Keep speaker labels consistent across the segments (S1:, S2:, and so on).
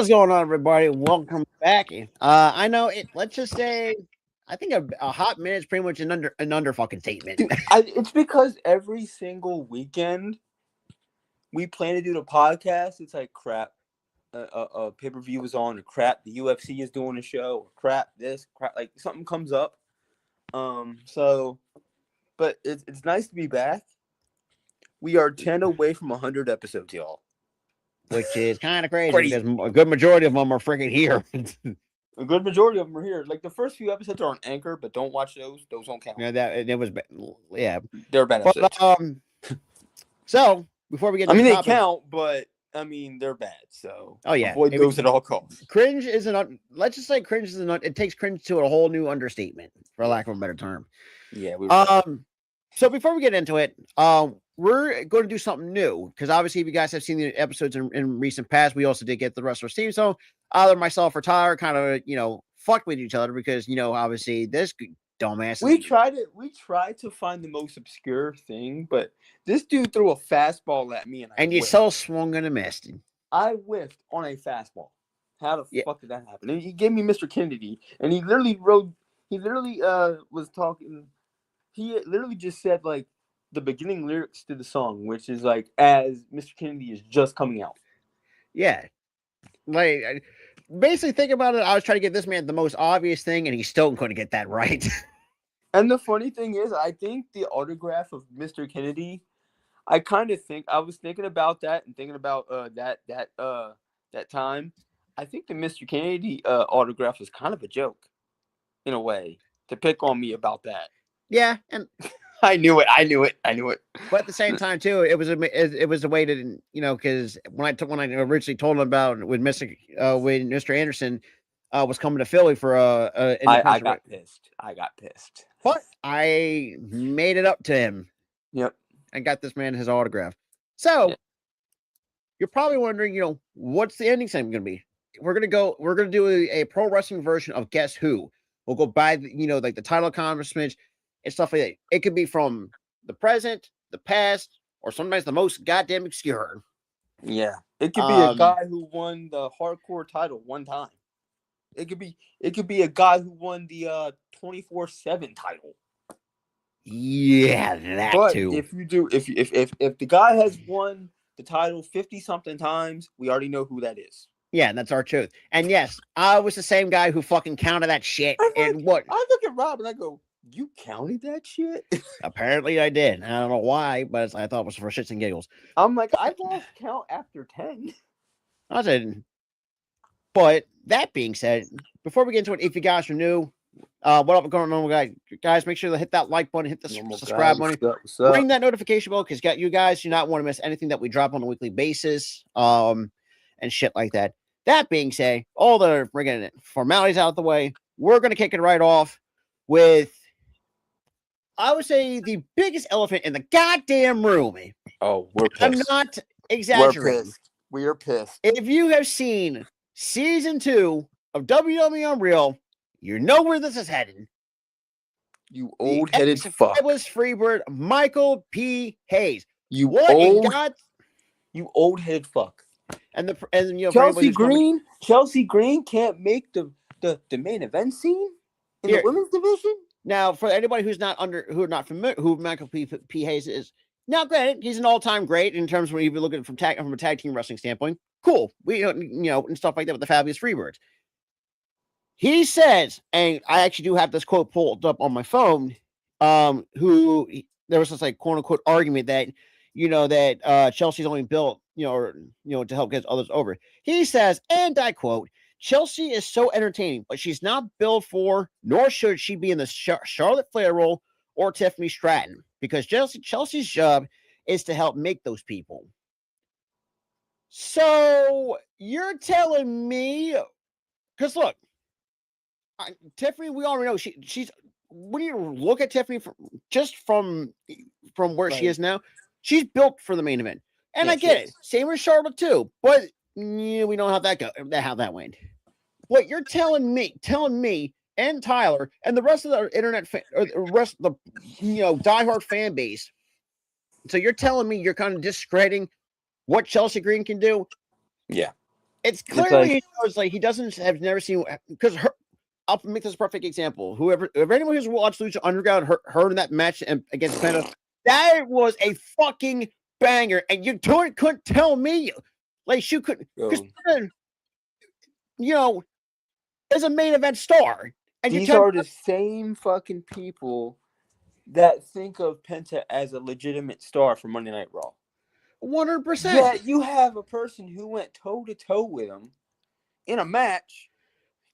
S1: What's going on, everybody? Welcome back. I know it. Let's just say, I think a hot minute is pretty much an under fucking statement.
S2: Dude, it's because every single weekend we plan to do the podcast. It's like crap. A pay-per-view is on, or crap. The UFC is doing a show, or crap. This crap, like something comes up. But it's nice to be back. We are 10 away from 100 episodes, y'all.
S1: Which is kind of crazy because a good majority of them are freaking here.
S2: A good majority of them are here. Like the first few episodes are on Anchor, but don't watch those. Those don't count.
S1: Yeah, it was
S2: they're bad episodes.
S1: So before we get,
S2: they count, but they're bad. So avoid those at all costs.
S1: Cringe isn't. Let's just say cringe is not. It takes cringe to a whole new understatement, for lack of a better term.
S2: Yeah.
S1: So before we get into it, we're going to do something new because obviously, if you guys have seen the episodes in recent past, we also did get the rest of our team. So either myself or Tyler kind of fucked with each other because obviously this dumbass.
S2: We tried to find the most obscure thing, but this dude threw a fastball at me
S1: and you so swung and missed.
S2: I whiffed on a fastball. How the fuck did that happen? And he gave me Mr. Kennedy, and he literally was talking. He literally just said like the beginning lyrics to the song, which is like as Mr. Kennedy is just coming out.
S1: Yeah, like basically think about it. I was trying to get this man the most obvious thing, and he's still going to get that right.
S2: And the funny thing is, I think the autograph of Mr. Kennedy, I was thinking about that and thinking about that time. I think the Mr. Kennedy autograph was kind of a joke, in a way, to pick on me about that.
S1: Yeah, and
S2: I knew it.
S1: But at the same time, too, it was a way to because when I originally told him about when Mr. Anderson was coming to Philly for
S2: I got pissed.
S1: But I made it up to him.
S2: Yep.
S1: And got this man his autograph. So you're probably wondering, what's the ending segment going to be? We're gonna do a pro wrestling version of Guess Who. We'll go by like the title accomplishments and stuff like that. It could be from the present, the past, or sometimes the most goddamn obscure.
S2: Yeah. It could be a guy who won the hardcore title one time. It could be a guy who won the 24/7 title.
S1: Yeah, that too.
S2: If the guy has won the title 50 something times, we already know who that is.
S1: Yeah, and that's our truth. And yes, I was the same guy who fucking counted that shit. I look
S2: at Rob and I go, "You counted that shit?"
S1: Apparently, I did. I don't know why, but I thought it was for shits and giggles.
S2: I'm like, I lost count after 10.
S1: I didn't. But that being said, before we get into it, if you guys are new, what up, going on, guys? Make sure to hit that like button, hit the subscribe button, ring that notification bell because you guys do not want to miss anything that we drop on a weekly basis, and shit like that. That being said, all the friggin' formalities out of the way, we're gonna kick it right off with, I would say, the biggest elephant in the goddamn room.
S2: Oh, we're pissed.
S1: I'm not exaggerating.
S2: We are pissed.
S1: If you have seen season 2 of WWE Unreal, you know where this is headed.
S2: You old-headed fuck.
S1: It was Freebird Michael P. Hayes.
S2: You old-headed fuck.
S1: And
S2: Chelsea Green can't make the main event scene in the women's division.
S1: Now, for anybody who are not familiar who Michael P. Hayes is, now granted, he's an all-time great in terms of when you look at it from a tag team wrestling standpoint. Cool, we and stuff like that with the Fabulous Freebirds. He says, and I actually do have this quote pulled up on my phone. There was this like quote unquote argument that that Chelsea's only built to help get others over. He says, and I quote, "Chelsea is so entertaining, but she's not built for, nor should she be in the Charlotte Flair role or Tiffany Stratton, because Chelsea's job is to help make those people." So you're telling me, because look, Tiffany, we already know she's. When you look at Tiffany from where she is now, she's built for the main event, and I get it. Same with Charlotte too, but we know how that went. What you're telling me, and Tyler, and the rest of the internet, or the rest of the diehard fan base. So you're telling me you're kind of discrediting what Chelsea Green can do?
S2: Yeah.
S1: It's
S2: It's
S1: clearly
S2: like,
S1: he knows, like he doesn't have never seen because I'll make this a perfect example. If anyone who's watched Lucha Underground heard in that match against Penta, that was a fucking banger, and you couldn't tell me like she couldn't because you know is a main event star, and you
S2: these
S1: tell
S2: are the same fucking people that think of Penta as a legitimate star for Monday Night Raw.
S1: 100%.
S2: Yeah, you have a person who went toe to toe with him in a match.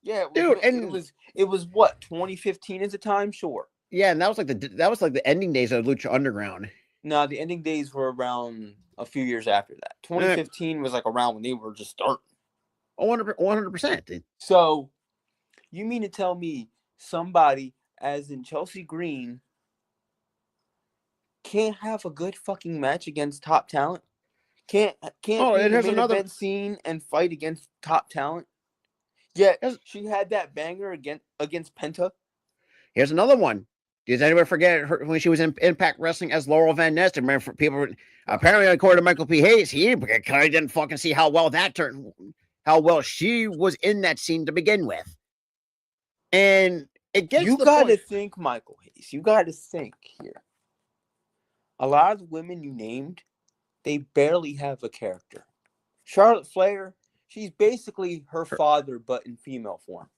S2: Yeah,
S1: Dude,
S2: it was what 2015 at the time, sure.
S1: Yeah, and that was like the ending days of Lucha Underground.
S2: No, the ending days were around a few years after that. 2015 was like around when they were just starting.
S1: 100%.
S2: So, you mean to tell me somebody as in Chelsea Green can't have a good fucking match against top talent? Can't be in the main event scene and fight against top talent? Yet she had that banger against Penta.
S1: Here's another one. Does anyone forget her when she was in Impact Wrestling as Laurel Van Ness? Remember, people apparently, according to Michael P. Hayes, he kind of didn't fucking see how well that turned, how well she was in that scene to begin with. And it gets
S2: you got to think, Michael Hayes. You got to think here. A lot of the women you named, they barely have a character. Charlotte Flair, she's basically her father, but in female form.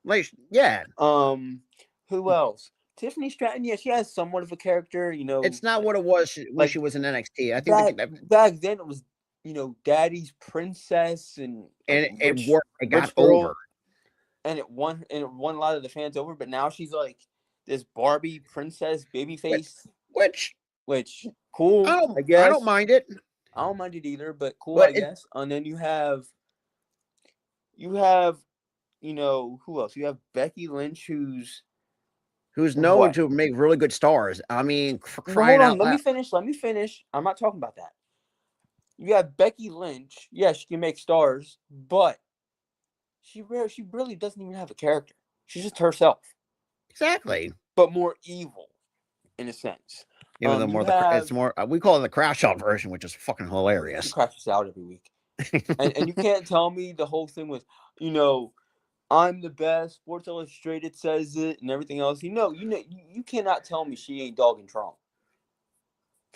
S1: Like, yeah.
S2: Who else? Tiffany Stratton, yeah, she has somewhat of a character, you know.
S1: It's not what it was when she was in NXT. I think
S2: back then it was, you know, Daddy's Princess and
S1: it worked. It got over,
S2: and it won a lot of the fans over. But now she's like this Barbie princess babyface, which cool. I guess
S1: I don't mind it.
S2: I don't mind it either, but cool, I guess. And then you have, you know, who else? You have Becky Lynch, who's
S1: known to make really good stars. I mean,
S2: hold on, let me finish. I'm not talking about that. You have Becky Lynch. Yeah, she can make stars, but she really doesn't even have a character. She's just herself.
S1: Exactly.
S2: But more evil, in a sense.
S1: Even though it's more, we call it the crash out version, which is fucking hilarious.
S2: She crashes out every week. and you can't tell me the whole thing was, you know, I'm the best. Sports Illustrated says it, and everything else. You cannot tell me she ain't dogging Trump.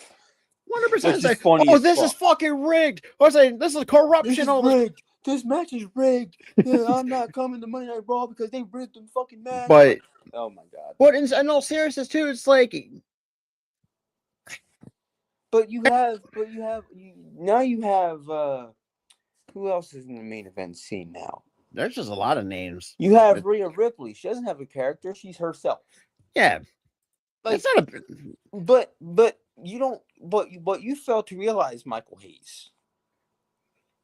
S1: 100%. Oh, this is fucking rigged. I was saying this is corruption.
S2: This is rigged. This match is rigged. Yeah, I'm not coming to Monday Night Raw because they rigged the fucking match.
S1: But
S2: oh my god.
S1: But in all seriousness too, it's like.
S2: But you have who else is in the main event scene now?
S1: There's just a lot of names.
S2: You have Rhea Ripley. She doesn't have a character. She's herself.
S1: Yeah.
S2: Like, but you don't. But you fail to realize, Michael Hayes,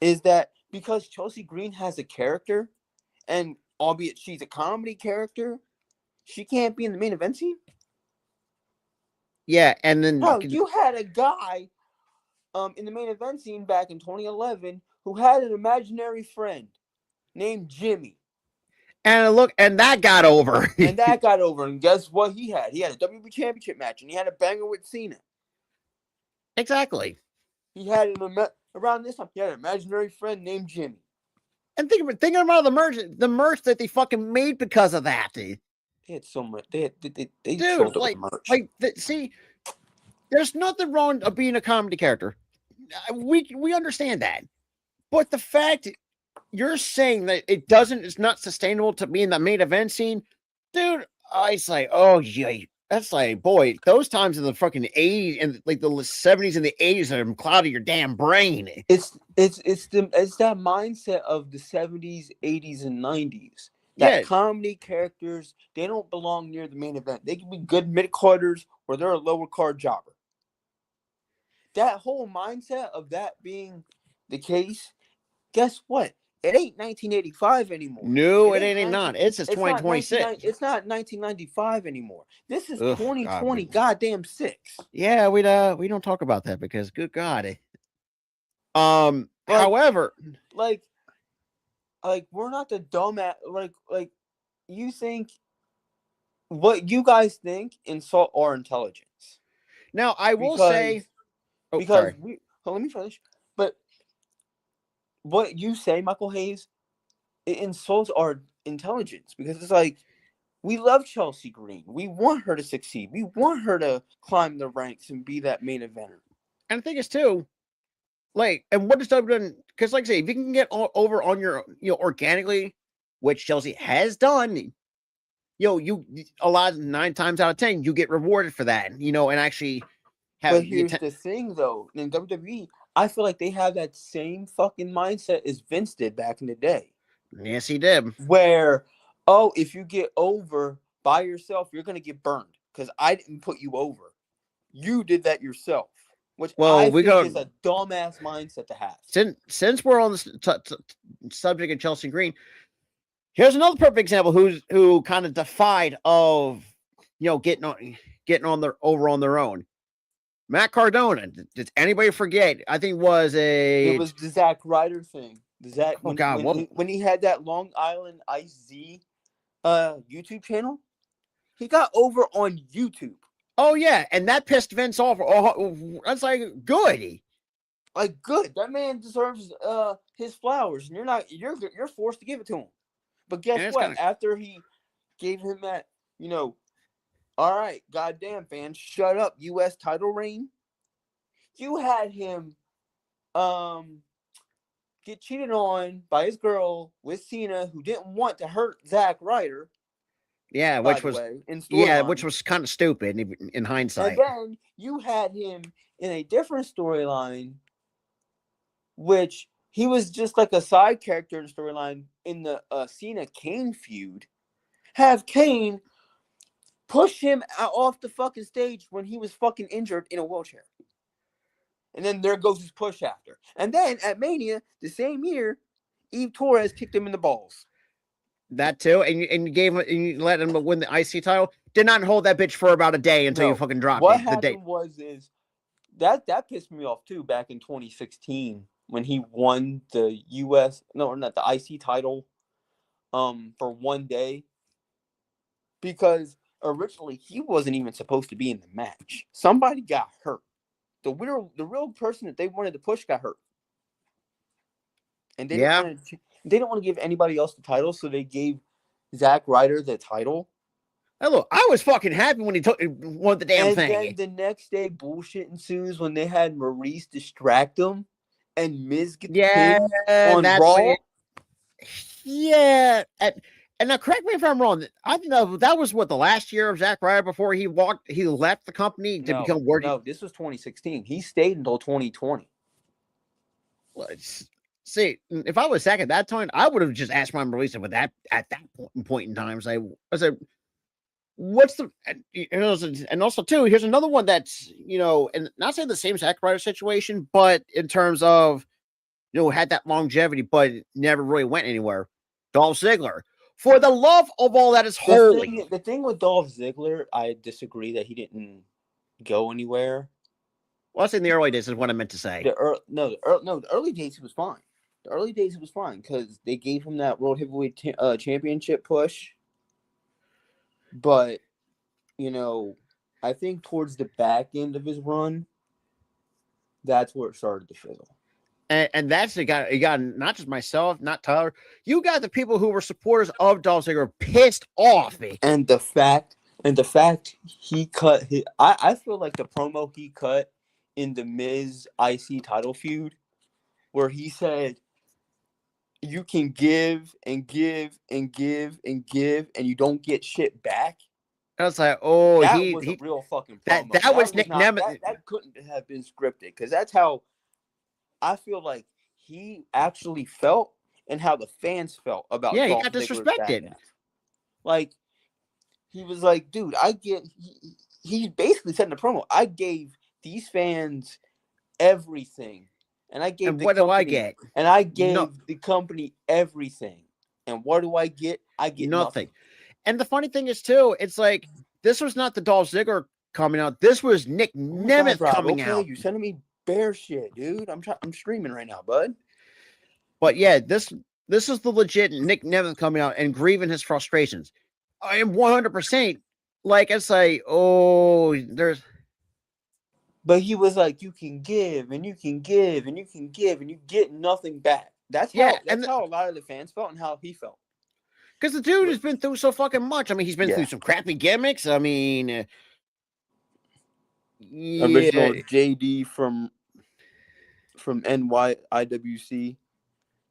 S2: is that because Chelsea Green has a character, and albeit she's a comedy character, she can't be in the main event scene.
S1: Yeah, and then
S2: you had a guy, in the main event scene back in 2011 who had an imaginary friend named Jimmy.
S1: And that got over.
S2: And guess what he had? He had a WWE Championship match, and he had a banger with Cena.
S1: Exactly.
S2: He had around this time. He had an imaginary friend named Jimmy.
S1: And think about the merch that they fucking made because of that.
S2: They had so much. They
S1: dude, like merch. See, there's nothing wrong of being a comedy character. We understand that, but the fact you're saying that it's not sustainable to be in the main event scene, dude. I say, oh yeah, that's like, boy, those times in the fucking 80s and like the 70s and the 80s are clouding your damn brain.
S2: It's that mindset of the 70s, 80s, and 90s. That comedy characters, they don't belong near the main event. They can be good mid-carders or they're a lower card jobber. That whole mindset of that being the case, guess what? It ain't 1985 anymore.
S1: No, it ain't not. It's 2026.
S2: It's not 1995 anymore. This is 2020 goddamn 6.
S1: Yeah, we don't talk about that because good God. However,
S2: like we're not the dumbass. Like you think what you guys think insult our intelligence.
S1: Now I will say
S2: because let me finish. But what you say, Michael Hayes, it insults our intelligence because it's like we love Chelsea Green. We want her to succeed. We want her to climb the ranks and be that main eventer.
S1: And the thing is too, like, and what does WWE? Because, like I say, if you can get over on your, organically, which Chelsea has done, you a lot 9 times out of 10, you get rewarded for that, and actually have.
S2: But here's the thing, though, in WWE, I feel like they have that same fucking mindset as Vince did back in the day.
S1: Yes, he did.
S2: Where, if you get over by yourself, you're gonna get burned because I didn't put you over. You did that yourself, which I think is a dumbass mindset to have.
S1: Since we're on the subject of Chelsea Green, here's another perfect example who kind of defied of getting on their own. Matt Cardona. Did anybody forget? I think it
S2: was the Zack Ryder thing. When he had that Long Island Ice Z YouTube channel, he got over on YouTube.
S1: Oh yeah, and that pissed Vince off. Oh, that's like good.
S2: Like good. That man deserves his flowers, and you're forced to give it to him. But guess what? After he gave him that, all right, goddamn fans, shut up, U.S. title reign. You had him get cheated on by his girl with Cena, who didn't want to hurt Zack Ryder.
S1: Yeah, which was kind of stupid in hindsight.
S2: And then you had him in a different storyline, which he was just like a side character in the storyline in the Cena-Kane feud. Have Kane push him off the fucking stage when he was fucking injured in a wheelchair. And then there goes his push after. And then at Mania, the same year, Eve Torres kicked him in the balls.
S1: That too, and you let him win the IC title. Did not hold that bitch for about a day until you fucking dropped it.
S2: What happened was that pissed me off too back in 2016 when he won the the IC title for one day, because originally he wasn't even supposed to be in the match. Somebody got hurt. The real person that they wanted to push got hurt, and they didn't want to give anybody else the title, so they gave Zack Ryder the title.
S1: Hey, look, I was fucking happy when he won the damn thing.
S2: And then the next day, bullshit ensues when they had Maurice distract him, and Miz gets pinned on Raw.
S1: Yeah, and now correct me if I'm wrong. I think that was the last year of Zack Ryder before he left the company to become working.
S2: No, this was 2016. He stayed until 2020.
S1: See, if I was Zack at that time, I would have just asked my release with that at that point in time. I said, what's the and also too, here's another one that's and not saying the same Zack Ryder situation, but in terms of had that longevity, but never really went anywhere. Dolph Ziggler. For the love of all that is holy.
S2: The thing with Dolph Ziggler, I disagree that he didn't go anywhere.
S1: Well, I say in the early days is what I meant to say.
S2: The early days he was fine. The early days he was fine because they gave him that World Heavyweight Championship push. But, I think towards the back end of his run, that's where it started to fizzle.
S1: And that's you got not just myself, not Tyler. You got the people who were supporters of Dolph Ziggler pissed off.
S2: And the fact he cut I feel like the promo he cut in the Miz IC title feud, where he said, you can give and give and give and give, and you don't get shit back.
S1: I was like,
S2: that was a real fucking promo.
S1: That was Nick Nemeth.
S2: That couldn't have been scripted, because that's how I feel like he actually felt and how the fans felt about.
S1: Yeah, he got disrespected.
S2: Like, he was like, dude, he basically said in the promo, I gave these fans everything. And I gave
S1: what do I get?
S2: And I gave the company everything. And what do I get? I get nothing.
S1: And the funny thing is, too, it's like, this was not the Dolph Ziggler coming out. This was Nick Nemeth coming out.
S2: You're sending me bear shit, dude. I'm streaming right now, bud.
S1: But yeah, this is the legit Nick Nemeth coming out and grieving his frustrations. I am 100%. Like, I say, there's.
S2: But he was like, you can give and you can give and you can give and you get nothing back. That's
S1: Yeah,
S2: how a lot of the fans felt and how he felt.
S1: because the dude has been through so fucking much. I mean, he's been through some crappy gimmicks. I mean,
S2: Original
S1: yeah.
S2: JD from NYIWC.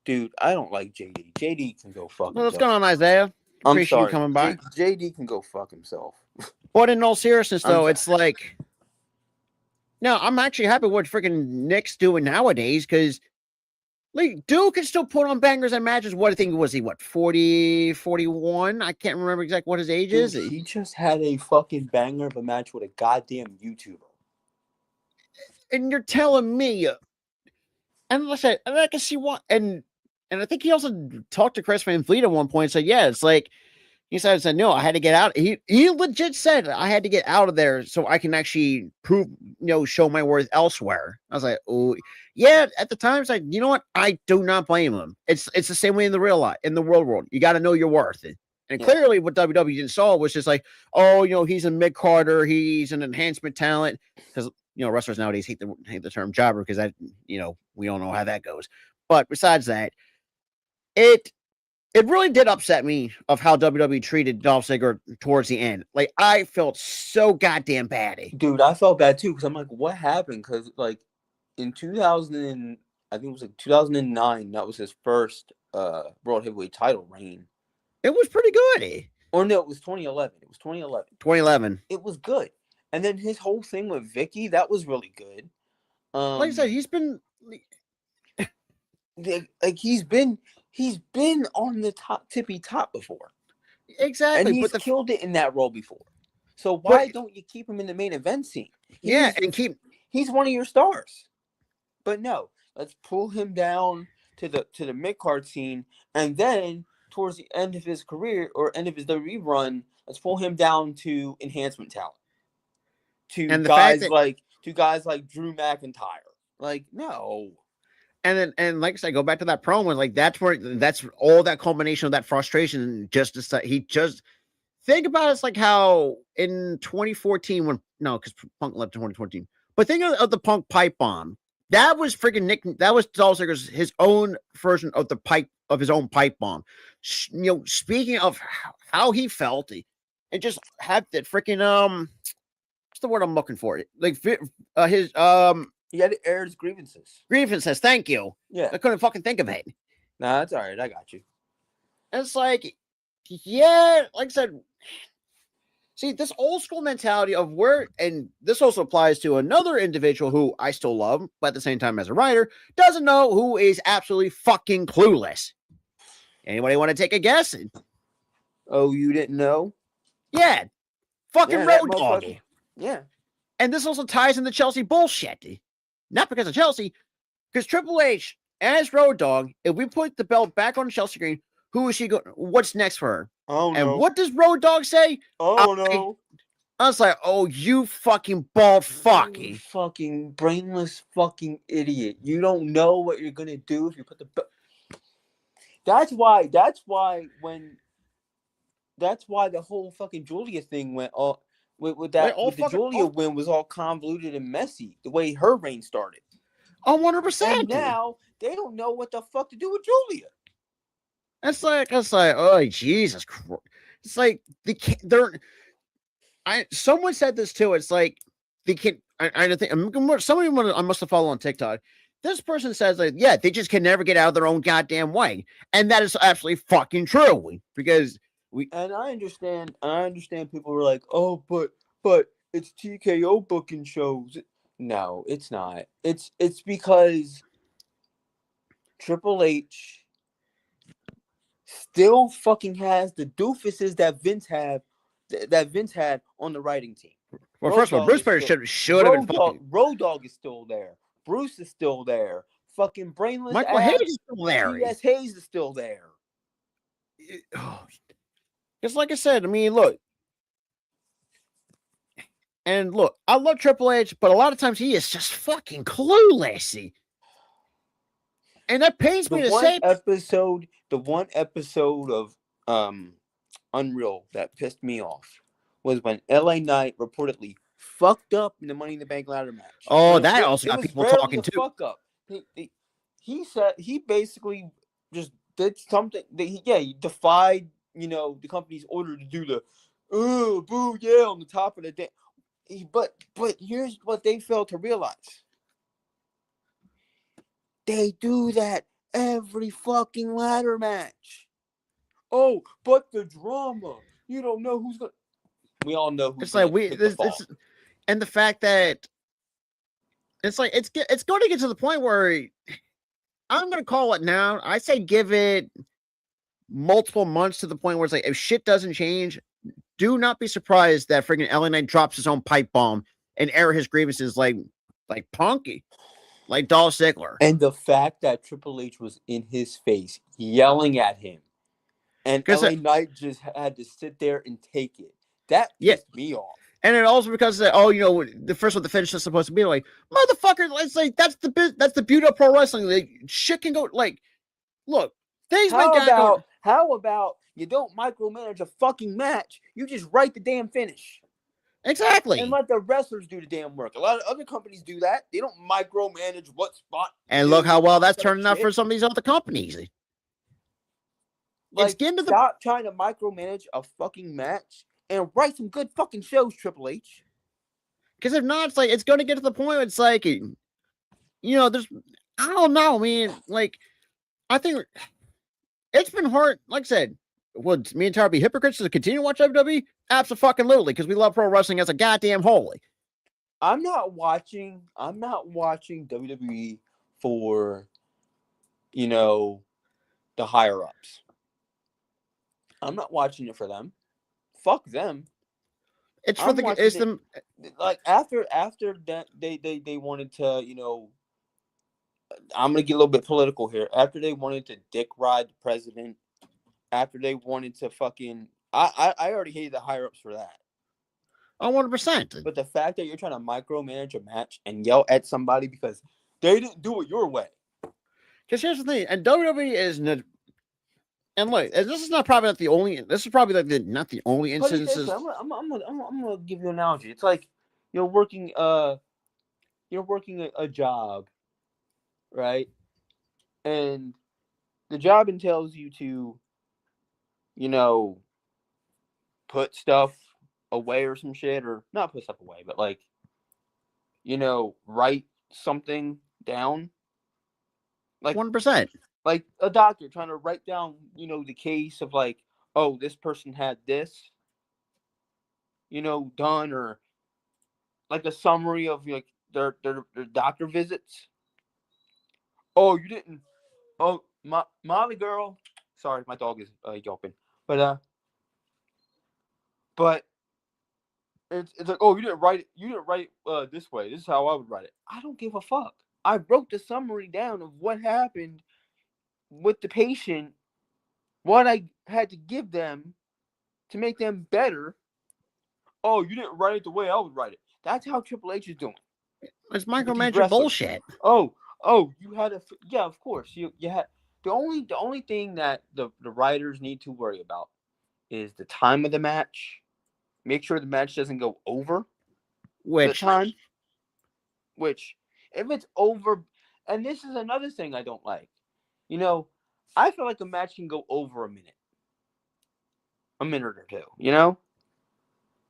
S2: Dude, I don't like JD. JD can go fuck
S1: Well, what's
S2: himself.
S1: going on, Isaiah?
S2: I'm
S1: Appreciate you
S2: sorry.
S1: coming by.
S2: JD can go fuck himself.
S1: But in all seriousness, though, it's like, no, I'm actually happy what freaking Nick's doing nowadays because, like, dude can still put on bangers and matches. What I think was he, what, 40, 41? I can't remember exactly what his age is.
S2: He just had a fucking banger of a match with a goddamn YouTuber.
S1: And you're telling me, and like I can see what, and I think he also talked to Chris Van Vliet at one point and said, yeah, it's like, he said, no, I had to get out. He legit said I had to get out of there so I can actually prove, show my worth elsewhere. I was like, oh, yeah. At the time, it's like, you know what? I do not blame him. It's the same way in the real life, in the real world. You got to know your worth. And clearly, what WWE didn't saw was just like, oh, he's a mid carder, he's an enhancement talent, because wrestlers nowadays hate the term jobber because that we don't know how that goes. But besides that, it really did upset me of how WWE treated Dolph Ziggler towards the end. Like, I felt so goddamn bad.
S2: Dude, I felt bad too because I'm like, what happened? Because like in 2000, I think it was like 2009. That was his first World Heavyweight title reign.
S1: It was pretty good.
S2: Or no, it was 2011.
S1: 2011.
S2: It was good. And then his whole thing with Vicky, that was really good.
S1: Like I said, he's been
S2: like he's been on the tippy top before.
S1: Exactly.
S2: And he's killed it in that role before. So why don't you keep him in the main event scene? He's one of your stars. But no, let's pull him down to the mid card scene, and then towards the end of his career or end of his WWE run, let's pull him down to enhancement talent. To guys like Drew McIntyre. Like, no.
S1: And like I said, go back to that promo. Like, that's all that culmination of that frustration. He just think about it's like how in 2014 because Punk left in 2014. But think of the Punk pipe bomb. That was freaking Nick. That was Dolph Ziggler's his own version of his own pipe bomb. Speaking of how he felt, and just had that freaking what's the word I'm looking for? Like his
S2: he had to air his grievances.
S1: Grievances, thank you.
S2: Yeah.
S1: I couldn't fucking think of it.
S2: Nah, that's all right. I got you.
S1: It's like, yeah, like I said, see, this old school mentality of and this also applies to another individual who I still love, but at the same time as a writer, doesn't know who is absolutely fucking clueless. Anybody want to take a guess?
S2: Oh, you didn't know?
S1: Yeah. Fucking Road Dogg.
S2: Yeah.
S1: And this also ties into Chelsea bullshit. Not because of Chelsea, because Triple H, as Road Dogg, if we put the belt back on Chelsea green, who is she going? What's next for her?
S2: Oh,
S1: and what does Road Dogg say?
S2: Oh, no.
S1: I was like, oh, you fucking bald fuck.
S2: You fucking brainless fucking idiot. You don't know what you're going to do if you put the belt. That's why the whole fucking Julia thing went all. The Julia win was all convoluted and messy, the way her reign started.
S1: 100%.
S2: And now they don't know what the fuck to do with Julia.
S1: It's like, oh, Jesus Christ. It's like, someone said this too. It's like, they can't, I don't think, somebody I must have followed on TikTok. This person says, like, yeah, they just can never get out of their own goddamn way. And that is absolutely fucking true. Because
S2: and I understand people were like, oh, but it's TKO booking shows. No, it's not. It's because Triple H still fucking has the doofuses that Vince had on the writing team.
S1: Well, first of all, Bruce Perry should have been
S2: Road Dogg is still there. Bruce is still there. Fucking brainless
S1: Michael Hayes is still there.
S2: Yes, Hayes is still there.
S1: It's like I said, I mean, look. And look, I love Triple H, but a lot of times he is just fucking clueless. And that pains me to say.
S2: The one episode of Unreal that pissed me off was when LA Knight reportedly fucked up in the Money in the Bank ladder match.
S1: Oh, that also got people talking too.
S2: Fuck up. he said he basically just did something that he defied, the company's order to do the boo yeah on the top of the day. But here's what they failed to realize. They do that every fucking ladder match. Oh, but the drama. You don't know who's gonna. We all know who's
S1: It's
S2: gonna
S1: like
S2: take the fall.
S1: and the fact that it's like it's going to get to the point where I'm going to call it now. I say give it multiple months to the point where it's like if shit doesn't change, do not be surprised that freaking LA Knight drops his own pipe bomb and air his grievances like Punky, like Dolph Ziggler.
S2: And the fact that Triple H was in his face yelling at him, and LA Knight just had to sit there and take it. That pissed me off.
S1: And it also because the first one the finish is supposed to be like, motherfucker, it's like that's the beauty of pro wrestling. Like shit can go like, look, things
S2: how about you don't micromanage a fucking match, you just write the damn finish.
S1: Exactly.
S2: And let the wrestlers do the damn work. A lot of other companies do that. They don't micromanage what spot.
S1: And look how well that's turning out for some of these other companies.
S2: Like, stop trying to micromanage a fucking match and write some good fucking shows, Triple H.
S1: Because if not, it's like it's going to get to the point where it's like, there's, I don't know. I mean, like, I think it's been hard. Like I said, would me and Tara be hypocrites to continue to watch WWE? Absolutely, because we love pro wrestling as a goddamn whole.
S2: I'm not watching WWE for, the higher ups. I'm not watching it for them. Fuck them.
S1: It's for them.
S2: Like after that, they wanted to, I'm gonna get a little bit political here. After they wanted to dick ride the president, after they wanted to fucking, I already hated the higher ups for that.
S1: 100%.
S2: But the fact that you're trying to micromanage a match and yell at somebody because they didn't do it your way.
S1: Because here's the thing, and WWE is. And look, this is probably not the only. This is probably like not the only instances.
S2: I'm gonna give you an analogy. It's like you're working a job, right? And the job entails you to, put stuff away or some shit, or not put stuff away, but like, write something down. Like
S1: 1%.
S2: Like a doctor trying to write down, the case of like, oh, this person had this, done, or like a summary of like their doctor visits. Oh, you didn't. Oh, Molly girl. Sorry, my dog is yelping. But it's like, oh, you didn't write it. You didn't write it this way. This is how I would write it. I don't give a fuck. I wrote the summary down of what happened with the patient, what I had to give them to make them better. Oh, you didn't write it the way I would write it. That's how Triple H is doing.
S1: It's micromanaging bullshit.
S2: Oh, you had of course. You had the only thing that the writers need to worry about is the time of the match. Make sure the match doesn't go over the time. Which, if it's over, and this is another thing I don't like. I feel like a match can go over a minute or two,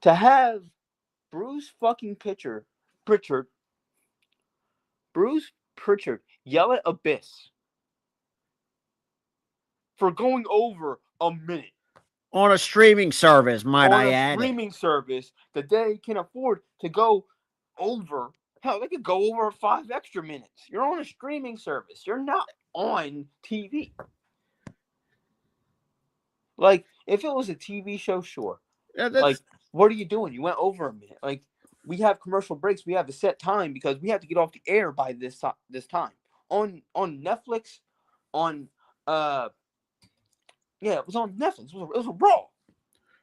S2: To have Bruce fucking Pritchard yell at Abyss for going over a minute.
S1: On a streaming service, might I add.
S2: On a streaming service that they can afford to go over. Hell, they could go over 5 extra minutes. You're on a streaming service. You're not on TV. Like, if it was a TV show, sure.
S1: Yeah,
S2: like, what are you doing? You went over a minute. Like, we have commercial breaks. We have a set time because we have to get off the air by this time. On Netflix, it was on Netflix. It was a Raw.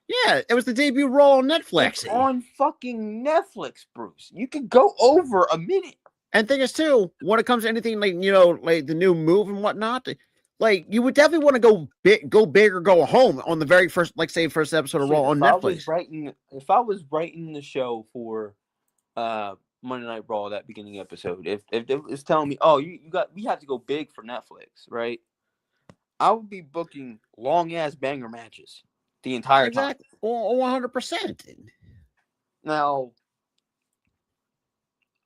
S1: Yeah, it was the debut Raw on Netflix.
S2: It's on fucking Netflix, Bruce. You could go over a minute.
S1: And thing is, too, when it comes to anything like, like the new move and whatnot, like, you would definitely want to go big or go home on the very first, like, say, first episode of Raw on Netflix.
S2: If I was writing the show for Monday Night Raw, that beginning episode. If it's telling me, oh, we have to go big for Netflix, right? I would be booking long ass banger matches the entire time.
S1: Exactly. 100%.
S2: Now,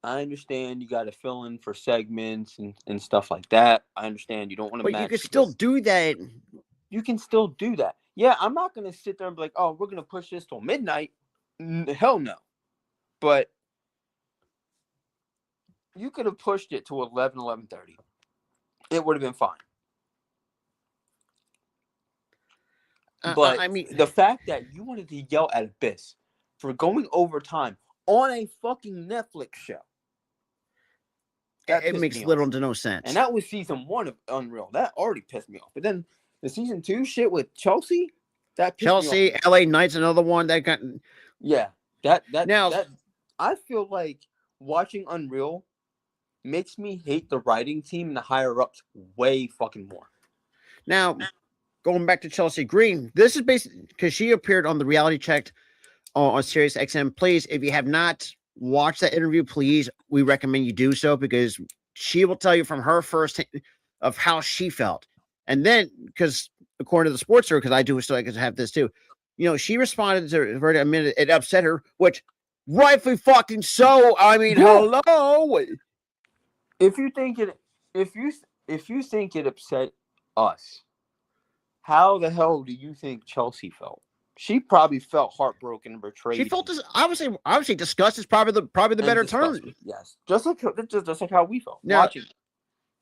S2: I understand you got to fill in for segments and stuff like that. I understand you don't want to
S1: But you
S2: match.
S1: could still do that.
S2: You can still do that. Yeah, I'm not going to sit there and be like, oh, we're going to push this till midnight. Hell no. But you could have pushed it to 11:30. It would have been fine. But
S1: I mean,
S2: the fact that you wanted to yell at Abyss for going overtime on a fucking Netflix show.
S1: it makes little to no sense.
S2: And that was season 1 of Unreal. That already pissed me off. But then the season 2 shit with Chelsea, that pissed me off.
S1: LA Knight's another one that got.
S2: Yeah, that I feel like watching Unreal makes me hate the writing team and the higher ups way fucking more.
S1: Now, going back to Chelsea Green, this is basically because she appeared on the Reality Check on Sirius XM. Please, if you have not watched that interview, please, we recommend you do so because she will tell you from her first of how she felt. And then, because according to the sports story, because I do still have this too, she responded to her a minute. It upset her, which rightfully fucking so. I mean, hello.
S2: If you think it upset us, how the hell do you think Chelsea felt? She probably felt heartbroken and betrayed.
S1: She felt this. I would say disgust is probably the better term.
S2: Yes, just like how we felt
S1: now,
S2: watching.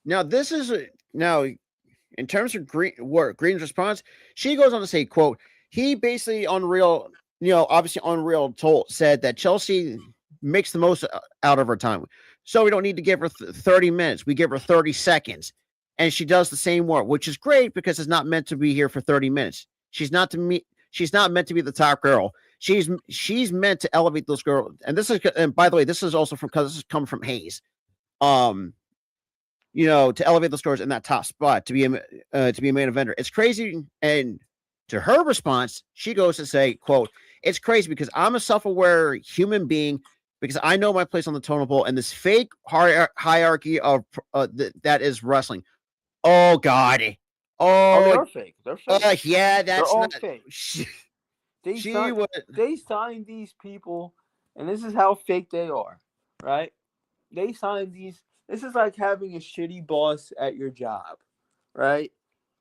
S1: Now this is in terms of Green's response, she goes on to say, "quote He basically Unreal, obviously Unreal said that Chelsea makes the most out of her time, so we don't need to give her 30 minutes. We give her 30 seconds." And she does the same work, which is great because it's not meant to be here for 30 minutes. She's not meant to be the top girl. She's meant to elevate those girls. And by the way, this is also because this is coming from Hayes. To elevate those girls in that top spot to be a main eventer. It's crazy. And to her response, she goes to say, "quote It's crazy because I'm a self-aware human being because I know my place on the totem pole and this fake hierarchy of that is wrestling." Oh God!
S2: They're fake. They're fake.
S1: Yeah, that's
S2: all
S1: not
S2: fake. They signed these people, and this is how fake they are, right? They signed these. This is like having a shitty boss at your job, right?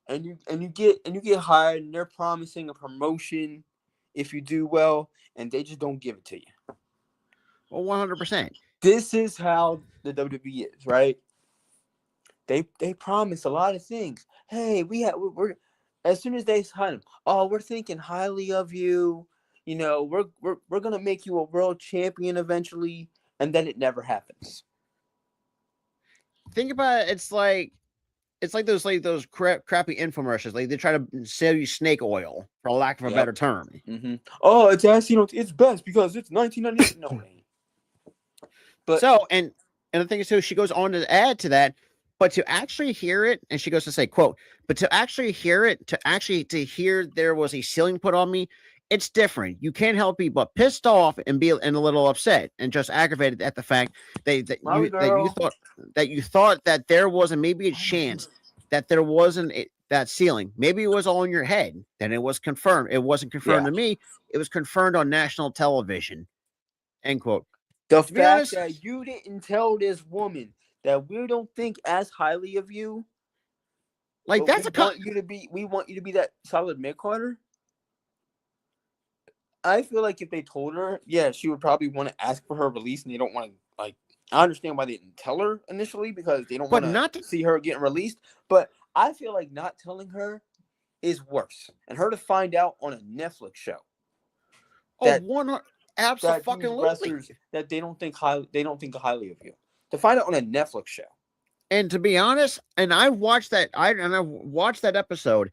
S2: And you get hired, and they're promising a promotion if you do well, and they just don't give it to you.
S1: Well, 100%.
S2: This is how the WWE is, right? They promise a lot of things. Hey, we're as soon as they sign them, oh, we're thinking highly of you. We're gonna make you a world champion eventually, and then it never happens.
S1: Think about it. It's like those crappy infomercials. Like they try to sell you snake oil, for lack of a better term.
S2: Mm-hmm. Oh, it's it's best because it's 1998. No, it ain't. But
S1: so and the thing is too, she goes on to add to that. But to actually hear it, and she goes to say, "quote But to actually hear it, to hear there was a ceiling put on me, it's different. You can't help me but pissed off and a little upset and just aggravated at the fact that you thought that there wasn't maybe a chance that there wasn't that ceiling. Maybe it was all in your head. Then it was confirmed. It wasn't confirmed to me. It was confirmed on national television." End quote.
S2: The fact that you didn't tell this woman that we don't think as highly of you,
S1: like that's
S2: we want you to be that solid mid-carder. I feel like if they told her, she would probably want to ask for her release, and they don't want to I understand why they didn't tell her initially because they don't want to see her getting released. But I feel like not telling her is worse, and her to find out on a Netflix show.
S1: Absolutely.
S2: That they don't think highly of you. To find out on a Netflix show.
S1: And to be honest, and I watched that episode,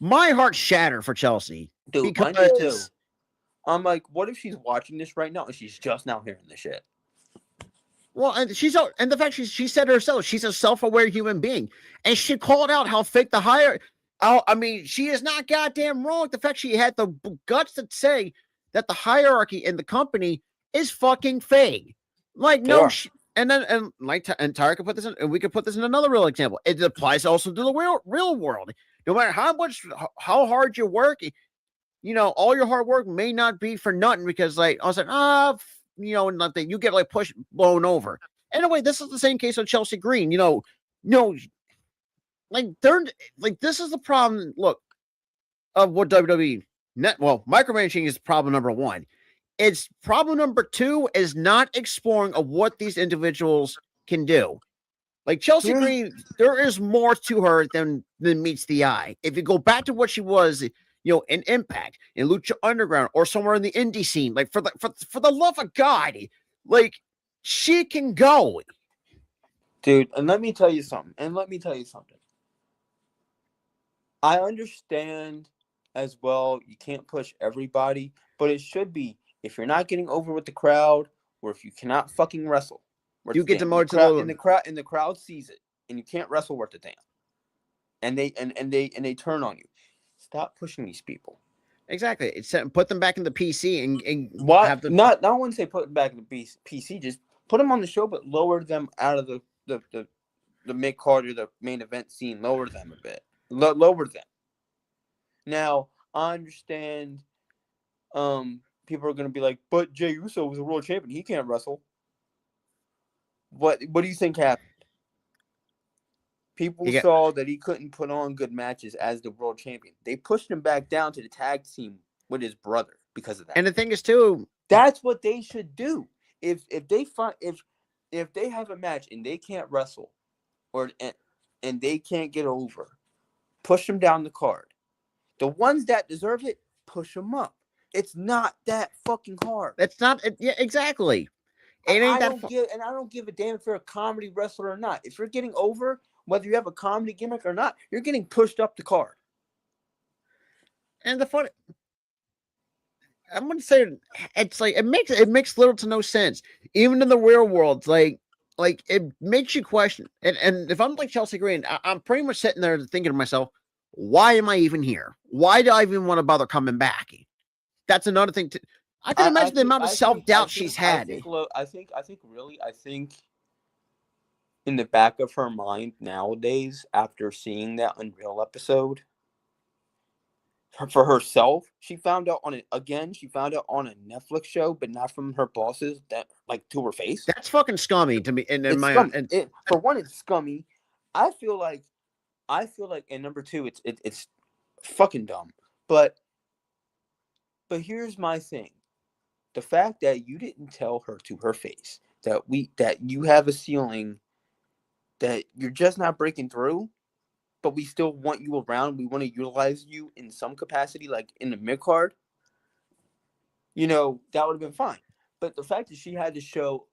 S1: my heart shattered for Chelsea.
S2: Dude, because mine too. I'm like, what if she's watching this right now and she's just now hearing this shit?
S1: Well, and the fact she said herself, she's a self-aware human being, and she called out how fake the I mean, she is not goddamn wrong. The fact she had the guts to say that the hierarchy in the company is fucking fake. Like
S2: They
S1: no,
S2: are.
S1: and then and Tyra could put this in, and we could put this in another real example. It applies also to the real world. No matter how hard you work, all your hard work may not be for nothing because like I was like, nothing. You get like pushed, blown over. Anyway, this is the same case with Chelsea Green. Like they're like this is the problem. Look, of what WWE micromanaging is problem number one. It's problem number two is not exploring of what these individuals can do. Like Chelsea
S2: Here's
S1: Green, there is more to her than meets the eye. If you go back to what she was, in Impact, in Lucha Underground, or somewhere in the indie scene, like for the love of God, like she can go.
S2: dude, and let me tell you something. I understand as well. You can't push everybody, but it should be if you're not getting over with the crowd, or if you cannot fucking wrestle, worth
S1: You
S2: the
S1: get
S2: damn.
S1: demoted to
S2: The crowd sees it, and you can't wrestle worth the damn, and they turn on you. Stop pushing these people.
S1: Exactly. It's put them back in the PC and
S2: Why
S1: have the
S2: not? I wouldn't say put them back in the PC. Just put them on the show, but lower them out of the mid card or the main event scene. Lower them a bit. Lower them. Now I understand. People are gonna be like, but Jey Uso was a world champion. He can't wrestle. What do you think happened? People saw that he couldn't put on good matches as the world champion. They pushed him back down to the tag team with his brother because of that.
S1: And the thing is too,
S2: that's what they should do. If they have a match and they can't wrestle, and they can't get over, push them down the card. The ones that deserve it, push them up. It's not that fucking hard.
S1: It's not. Yeah, exactly.
S2: I don't give a damn if you're a comedy wrestler or not. If you're getting over, whether you have a comedy gimmick or not, you're getting pushed up the card.
S1: And the funny, I'm gonna say it's like it makes little to no sense, even in the real world. Like it makes you question. And if I'm like Chelsea Green, I'm pretty much sitting there thinking to myself, why am I even here? Why do I even want to bother coming back? That's another thing. I can imagine the amount of self-doubt she's had.
S2: I think in the back of her mind nowadays, after seeing that Unreal episode, for herself, she found out on a Netflix show, but not from her bosses, that like to her face.
S1: That's fucking scummy to me.
S2: For one, it's scummy. I feel like, and number two, it's fucking dumb. But here's my thing: the fact that you didn't tell her to her face that you have a ceiling, that you're just not breaking through, but we still want you around. We want to utilize you in some capacity, like in the mid card. That would have been fine. But the fact that she had to show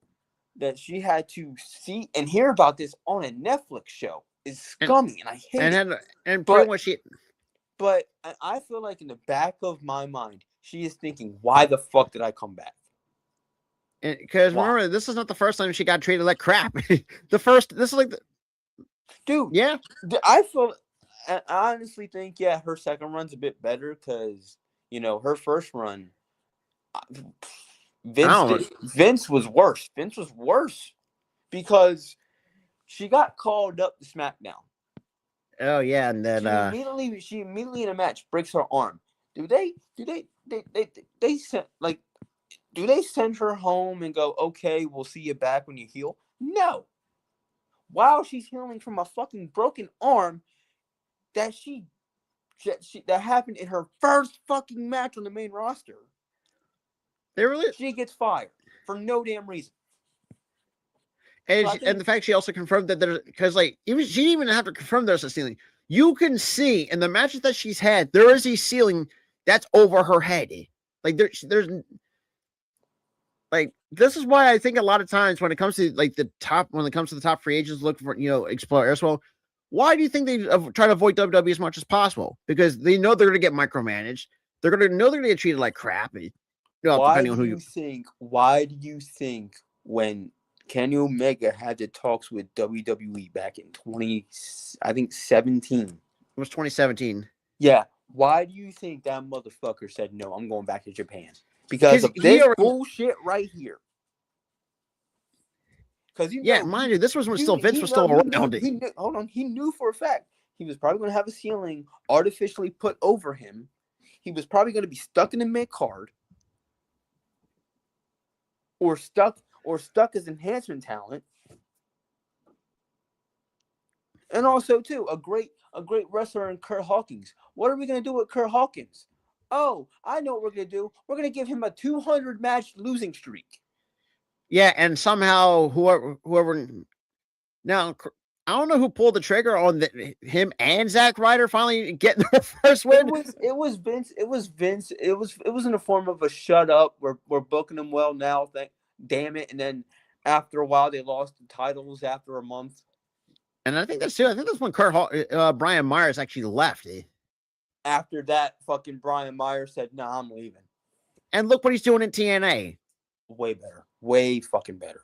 S2: that she had to see and hear about this on a Netflix show is scummy, and I hate it.
S1: And pretty much
S2: But I feel like in the back of my mind, she is thinking, why the fuck did I come back?
S1: Because remember, this is not the first time she got treated like crap. This is like
S2: dude.
S1: Yeah.
S2: I honestly think, her second run's a bit better because, her first run, Vince was worse. Vince was worse because she got called up to SmackDown.
S1: Oh yeah, and then
S2: she immediately in a match breaks her arm. Do they send her home and go, okay, we'll see you back when you heal? No. While she's healing from a fucking broken arm that that happened in her first fucking match on the main roster, she gets fired for no damn reason.
S1: And the fact she also confirmed that because like she didn't even have to confirm there's a ceiling. You can see in the matches that she's had, there is a ceiling that's over her head. Like there's like this is why I think a lot of times when it comes to like the top free agents looking for explore as well. Why do you think they try to avoid WWE as much as possible? Because they know they're going to get micromanaged. They're going to get treated like crap. Depending on who you think.
S2: Why do you think when Kenny Omega had the talks with WWE back in 2017? It
S1: was 2017.
S2: Yeah. Why do you think that motherfucker said, no, I'm going back to Japan? Because of this bullshit right here. Because
S1: Yeah, mind you, this was when still Vince was still around.
S2: He knew. Hold on, he knew for a fact he was probably going to have a ceiling artificially put over him. He was probably going to be stuck in the mid card, or stuck as enhancement talent, and also too a great wrestler in Kurt Hawkins. What are we going to do with Kurt Hawkins? Oh, I know what we're going to do. We're going to give him a 200 match losing streak.
S1: Yeah, and somehow whoever now I don't know who pulled the trigger on him and Zack Ryder finally getting their first win.
S2: It was Vince. It was Vince. It was in the form of a shut up. We're booking him well now. Damn it! And then after a while, they lost the titles after a month.
S1: And I think that's when Brian Myers actually left.
S2: After that, fucking Brian Myers said, "Nah, I'm leaving."
S1: And look what he's doing in TNA.
S2: Way better. Way fucking better.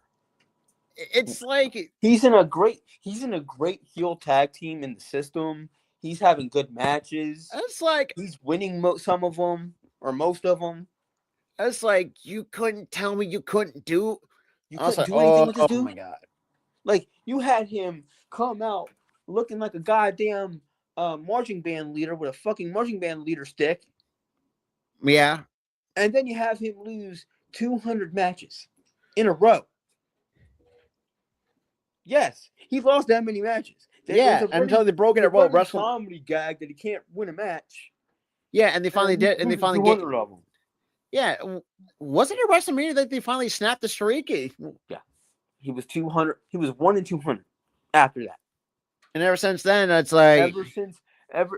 S1: It's like
S2: he's in a great heel tag team in the system. He's having good matches.
S1: It's like
S2: he's winning some of them or most of them.
S1: It's like you couldn't tell me you couldn't do.
S2: You couldn't do anything with this dude.
S1: Oh my god!
S2: Like you had him come out looking like a goddamn marching band leader with a fucking marching band leader stick.
S1: Yeah.
S2: And then you have him lose 200 matches in a row. Yes, he lost that many matches.
S1: Until they broke it at World Wrestling.
S2: Comedy gag that he can't win a match.
S1: Yeah, and they finally did, and they finally get.
S2: Of them.
S1: Yeah, wasn't it WrestleMania that they finally snapped the streak?
S2: Yeah, he was 200. He was 1-200 after that.
S1: And ever since then, it's like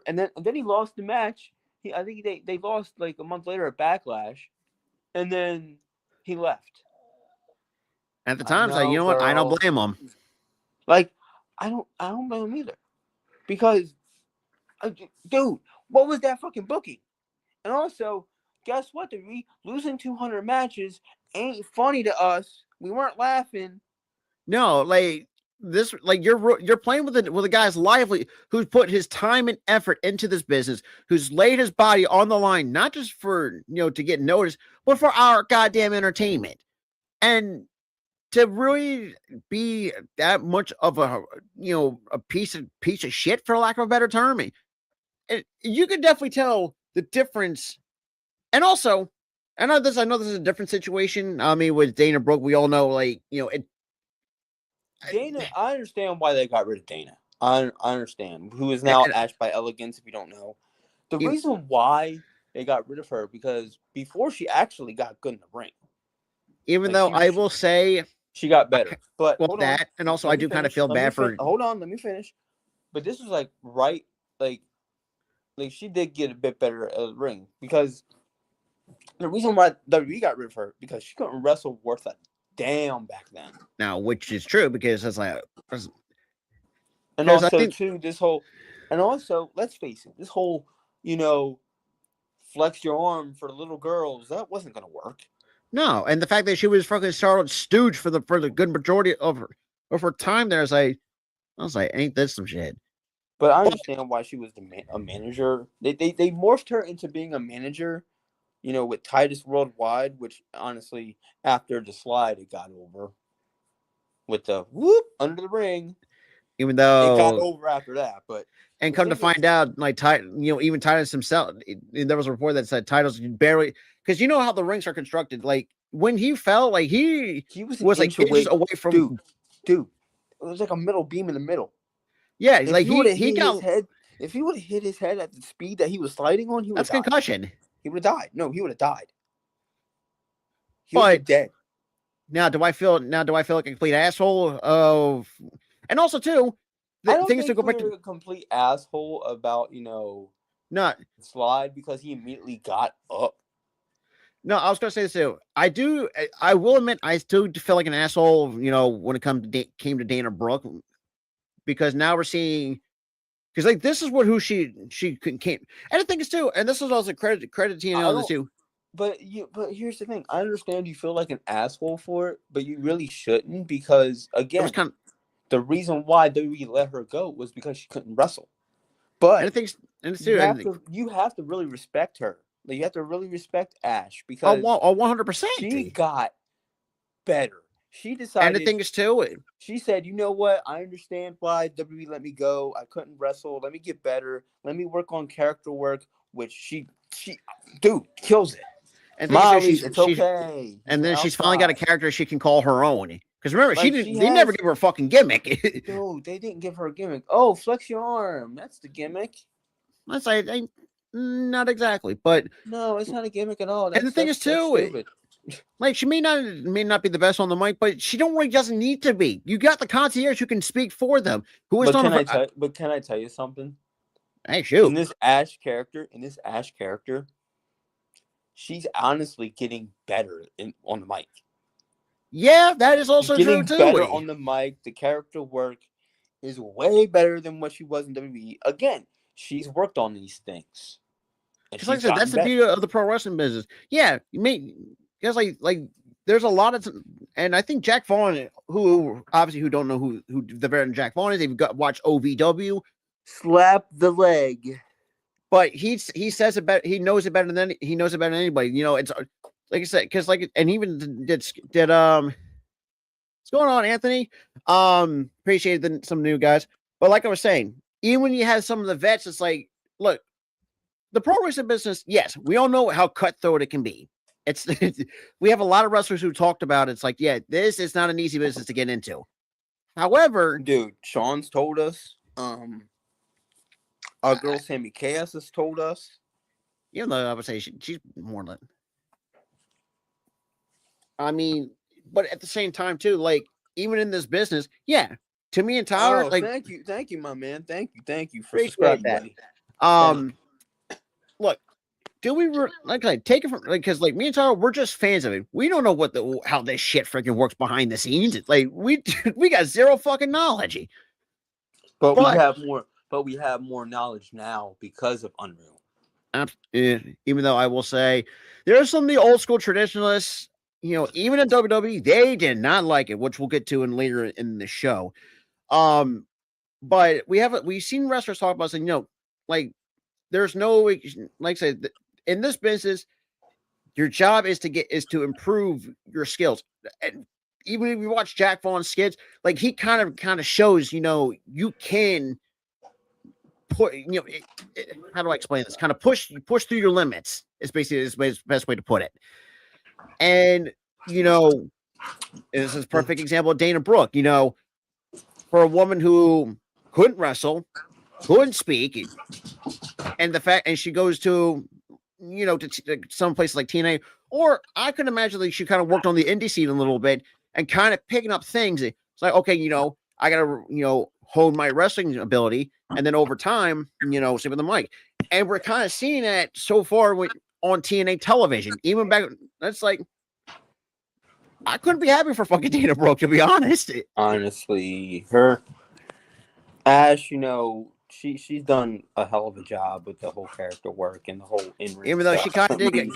S2: and then he lost the match. I think they lost like a month later at Backlash, and then he left.
S1: At the time, it's like, you know what? I don't blame him.
S2: Like, I don't blame him either, because, dude, what was that fucking booking? And also, guess what? Losing 200 matches ain't funny to us. We weren't laughing.
S1: No, like this, like you're playing with a guy's lively who's put his time and effort into this business, who's laid his body on the line, not just for to get noticed, but for our goddamn entertainment. And to really be that much of a piece of shit, for lack of a better term, you can definitely tell the difference. And also, I know this is a different situation. I mean, with Dana Brooke, we all know, like,
S2: Dana, I understand why they got rid of Dana. I understand. Who is now Ash by Elegance, if you don't know. The reason why they got rid of her, because before she actually got good in the ring.
S1: Even though I will say
S2: she got better. But
S1: and also I do kind of feel bad for.
S2: Hold on, let me finish. But this was like like she did get a bit better at the ring, because the reason why WWE got rid of her, because she couldn't wrestle worth a damn back then.
S1: Now, which is true, because it's like,
S2: and also too, let's face it, this whole flex your arm for little girls, that wasn't gonna work.
S1: No, and the fact that she was fucking Charlotte Stooge for the good majority of her time there, I was like, ain't this some shit?
S2: But I understand why she was a manager. They morphed her into being a manager, with Titus Worldwide, which honestly, after the slide, it got over. With the whoop under the ring.
S1: Even though
S2: it got over after that, but
S1: come to find out, like even Titus himself, there was a report that said Titus barely, because you know how the rings are constructed. Like when he fell, like he was like inches away from
S2: dude. It was like a middle beam in the middle.
S1: Yeah, if like he got
S2: his head. If he would have hit his head at the speed that he was sliding on,
S1: that's concussion.
S2: He would have died. No, he would have died.
S1: He would be dead. Now, do I feel like a complete asshole of? And also, too,
S2: things to go back to a complete asshole about
S1: not
S2: slide, because he immediately got up.
S1: No, I was going to say this too. I will admit, I still feel like an asshole, when it came to Dana Brooke, because now we're seeing, because like this is who she came, and the thing is too, and this is also credit to on this too.
S2: But here's the thing. I understand you feel like an asshole for it, but you really shouldn't, because again, the reason why WWE let her go was because she couldn't wrestle. But you have to really respect her. Like, you have to really respect Ash, because
S1: 100%.
S2: She got better. She
S1: And the
S2: decided.
S1: thing is too,
S2: She said, "You know what? I understand why WWE let me go. I couldn't wrestle. Let me get better. Let me work on character work." Which she, dude, kills it.
S1: and thing is too,
S2: Molly, it's okay.
S1: and
S2: He's
S1: then she's finally got a
S2: outside.
S1: character she can call her own. Because remember, she
S2: Like
S1: didn't.
S2: she
S1: They never
S2: has.
S1: give her a fucking gimmick.
S2: Dude, they didn't give her a gimmick. Oh, flex your arm. That's the gimmick.
S1: Let's say, not exactly, but
S2: No, it's not a gimmick at all.
S1: and the thing is
S2: That's
S1: too,
S2: stupid.
S1: like she may not be the best on the mic, but she don't really doesn't need to be. You got the concierge who can speak for them. Who is
S2: But
S1: on?
S2: can I tell you something?
S1: Hey, shoot.
S2: In this Ash character, she's honestly getting better on the mic.
S1: Yeah, that is also
S2: Getting
S1: true too.
S2: better on the mic. The character work is way better than what she was in WWE. Again, she's worked on these things.
S1: Because like I said, that's the beauty of the pro wrestling business. Yeah, you mean because like there's a lot of, and I think Jack Vaughn, who don't know who the veteran Jack Vaughn is, they've got watch OVW.
S2: Slap the leg.
S1: But he says it better. He knows it better than anybody. You know, it's like I said, because and even did what's going on, Anthony? Appreciate some new guys, but like I was saying, even when you have some of the vets, it's like, look, the pro wrestling business. Yes, we all know how cutthroat it can be. It's we have a lot of wrestlers who talked about it. It's like, yeah, this is not an easy business to get into. However,
S2: dude, Sean's told us. Our girl Sammy Chaos has told us.
S1: Even though I would say she's more than. I mean, but at the same time too, like even in this business, yeah. To me and Tyler, like,
S2: thank you, my man, thank you for
S1: appreciate
S2: subscribing,
S1: that.
S2: buddy.
S1: Look, do we like I take it from because like me and Tyler, we're just fans of it. We don't know how this shit freaking works behind the scenes. It's like we got zero fucking knowledge.
S2: But we have more knowledge now because of Unreal.
S1: Even though I will say there's some of the old school traditionalists, you know, even in WWE, they did not like it, which we'll get to later in the show. But we've seen wrestlers talk about saying, you know, like there's no, like I said, in this business, your job is to improve your skills. And even if you watch Jack Vaughn's skits, like he kind of shows, you know, you can put, you know, how do I explain this? Kind of push through your limits. Is basically the best way to put it. And you know, this is a perfect example of Dana Brooke. You know, for a woman who couldn't wrestle, couldn't speak, and she goes to, you know, to some places like TNA, or I could imagine that she kind of worked on the indie scene a little bit and kind of picking up things. It's like, okay, you know, I gotta, you know, hone my wrestling ability, and then over time, you know, same with the mic. And we're kind of seeing that so far on TNA television. Even back, that's like, I couldn't be happy for fucking Dana Brooke, to be honest.
S2: Honestly, her Ash, you know, she's done a hell of a job with the whole character work and the whole in-ring.
S1: Even though she kind of did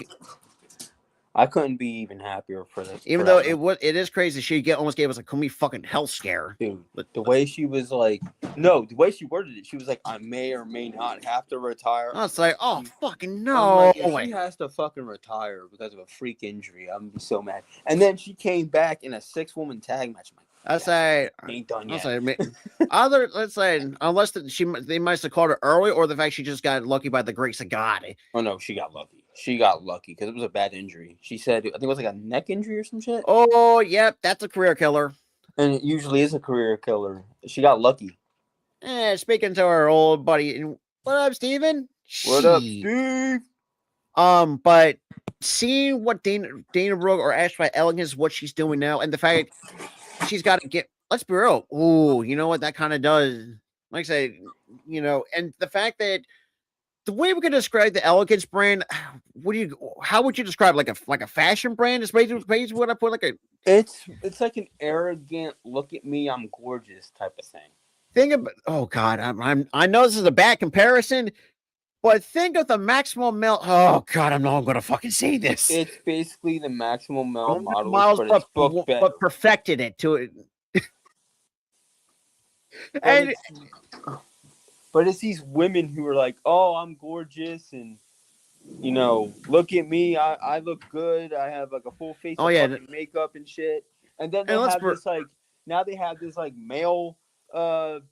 S2: I couldn't be even happier for this.
S1: Even though it is crazy, she almost gave us a me fucking health scare.
S2: Dude, the way she was like, no, the way she worded it, she was like, I may or may not have to retire.
S1: I was like, oh fucking no!
S2: Like, she has to fucking retire because of a freak injury. I'm gonna be so mad. And then she came back in a 6-woman tag match.
S1: I say,
S2: ain't done yet.
S1: Let's say, unless they might have called her early, or the fact she just got lucky by the grace of God.
S2: Oh no, she got lucky. She got lucky because it was a bad injury. She said, I think it was like a neck injury or some shit.
S1: Oh, yep, that's a career killer.
S2: And it usually is a career killer. She got lucky.
S1: Speaking to our old buddy, what up, Steven?
S2: What up, Steve?
S1: But seeing what Dana Brooke or Ash by Elegance, what she's doing now, and the fact she's got to get, let's be real. Oh, you know what that kind of does? Like I said, you know, and the fact that the way we could describe the Elegance brand, how would you describe like a fashion brand? It's basically what I put like a.
S2: It's like an arrogant, look at me, I'm gorgeous type of thing.
S1: Think about, oh God, I know this is a bad comparison, but think of the Maximum Male. Oh God, I'm not going to fucking say this.
S2: It's basically the Maximum Male models, but
S1: perfected it to it.
S2: But it's these women who are like, oh, I'm gorgeous, and you know, look at me, I look good, I have like a full face of fucking makeup and shit. And then they
S1: And
S2: have this like now they have this like male member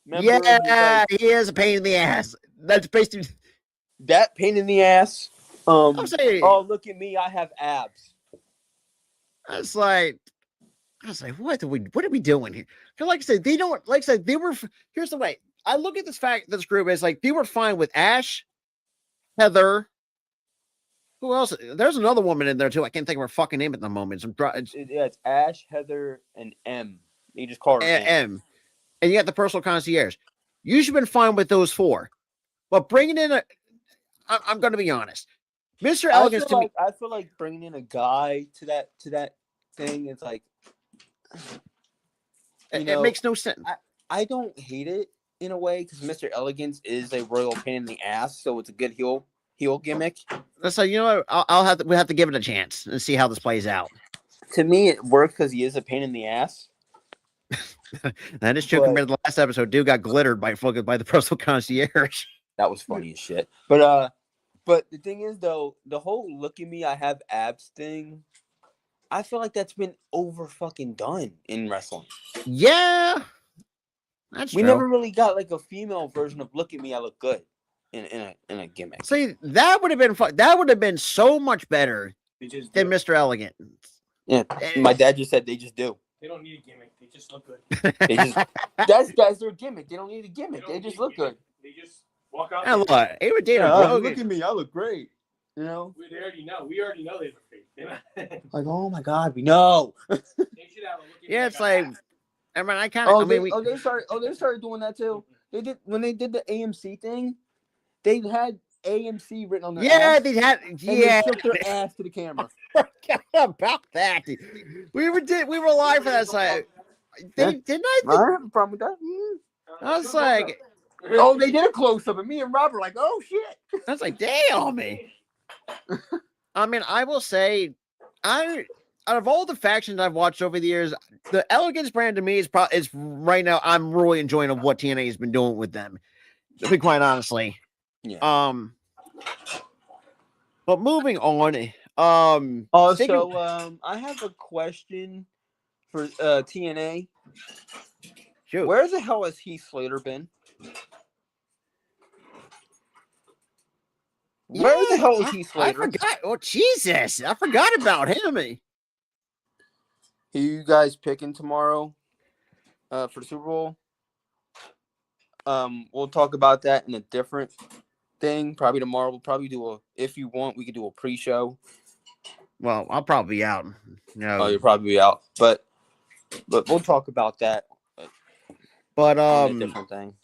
S2: who's
S1: yeah,
S2: like
S1: he is a pain in the ass. That's basically
S2: that pain in the ass.
S1: I'm saying.
S2: Oh, look at me, I have abs.
S1: It's like I was like, what are we doing here? Because like I said, they don't like I said, they were here's the way. I look at this group as like they were fine with Ash, Heather. Who else? There's another woman in there too. I can't think of her fucking name at the moment.
S2: It's Ash, Heather, and M. You just call her M.
S1: M. And you got the personal concierge. You should have been fine with those four. But bringing in I'm going to be honest. Mr. Elegance to me.
S2: I feel like bringing in a guy to that thing is like,
S1: It makes no sense.
S2: I don't hate it in a way because Mr. Elegance is a royal pain in the ass, so it's a good heel gimmick.
S1: So you know what? We have to give it a chance and see how this plays out.
S2: To me, it works because he is a pain in the ass.
S1: That is true. Compared to the last episode, dude got glittered by the personal concierge.
S2: That was funny as shit. But the thing is though, the whole "look at me, I have abs" thing, I feel like that's been over fucking done in wrestling.
S1: Yeah, that's
S2: we
S1: true.
S2: never really got like a female version of "look at me, I look good" in a gimmick.
S1: See, that would have been fun. That would have been so much better than Mr. Elegant.
S2: Yeah, my dad just said they just do.
S3: They don't need a gimmick. They just look good.
S2: That's their gimmick. They don't need a gimmick. They just look good.
S3: They just walk out.
S1: And look, he would date
S2: look at me. I look great. You know.
S3: They already know. We already know they look great.
S2: Like, oh my god, we know.
S3: They should have a look at
S1: yeah, it's like. I mean, I kind
S2: of.
S1: of.
S2: They started doing that too. They did when they did the AMC thing. They had AMC written on their ass.
S1: They had.
S2: They shook their ass to the camera.
S1: Forgot about that. We were live for that side. Didn't I?
S2: I don't have a problem with that.
S1: I was like,
S2: oh, they did a close up, and me and Rob were like, oh shit.
S1: I was like, damn me. I mean, I will say, out of all the factions I've watched over the years, the Elegance brand to me is right now. I'm really enjoying of what TNA has been doing with them. To be quite honestly.
S2: Yeah.
S1: But moving on.
S2: I have a question for TNA.
S1: Shoot.
S2: Where the hell has Heath Slater been? Where the hell is Heath Slater?
S1: I forgot. Oh Jesus! I forgot about him.
S2: Who you guys picking tomorrow for the Super Bowl? We'll talk about that in a different thing. Probably tomorrow. We'll probably if you want, we could do a pre-show.
S1: Well, I'll probably be out. No,
S2: you'll probably be out, but we'll talk about that.
S1: But
S2: a different thing.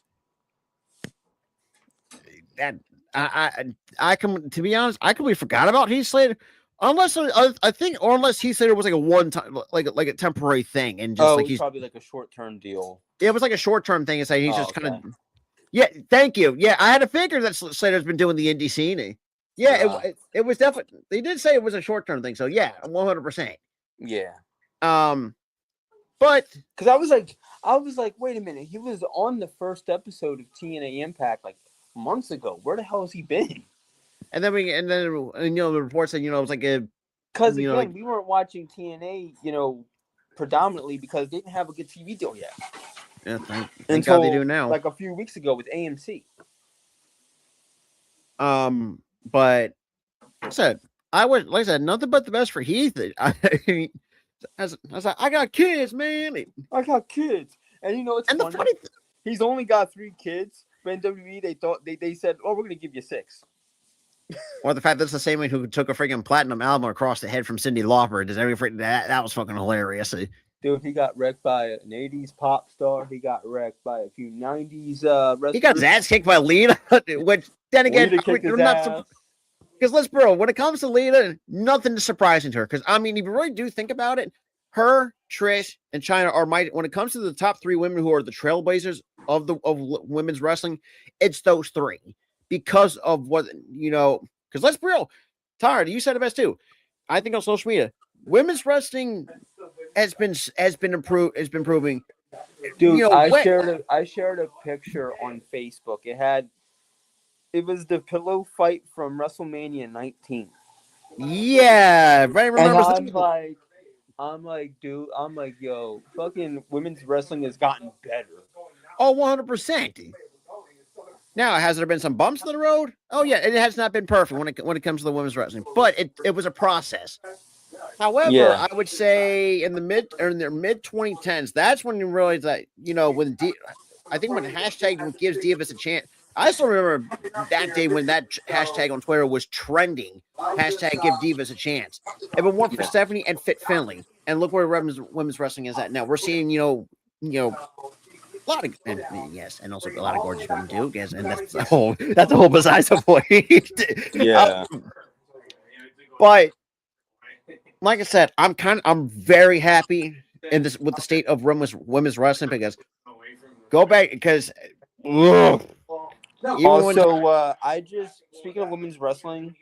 S1: That I can, to be honest, I completely forgot about Heath Slater. Unless unless Heath Slater was like a one time, like a temporary thing, and just like he's
S2: probably like a short term deal.
S1: Yeah, it was like a short term thing. It's like he's just kind of. Yeah, thank you. Yeah, I had to figure that Slater's been doing the indie scene. Yeah, it was definitely. They did say it was a short term thing, so yeah, 100%.
S2: Yeah.
S1: But
S2: because I was like, wait a minute, he was on the first episode of TNA Impact like months ago. Where the hell has he been?
S1: And then the report said, it was like a
S2: because again, we weren't watching TNA, predominantly because they didn't have a good TV deal yet.
S1: Yeah, thank God they do now.
S2: Like a few weeks ago with AMC.
S1: But like I said, nothing but the best for Heath. I was like, I got kids, man.
S2: I got kids, and it's
S1: and
S2: funny.
S1: The funny
S2: he's only got 3 kids. But in WWE, they said, "Oh, we're gonna give you 6."
S1: Or the fact that's the same one who took a freaking platinum album across the head from Cyndi Lauper. That was fucking hilarious.
S2: Dude, he got wrecked by an 80s pop star. He got wrecked by a few 90s wrestlers.
S1: He got his ass kicked by Lita, which then again, because let's bro, when it comes to Lita, nothing is surprising to her. Because I mean, if you really do think about it, her, Trish, and Chyna are when it comes to the top 3 women who are the trailblazers of women's wrestling, it's those 3 because of what because let's be real, Tara, you said it best too. I think on social media, women's wrestling has been improving.
S2: Dude, I shared a picture on Facebook. It was the pillow fight from WrestleMania 19.
S1: Yeah, right.
S2: And I'm like, I'm like, dude, I'm like, yo, fucking women's wrestling has gotten better.
S1: Oh, 100%. Now, has there been some bumps in the road? Oh yeah, it has not been perfect when it comes to the women's wrestling, but it was a process. However,
S2: Yeah.
S1: I would say in their mid 2010s, that's when you realize that I think when hashtag gives Divas a chance. I still remember that day when that hashtag on Twitter was trending. Hashtag give Divas a chance. If it weren't for
S2: Yeah.
S1: Stephanie and Fit Finley, and look where women's wrestling is at now. We're seeing a lot of and also a lot of gorgeous women too. Yes, and that's a whole besides the point.
S2: Yeah.
S1: But like I said, I'm very happy in this with the state of women's wrestling because go back because
S2: Also, speaking of women's wrestling,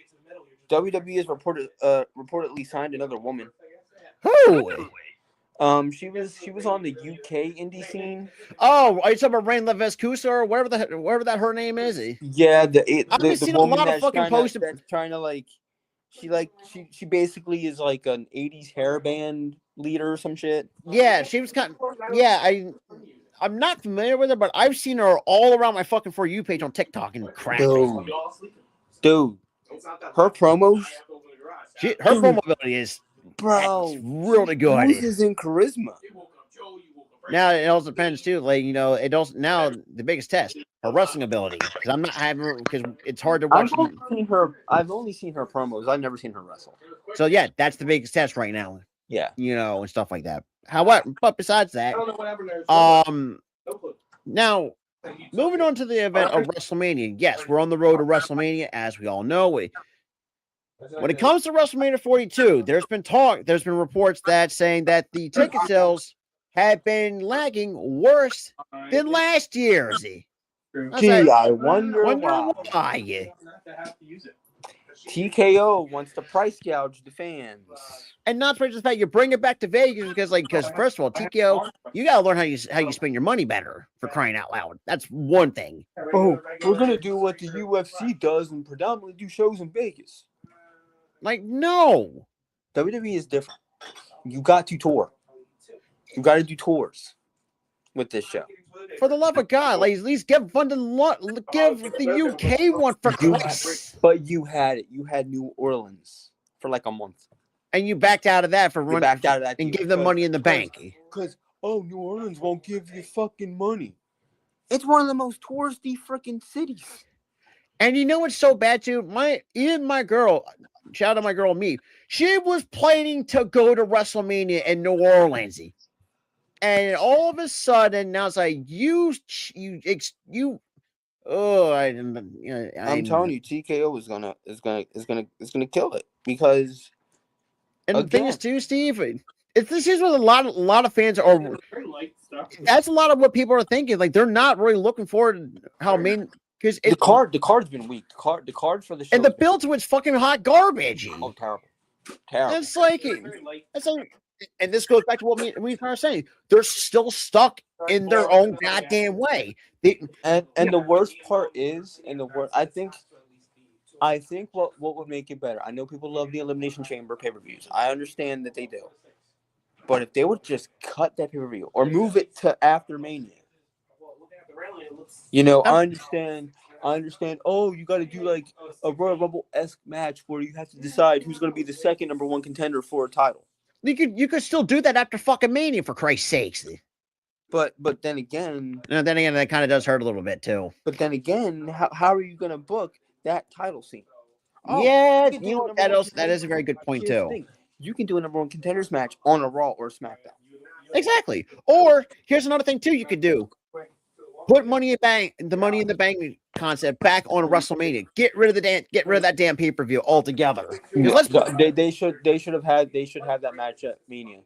S2: WWE has reportedly signed another woman.
S1: who?
S2: She was on the UK indie scene.
S1: Oh, are you talking about Rain Levescusa or whatever that her name is?
S2: Yeah,
S1: I've
S2: the
S1: seen a
S2: woman
S1: lot of fucking posts.
S2: that's trying to she basically is like an 80s hair band leader or some shit.
S1: Yeah, she was I'm not familiar with her, but I've seen her all around my fucking For You page on TikTok and crap.
S2: Dude, her promos,
S1: Her promo ability is really good.
S2: Oozes in charisma.
S1: Now it also depends too. Like it also now the biggest test her wrestling ability because it's hard to watch.
S2: I've only seen her promos. I've never seen her wrestle.
S1: So yeah, that's the biggest test right now.
S2: Yeah,
S1: and stuff like that. However, but besides that, now moving on to the event of WrestleMania. Yes, we're on the road to WrestleMania, as we all know. When it comes to WrestleMania 42, there's been reports that saying that the ticket sales have been lagging worse than last year's.
S2: I wonder why. TKO wants to price gouge the fans.
S1: And not for just the fact you bring it back to Vegas because first of all, TKO, you gotta learn how you spend your money better, for crying out loud. That's one thing.
S2: Oh, we're gonna do what the UFC does and predominantly do shows in Vegas.
S1: Like, no.
S2: WWE is different. You got to tour. You got to do tours with this show.
S1: For the love of God, like, at least give give the UK one for Christ.
S2: But you had it. You had New Orleans for like a month.
S1: And you backed out of that and give them money in the bank.
S2: Because, New Orleans won't give you fucking money. It's one of the most touristy freaking cities.
S1: And you know what's so bad too? My girl, shout out my girl me, she was planning to go to WrestleMania in New Orleans. And all of a sudden, now it's like I'm
S2: telling you, TKO is gonna kill it because.
S1: And the thing is too, Steve, this is what a lot of fans are. That's a lot of what people are thinking. Like they're not really looking forward to how because
S2: the card's been weak. The card for the show
S1: and the build to it's fucking hot garbage.
S2: Oh, terrible.
S1: It's like and this goes back to what we were saying. They're still stuck in their own goddamn way.
S2: And the worst part is, I think what would make it better. I know people love the Elimination Chamber pay-per-views. I understand that they do. But if they would just cut that pay-per-view or move it to after Mania. I understand. Oh, you got to do like a Royal Rumble-esque match where you have to decide who's going to be the second number one contender for a title.
S1: You could still do that after fucking Mania, for Christ's sakes.
S2: But then again,
S1: that kind of does hurt a little bit too.
S2: But then again, how are you going to book that title scene?
S1: That is a very good point too.
S2: You can do a number one contenders match on a Raw or SmackDown.
S1: Exactly. Or here's another thing too you could do. Put the Money in the Bank concept back on WrestleMania. Get rid of that damn pay-per-view altogether.
S2: They should have that match at Mania.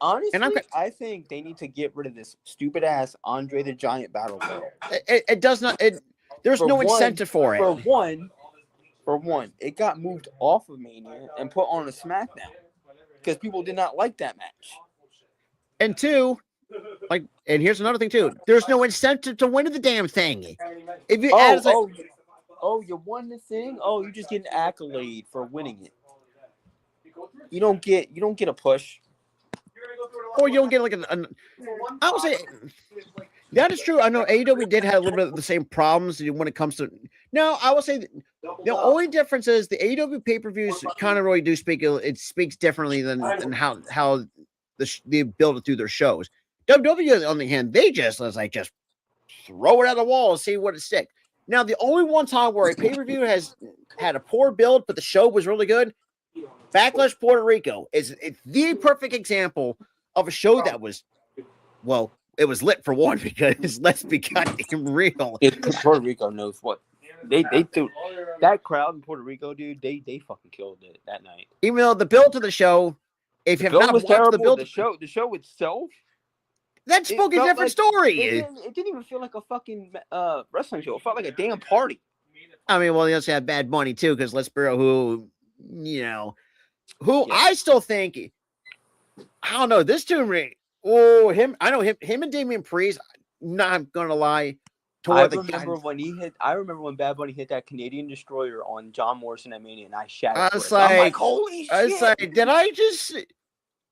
S2: I think they need to get rid of this stupid ass Andre the Giant battle royal.
S1: It does not. There's no incentive for it.
S2: For one, it got moved off of Mania and put on a SmackDown because people did not like that match.
S1: And two, and here's another thing too. There's no incentive to win the damn thing. If you
S2: you won the thing. Oh, you just get an accolade for winning it. You don't get a push.
S1: or you don't get like I would say that is true. I know AEW did have a little bit of the same problems when it comes to. No, I would say the only difference is the AEW pay-per-views kind of really do speak. It speaks differently than how they build it through their shows. WWE, on the hand, they just throw it at the wall and see what it sticks. Now, the only one time where a pay-per-view has had a poor build, but the show was really good, Backlash Puerto Rico it's the perfect example of a show that was, well, it was lit for one because let's be goddamn real.
S2: Puerto Rico knows what they do. That crowd in Puerto Rico, dude, they fucking killed it that night.
S1: Even though the build to the show, if you have not watched
S2: terrible.
S1: the build,
S2: the show itself,
S1: that's a fucking different story.
S2: It didn't even feel like a fucking wrestling show. It felt like a damn party.
S1: I mean, well, they also had Bad Bunny too, because let's be real, I still think, I don't know, this tune, I know him and Damian Priest, not gonna lie.
S2: I remember when Bad Bunny hit that Canadian Destroyer on John Morrison at Mania, and I shouted.
S1: I was like,
S2: holy shit!
S1: I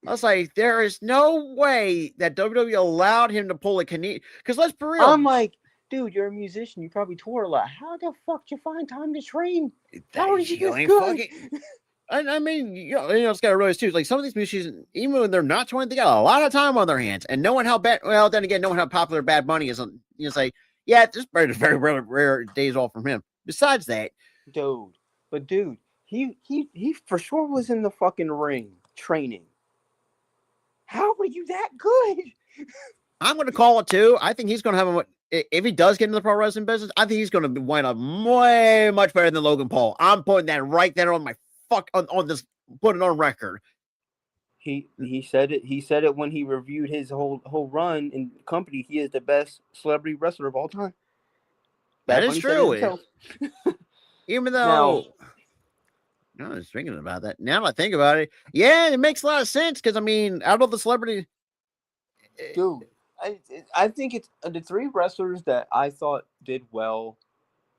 S1: was like, there is no way that WWE allowed him to pull a Canadian. Because let's be real.
S2: I'm like, dude, you're a musician. You probably tour a lot. How the fuck did you find time to train? How did you get good?
S1: I mean, it's got to realize too. Like some of these musicians, even when they're not touring, they got a lot of time on their hands. And knowing how bad, well, then again, knowing how popular Bad Bunny is, it's like, yeah, just very, very rare days off from him. Besides that,
S2: dude, he for sure was in the fucking ring training. How were you that good?
S1: I'm going to call it too. I think he's going to have if he does get into the pro wrestling business, I think he's going to wind up way much better than Logan Paul. I'm putting that right there on my on this, put it on record.
S2: He said it. He said it when he reviewed his whole run in company. He is the best celebrity wrestler of all time.
S1: That is true. Even though, I was thinking about that. Now I think about it, yeah, it makes a lot of sense. Because I mean, out of the celebrity,
S2: dude, I think it's the three wrestlers that I thought did well.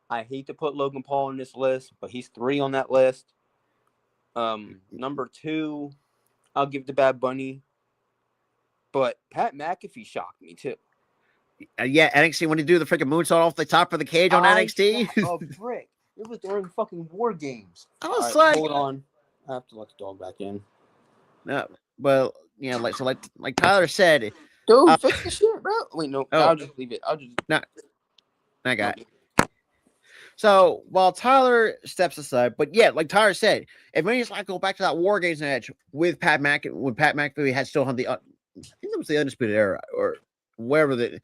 S2: I hate to put Logan Paul on this list, but he's 3 on that list. Number 2, I'll give to Bad Bunny, but Pat McAfee shocked me too.
S1: Yeah, NXT when he do the freaking moonsault off the top of the cage on NXT.
S2: A brick. It was during fucking War Games.
S1: I was like,
S2: hold on, I have to let the dog back in.
S1: No, well, like Tyler said,
S2: dude, fix the shit, bro. Wait, no, I'll just leave it.
S1: I got it. So while Tyler steps aside, but yeah, like Tyler said, if we just go back to that War Games match with Pat McAfee had still had I think it was the Undisputed Era or wherever it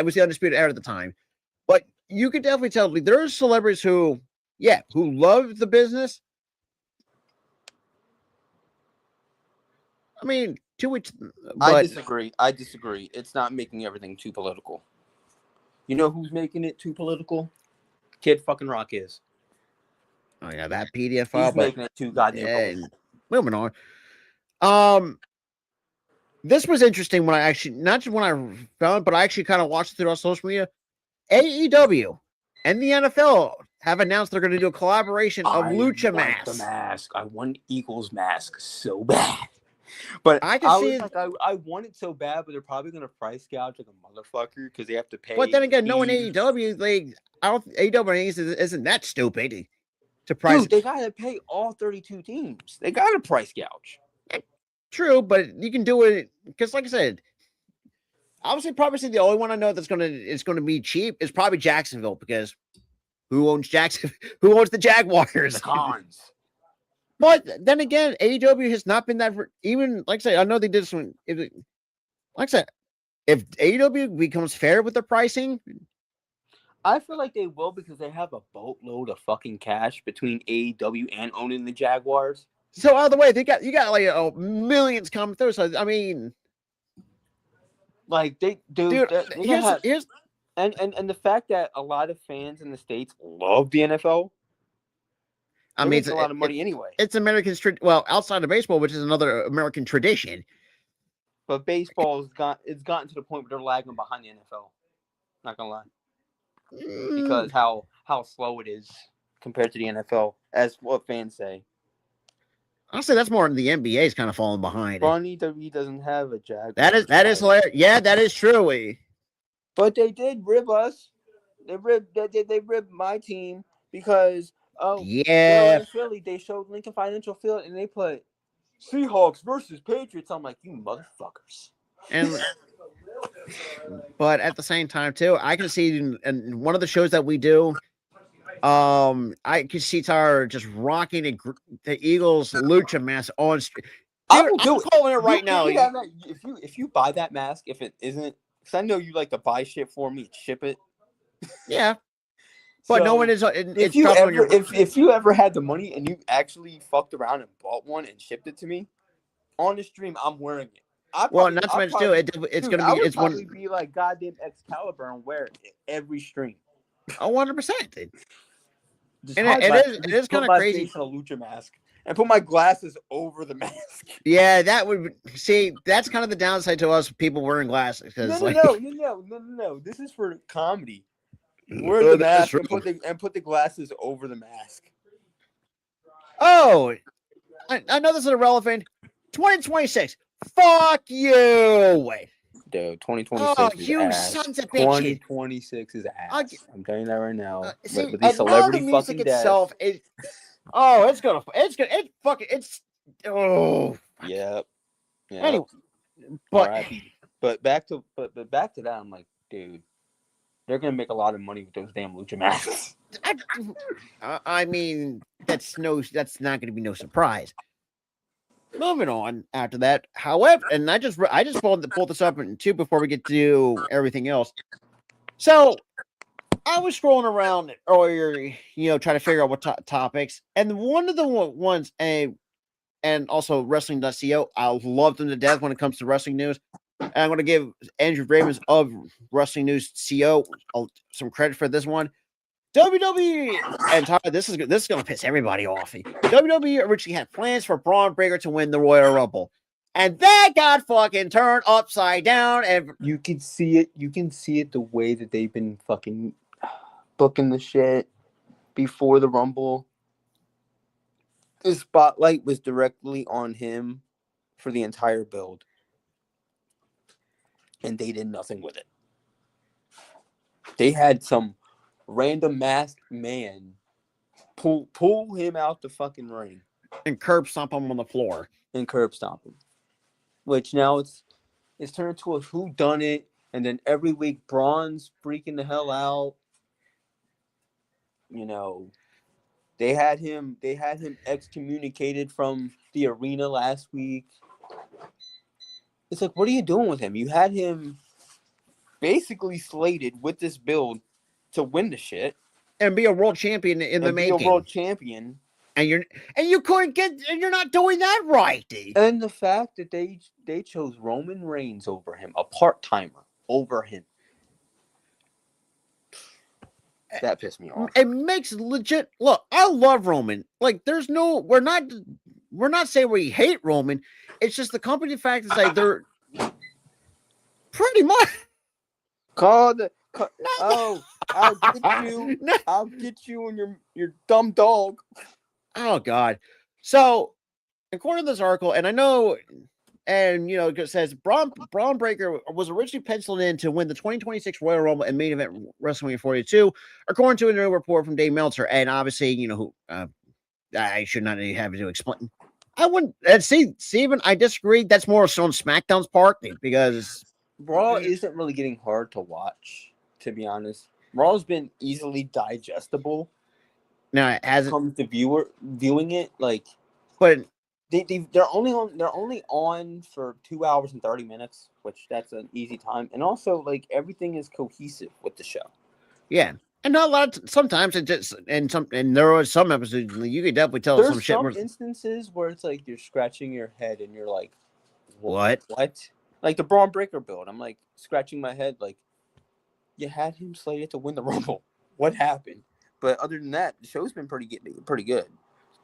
S1: was the Undisputed Era at the time. But you could definitely tell there's celebrities who love the business. I mean, to which
S2: I disagree. It's not making everything too political. You know who's making it too political? Kid fucking Rock is.
S1: Oh yeah, that PDF file.
S2: He's making it too goddamn
S1: moving on. This was interesting when I actually, not just when I found, but I actually kind of watched it through our social media. AEW and the NFL have announced they're going to do a collaboration of lucha masks.
S2: The mask. I want Eagles mask so bad. But I want it so bad, but they're probably gonna price gouge like a motherfucker because they have to pay.
S1: But then again, knowing AEW, AEW isn't that stupid to price.
S2: Dude, they gotta pay all 32 teams. They gotta price gouge.
S1: True, but you can do it because, like I said, obviously, probably the only one I know that's gonna be cheap is probably Jacksonville because who owns Jacksonville? Who owns the Jaguars?
S2: The Cons.
S1: But then again, AEW has not been that. Even like I said, I know they did some. Like I said, if AEW becomes fair with their pricing,
S2: I feel like they will because they have a boatload of fucking cash between AEW and owning the Jaguars.
S1: So out of the way, you got like millions coming through. So I mean,
S2: like dude, here's and the fact that a lot of fans in the States love the NFL. I mean, it's a lot of money anyway.
S1: It's American, outside of baseball, which is another American tradition.
S2: But baseball it's gotten to the point where they're lagging behind the NFL. Not gonna lie, because how slow it is compared to the NFL, as what fans say.
S1: Honestly, that's more the NBA's kind of falling behind.
S2: Funny WWE doesn't have a Jaguars.
S1: That is hilarious. Yeah, that is true.
S2: But they did rib us. They ribbed my team because they were
S1: Yeah,
S2: in Philly. They showed Lincoln Financial Field and they put Seahawks versus Patriots. I'm like, you motherfuckers.
S1: and but at the same time too, I can see in one of the shows that we do, I can see Tyler just rocking the Eagles lucha mask on. Dude,
S2: I will do
S1: I'm calling it right now.
S2: You have that, if you buy that mask, if it isn't, because I know you like to buy shit for me and ship it.
S1: Yeah, but
S2: So,
S1: no one is.
S2: if you ever had the money and you actually fucked around and bought one and shipped it to me on the stream, I'm wearing it.
S1: Not to mention too, it's
S2: dude,
S1: gonna be it's
S2: probably
S1: one.
S2: be like goddamn Excalibur and wear it every stream.
S1: 100%.
S2: Just
S1: And
S2: hide
S1: it is
S2: put
S1: kind of
S2: my
S1: crazy.
S2: face in a lucha mask and put my glasses over the mask.
S1: Yeah, that would see. That's kind of the downside to us people wearing glasses.
S2: No. This is for comedy. Wear the mask and put the glasses over the mask.
S1: Oh, I know this is irrelevant. 2026. Fuck you. Wait.
S2: Dude, 2026 is
S1: you
S2: ass.
S1: sons of bitches.
S2: 2026 is ass. I'm telling you that right now.
S1: See,
S2: with these celebrity the music fucking
S1: itself
S2: deaths.
S1: Oh.
S2: Yep.
S1: Anyway, but
S2: back to that, I'm like, dude, they're gonna make a lot of money with those damn lucha masks.
S1: I mean, that's not going to be no surprise. Moving on after that, however, and I just pulled this up in two before we get to everything else. So I was scrolling around earlier, trying to figure out what topics, and one of the ones, and also wrestling.co, I love them to death when it comes to wrestling news. And I'm going to give Andrew Ravens of Wrestling News CO some credit for this one. WWE, and Tyler, this is going to piss everybody off. WWE originally had plans for Braun Breaker to win the Royal Rumble, and that got fucking turned upside down. And
S2: you can see it. You can see it the way that they've been fucking booking the shit before the Rumble. The spotlight was directly on him for the entire build, and they did nothing with it. They had some random masked man pull him out the fucking ring
S1: and curb stomp him on the floor
S2: and curb stomp him, which now it's turned to a whodunit, and then every week Braun's freaking the hell out. They had him excommunicated from the arena last week. It's like, what are you doing with him? You had him basically slated with this build to win the shit
S1: and be a world champion in the making.
S2: Be a world champion,
S1: and you couldn't get, and you're not doing that right.
S2: And the fact that they chose Roman Reigns over him, a part-timer over him, that pissed me off.
S1: It makes legit. Look, I love Roman. Like, we're not saying we hate Roman. It's just the company fact is like they're pretty much.
S2: I'll get you. I'll get you and your dumb dog.
S1: Oh God. So according to this article, and I know, and it says Braun Breaker was originally penciled in to win the 2026 Royal Rumble and main event WrestleMania 42, according to a new report from Dave Meltzer. And obviously, who I should not have to explain. I wouldn't see, Steven. I disagree. That's more on SmackDown's part because
S2: Raw isn't really getting hard to watch, to be honest. Raw's been easily digestible.
S1: Now, as it
S2: comes to viewing it, like,
S1: but
S2: they're only on for 2 hours and 30 minutes, which that's an easy time. And also, like, everything is cohesive with the show.
S1: Yeah. And not a lot of, sometimes it just, and there are some episodes you could definitely tell
S2: there's
S1: some shit.
S2: There's some instances where it's like you're scratching your head and you're like,
S1: what?
S2: Like the Braun Breaker build. I'm like scratching my head, like, you had him slated to win the Rumble. What happened? But other than that, the show's been pretty good.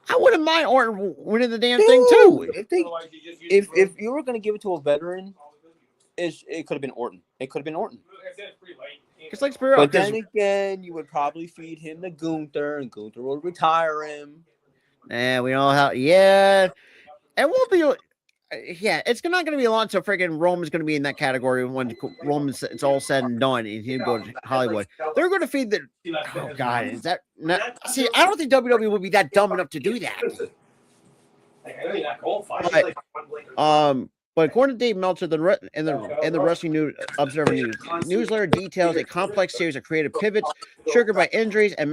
S1: I wouldn't mind Orton winning the damn thing too.
S2: If you were gonna give it to a veteran, it could have been Orton. It could have been Orton.
S1: It's like
S2: but then again, you would probably feed him to Gunther, and Gunther would retire him.
S1: And we know how. Yeah, it won't be. Yeah, it's not going to be a lot. So freaking Roman's going to be in that category when Roman's it's all said and done, and he'll go to Hollywood. They're going to feed the. Oh God, is that not? See, I don't think WWE will be that dumb enough to do that. But according to Dave Meltzer, in the Wrestling News Observer newsletter details a complex series of creative pivots triggered by injuries and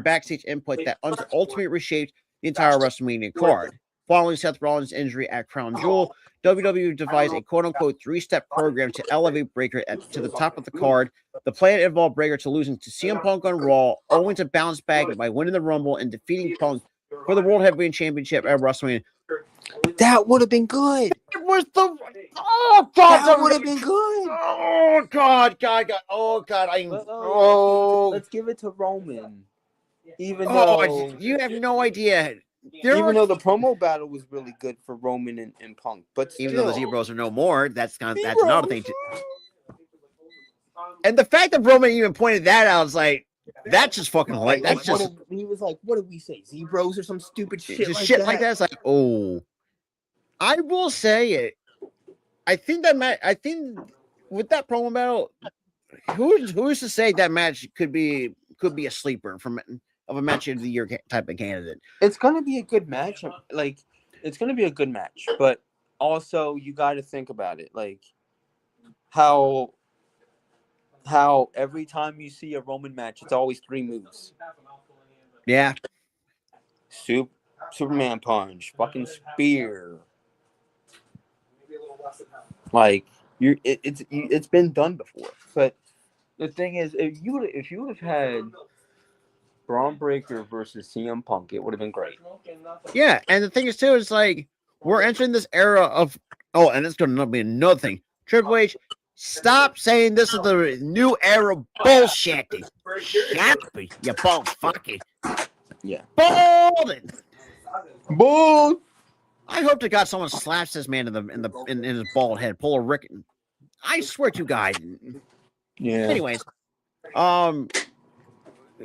S1: backstage input that ultimately reshaped the entire WrestleMania card. Following Seth Rollins' injury at Crown Jewel, WWE devised a quote-unquote three-step program to elevate Breakker to the top of the card. The plan involved Breakker to losing to CM Punk on Raw, Owens to bounce back by winning the Rumble and defeating Punk for the World Heavyweight Championship at WrestleMania.
S2: That would have been good.
S1: It was the
S2: that would have been good.
S1: Oh God!
S2: Let's give it to Roman. Even though
S1: you have no idea.
S2: Even though the promo battle was really good for Roman and Punk, but still,
S1: even though the Zebros are no more, that's another thing. And the fact that Roman even pointed that out is like, that's just fucking like that's just.
S2: He was like, "What did we say? Zebros or some stupid shit
S1: like that?" It's like, oh, I will say it. I think with that promo battle, who's to say that match could be a sleeper of a match of the year type of candidate?
S2: It's gonna be a good match. Like, it's gonna be a good match, but also you got to think about it, like how every time you see a Roman match, it's always 3 moves.
S1: Yeah,
S2: Superman punch, fucking spear. Like it's been done before, but the thing is, if you would have had Braun Breaker versus CM Punk, it would have been great.
S1: Yeah, and the thing is too, is like we're entering this era of and it's going to be another thing. Triple H, stop saying this is the new era bullshit. Happy, you both fucking
S2: bold.
S1: I hope to God someone slaps this man in his bald head. Pull a Rick. I swear to God.
S2: Yeah.
S1: Anyways,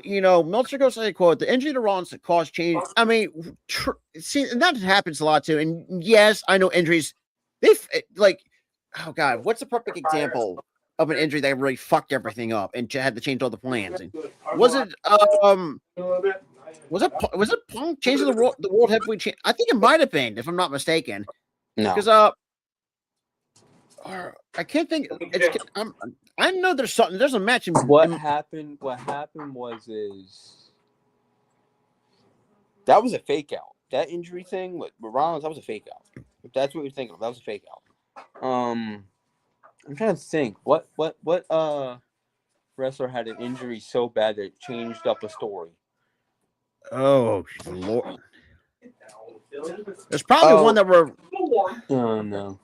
S1: Meltzer goes to quote, "The injury to Rollins caused change." I mean, and that happens a lot too. And yes, I know injuries. Oh God, what's a perfect example of an injury that really fucked everything up and had to change all the plans? Was it Punk changing the World Heavyweight Champion? I think it might have been, if I'm not mistaken.
S2: No,
S1: because I can't think. I know there's something. There's a match.
S2: What happened was that was a fake out. That injury thing with Rollins, that was a fake out. If that's what you're thinking of, that was a fake out. I'm trying to think. What wrestler had an injury so bad that it changed up a story?
S1: Oh Lord! There's probably one that we're.
S2: Oh no.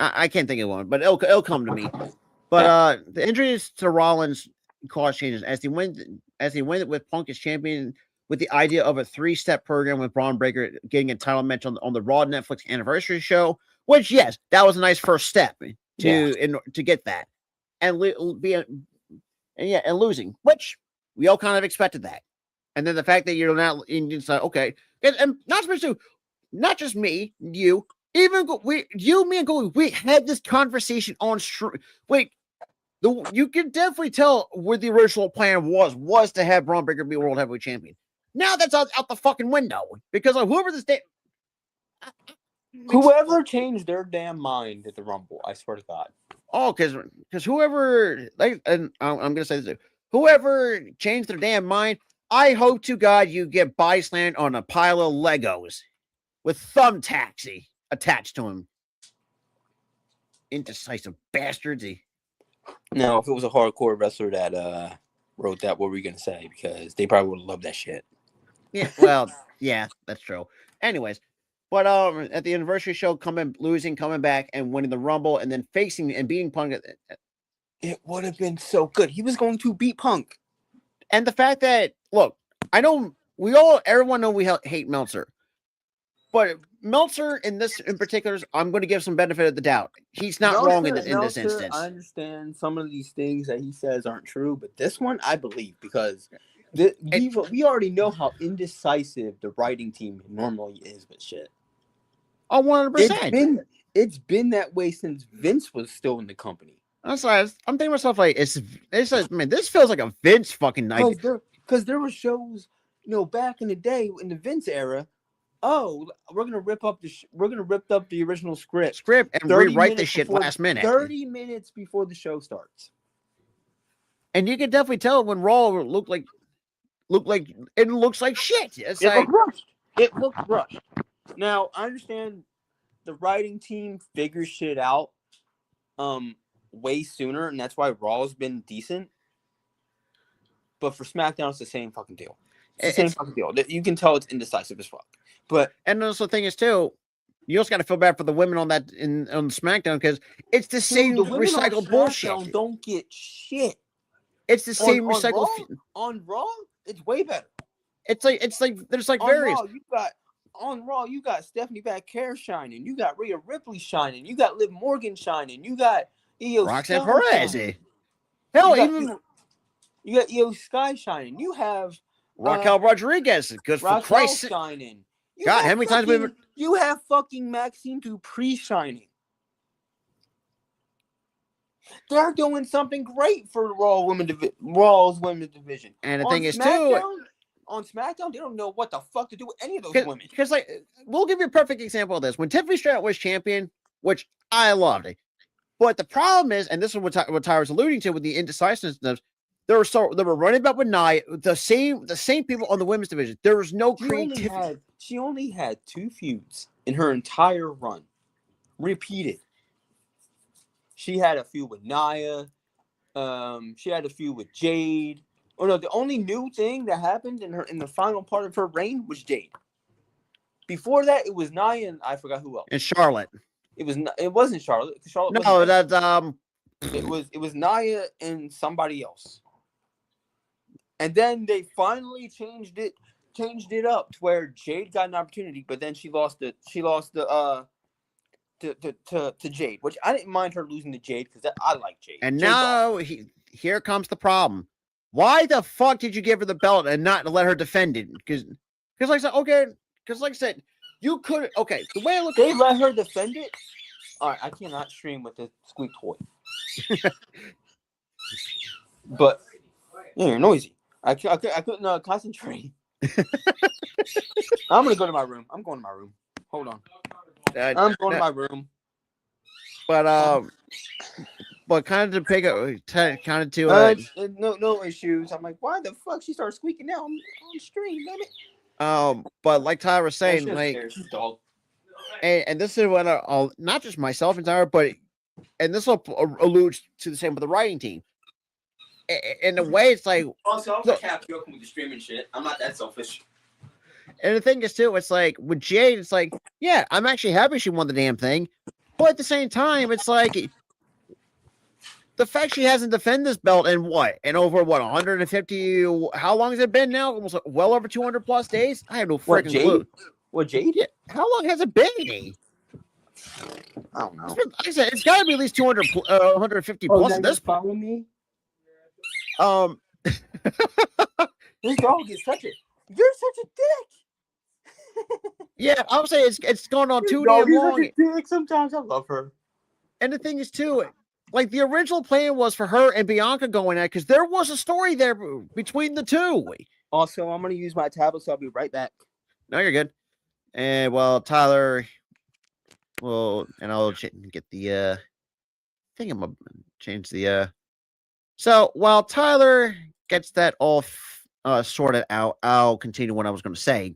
S1: I can't think of one, but it'll come to me. But the injuries to Rollins caused changes as he went with Punk as champion with the idea of a 3-step program with Braun Breaker getting a title match on the Raw Netflix anniversary show. Which yes, that was a nice first step to get that, and losing, which we all kind of expected that, and then the fact that you're not okay, and not just me, you. Even me and Goldie, we had this conversation on stream. You can definitely tell where the original plan was to have Braun Breaker be World Heavyweight Champion. Now that's out the fucking window because of
S2: whoever changed their damn mind at the Rumble, I swear to God.
S1: Oh, because whoever, and I'm gonna say this, whoever changed their damn mind, I hope to God you get body slammed on a pile of Legos with thumbtacks attached to him. Indecisive bastards.
S2: Now, if it was a hardcore wrestler that wrote that, what were you gonna say? Because they probably would have loved that shit.
S1: Yeah, well, yeah, that's true. Anyways, but at the anniversary show, coming back and winning the Rumble, and then facing and beating Punk.
S2: It would have been so good. He was going to beat Punk,
S1: and the fact that I know everyone know we hate Meltzer. But Meltzer in particular, I'm going to give some benefit of the doubt. He's not wrong in this instance.
S2: I understand some of these things that he says aren't true, but this one I believe because we already know how indecisive the writing team normally is with shit.
S1: Oh, 100%.
S2: It's been that way since Vince was still in the company.
S1: I'm sorry. I'm thinking to myself like man, this feels like a Vince fucking night.
S2: Because there were shows, back in the day in the Vince era. Oh, we're gonna rip up the original script
S1: And rewrite the shit last minute.
S2: 30 minutes before the show starts.
S1: And you can definitely tell when Raw looked like it looks like shit. It's like
S2: looked rushed. It looked rushed. Now I understand the writing team figures shit out way sooner, and that's why Raw's been decent. But for SmackDown, it's the same fucking deal. It's the same fucking deal. You can tell it's indecisive as fuck.
S1: And also the thing is too, you also got to feel bad for the women on SmackDown because it's the same recycled bullshit.
S2: Don't get shit.
S1: It's the same recycled.
S2: On Raw, it's way better.
S1: It's like there's like various.
S2: On Raw, you got Stephanie Bacare shining. You got Rhea Ripley shining. You got Liv Morgan shining. You got
S1: Roxanne Perez. Hell,
S2: you got Io Sky shining. You have
S1: Raquel Rodriguez. Good for Christ's sake.
S2: Shining.
S1: God, how many times we've
S2: you have fucking Maxine Dupree shining. They're doing something great for Raw's women's division.
S1: And the thing is too,
S2: on SmackDown, they don't know what the fuck to do with any of those women.
S1: Because like, we'll give you a perfect example of this. When Tiffany Stratton was champion, which I loved it, but the problem is, and this is what Tyra was alluding to with the indecisiveness. They were running about with Nia, the same people on the women's division. There was no creativity.
S2: She only had 2 feuds in her entire run, repeated. She had a feud with Nia. She had a feud with Jade. Oh no, the only new thing that happened in the final part of her reign was Jade. Before that, it was Nia and I forgot who else.
S1: And Charlotte.
S2: It wasn't Charlotte.
S1: No, that's
S2: It was Nia and somebody else. And then they finally changed it up to where Jade got an opportunity, but then she lost to Jade, which I didn't mind her losing to Jade because I like Jade.
S1: And now here comes the problem. Why the fuck did you give her the belt and not let her defend it? Because like I said, you could. Okay, the way I look,
S2: they let her defend it. All right, I cannot stream with the squeak toy. But you're noisy. I couldn't concentrate. I'm gonna go to my room. I'm going to my room. Hold on. I'm going to my room.
S1: But kind of to pick up, kind of to
S2: no issues. I'm like, why the fuck she started squeaking now? I'm on stream, damn it.
S1: But like Tyler was saying, like, and this is what I'll not just myself and Tyler, but and this will allude to the same with the writing team. In a way, it's like
S2: also I'm gonna cap you up with the streaming shit. I'm not that selfish.
S1: And the thing is too, it's like with Jade, it's like, yeah, I'm actually happy she won the damn thing, but at the same time, it's like the fact she hasn't defended this belt in over 150. How long has it been now? Almost well over 200 plus days. I have no freaking clue.
S2: What Jade?
S1: Yeah. How long has it been?
S2: I don't know.
S1: Like I said, it's got to be at least 200, 150 plus at this point.
S2: Follow me. This dog is you're such a dick.
S1: Yeah, I would say it's going on too damn long.
S2: Such a dick. Sometimes I love her.
S1: And the thing is too, like the original plan was for her and Bianca going at, because there was a story there between the two.
S2: Also, I'm gonna use my tablet, so I'll be right back.
S1: No, you're good. And well, Tyler, and I'll get the thing. I'm gonna change the. So while Tyler gets that all sorted out, I'll continue what I was going to say.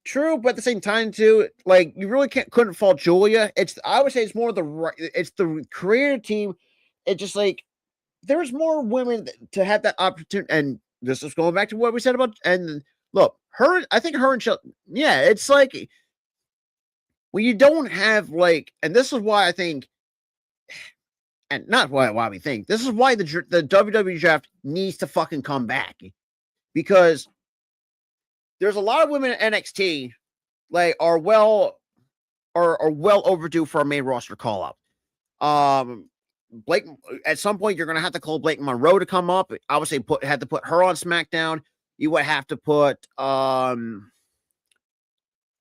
S1: True, but at the same time, too, like you really couldn't fault Julia. I would say it's more the creative team. It's just like there's more women to have that opportunity, and this is going back to what we said about. And look, I think her and Shelton. Yeah, it's like when you don't have and this is why I think. And not why we think. This is why the WWE draft needs to fucking come back. Because there's a lot of women in NXT are well overdue for a main roster call up. Blake, at some point you're gonna have to call Blake Monroe to come up. I would say had to put her on SmackDown. You would have to put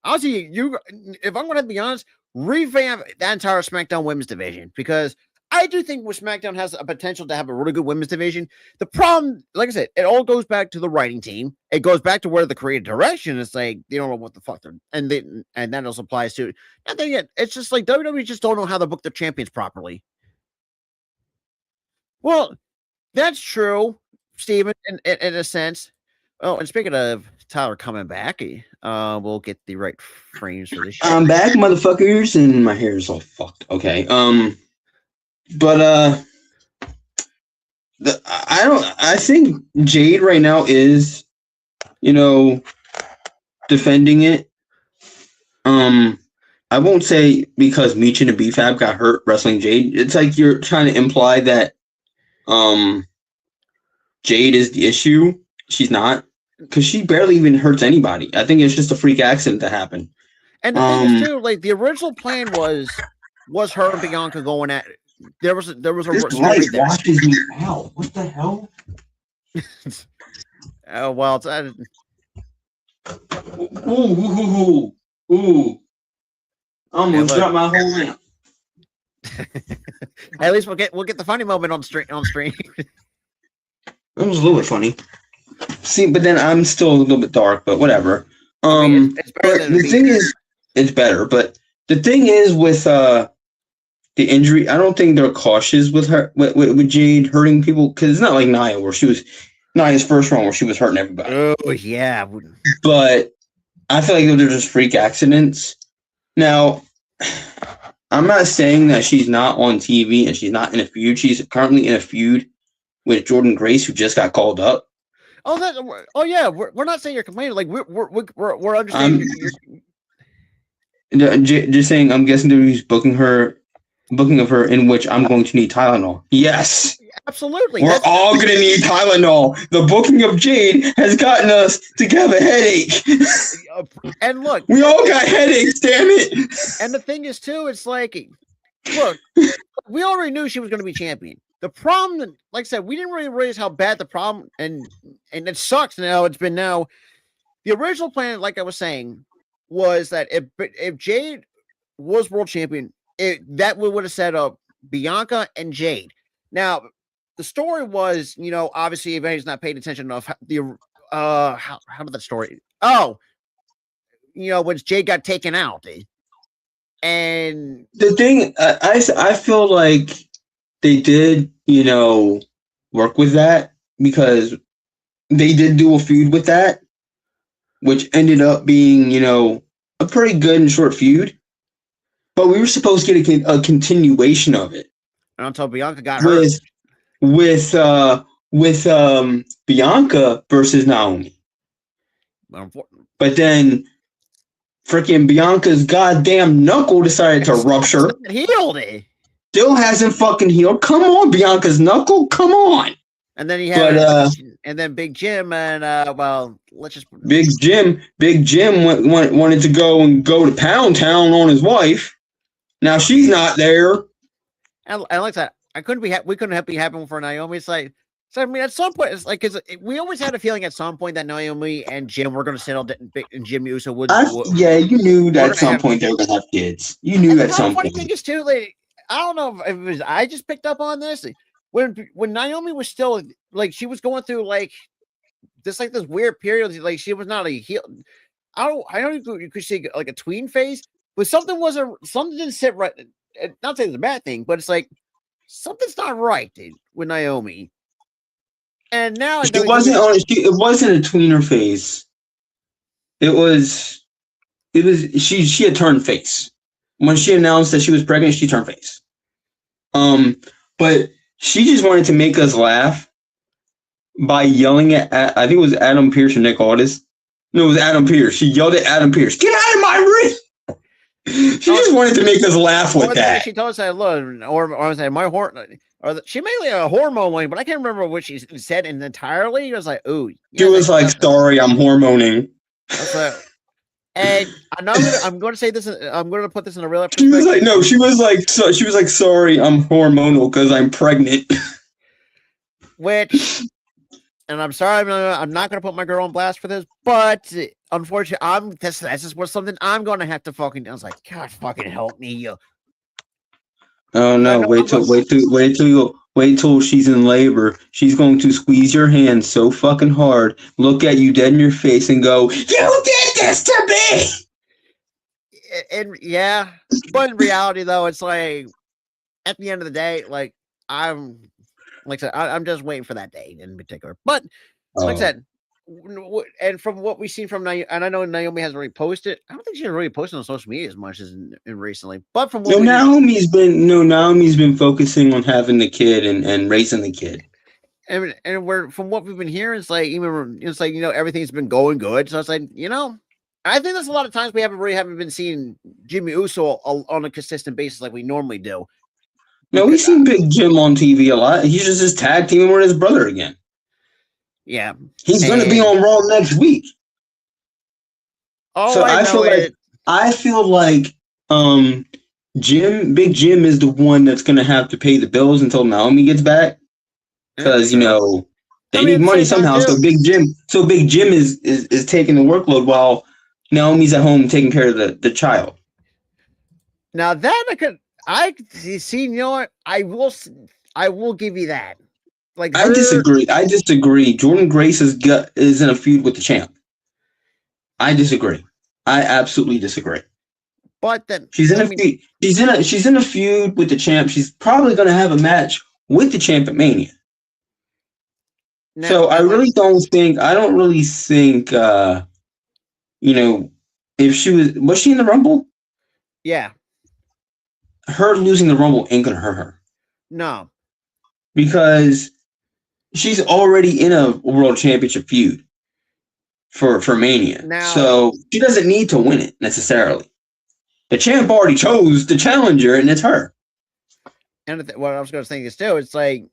S1: honestly, if I'm going to be honest, revamp that entire SmackDown women's division because I do think SmackDown has a potential to have a really good women's division. The problem, like I said, it all goes back to the writing team. It goes back to where the creative direction is like they don't know what the fuck they're and that also applies to. And then yet, it's just like WWE just don't know how to book their champions properly. Well, that's true, Steven, in a sense. Oh, and speaking of Tyler coming back, we'll get the right frames for this.
S4: I'm back, motherfuckers, and my hair is all fucked. Okay. But I think Jade right now is, defending it. I won't say because Meech and the BFAB got hurt wrestling Jade. It's like you're trying to imply that Jade is the issue. She's not, because she barely even hurts anybody. I think it's just a freak accident that happened.
S1: And the thing is too, like the original plan was her and Bianca going at it. There was a
S4: this light washes me out. What the hell?
S1: Oh well, it's,
S4: ooh! Almost dropped my whole lamp.
S1: At least we'll get the funny moment on stream.
S4: It was a little bit funny. See, but then I'm still a little bit dark, but whatever.
S1: It's better than
S4: the thing is, it's better. But the thing is with the injury, I don't think they're cautious with her with Jade hurting people, because it's not like Nia where she was Nia's first run where she was hurting everybody.
S1: Oh yeah,
S4: but I feel like they're just freak accidents. Now, I'm not saying that she's not on TV and she's not in a feud. She's currently in a feud with Jordan Grace, who just got called up.
S1: Oh yeah, we're not saying you're complaining. Like we're understanding.
S4: Just saying, I'm guessing he's booking of her, in which I'm going to need Tylenol. Yes,
S1: absolutely.
S4: We're all going to need Tylenol. The booking of Jade has gotten us to have a headache.
S1: And look,
S4: we all got headaches. Damn it!
S1: And the thing is too, it's like, look, we already knew she was going to be champion. The problem, like I said, we didn't really realize how bad the problem, and it sucks now. It's been now. The original plan, like I was saying, was that if Jade was world champion, that would have set up Bianca and Jade. Now, the story was, obviously, if anybody's not paying attention enough, how did that story? Oh, when Jade got taken out, and
S4: the thing, I feel like they did, work with that, because they did do a feud with that, which ended up being, a pretty good and short feud. But we were supposed to get a continuation of it.
S1: Until Bianca got hurt.
S4: With Bianca versus Naomi. But then freaking Bianca's goddamn knuckle decided to rupture.
S1: Healed it.
S4: Still hasn't fucking healed. Come on, Bianca's knuckle. Come on.
S1: And then he had, and then Big Jim, and let's just
S4: Big Jim wanted to go to Pound Town on his wife. Now she's not there.
S1: And like that, we couldn't be happy for Naomi. It's like, so I mean, at some point, it's like, because we always had a feeling at some point that Naomi and Jim were going to settle, and Jim Uso would.
S4: Yeah, you knew that at some point they were going to have kids. You knew at some point.
S1: The funny thing is too, like, I don't know if it was I just picked up on this. When Naomi was still, like, she was going through like this weird period, like she was not a heel. I don't know if you could see like a tween phase, but something didn't sit right. Not saying it's a bad thing, but it's like something's not right, dude, with Naomi. And now
S4: it wasn't a tweener phase. It was she had turned face. When she announced that she was pregnant, she turned face. But she just wanted to make us laugh by yelling at I think it was Adam Pearce or Nick Aldis. No, it was Adam Pearce. She yelled at Adam Pearce, "Get out of my ring!" She just wanted to make us laugh with that.
S1: She told us that, or I was saying my horn. She made a hormone line, but I can't remember what she said entirely. It was like, "Ooh."
S4: She was like, "Sorry, I'm hormoning."
S1: And I'm going to say this. I'm going to put this in a real.
S4: She was like, "No." She was like, "Sorry, I'm hormonal because I'm pregnant."
S1: Which, and I'm sorry, I'm not going to put my girl on blast for this, but unfortunately, that's just what something I'm gonna have to fucking. I was like, God, fucking help me.
S4: Oh
S1: I
S4: no!
S1: know I'm gonna,
S4: Wait till she's in labor. She's going to squeeze your hand so fucking hard, look at you dead in your face, and go, "You did this to me."
S1: and yeah, but in reality, though, it's like at the end of the day, like I'm, like I said, I'm just waiting for that day in particular. But like I
S4: Oh.
S1: said, and from what we've seen from Naomi, and I know Naomi hasn't really posted. I don't think she's really posted on social media as much as in recently. But from what
S4: No,
S1: we did,
S4: Naomi's been focusing on having the kid and raising the kid.
S1: and we're from what we've been hearing, it's like everything's been going good. So it's like I think there's a lot of times we haven't been seeing Jimmy Uso on a consistent basis like we normally do.
S4: No, we've seen Big Jim on TV a lot. He's just tag teaming with his brother again.
S1: Yeah,
S4: he's going to be on Raw next week.
S1: Oh,
S4: so I feel like Big Jim is the one that's going to have to pay the bills until Naomi gets back, because they need money somehow. So Big Jim is taking the workload while Naomi's at home taking care of the child.
S1: Now that I see. You know what? I will give you that. Like
S4: I disagree. Jordan Grace is in a feud with the champ. I disagree. I absolutely disagree.
S1: But then
S4: she's in a feud with the champ. She's probably going to have a match with the champ at Mania. So I don't really think if she was she in the Rumble?
S1: Yeah.
S4: Her losing the Rumble ain't gonna hurt her.
S1: No.
S4: Because she's already in a world championship feud for Mania. So she doesn't need to win it necessarily. The champ already chose the challenger, and it's her.
S1: And what I was going to say is too, it's like,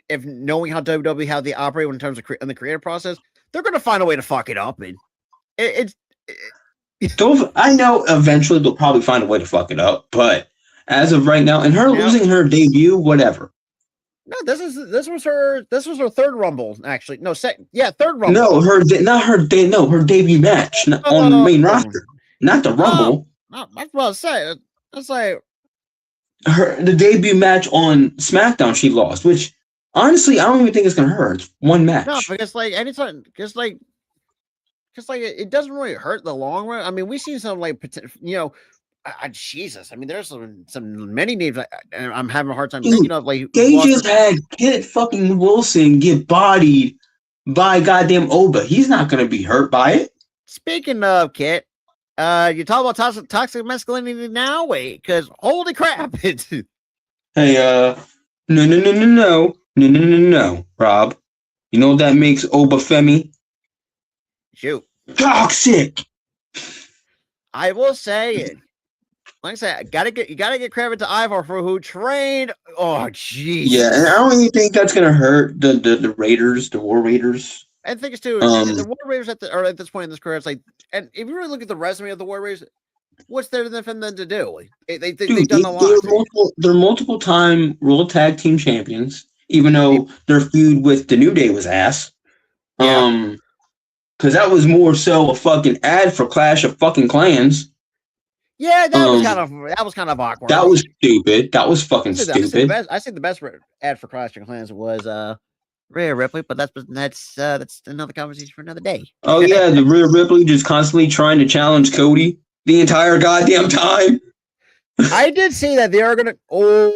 S1: if knowing how WWE, how they operate in terms of in the creative process, they're going to find a way to fuck it up. And
S4: I know eventually they'll probably find a way to fuck it up, but as of right now, and her losing her debut, whatever.
S1: No, this was her third Rumble, actually. No, third Rumble.
S4: No, her debut match on the main roster, not the Rumble.
S1: That's what I was saying. That's like
S4: the debut match on SmackDown she lost, which honestly I don't even think it's gonna hurt. It's one match.
S1: No, because anytime, it doesn't really hurt in the long run. I mean, we've seen some Jesus. I mean, there's some many names I'm having a hard time thinking of. Like
S4: they just had Kit fucking Wilson get bodied by goddamn Oba. He's not going to be hurt by it.
S1: Speaking of Kit, you talk about toxic masculinity now? Wait, because holy crap!
S4: Hey, no, Rob. You know what that makes Oba Femi?
S1: Shoot,
S4: toxic.
S1: I will say it. Like I said, you gotta get credit to Ivar for who trained. Oh, jeez.
S4: Yeah, and I don't even think that's gonna hurt the Raiders, the War Raiders.
S1: I think it's too. The War Raiders at this point in this career, it's like, and if you really look at the resume of the War Raiders, what's there for them to do? They've done a lot.
S4: They're multiple time World Tag Team Champions, even though their feud with the New Day was ass.
S1: Yeah.
S4: Because that was more so a fucking ad for Clash of fucking Clans.
S1: Yeah, that was kind of awkward.
S4: That was stupid. That was fucking stupid.
S1: I think the best ad for Clash of Clans was Rhea Ripley, but that's another conversation for another day.
S4: Oh yeah, the Rhea Ripley just constantly trying to challenge Cody the entire goddamn time.
S1: I did see that they are gonna.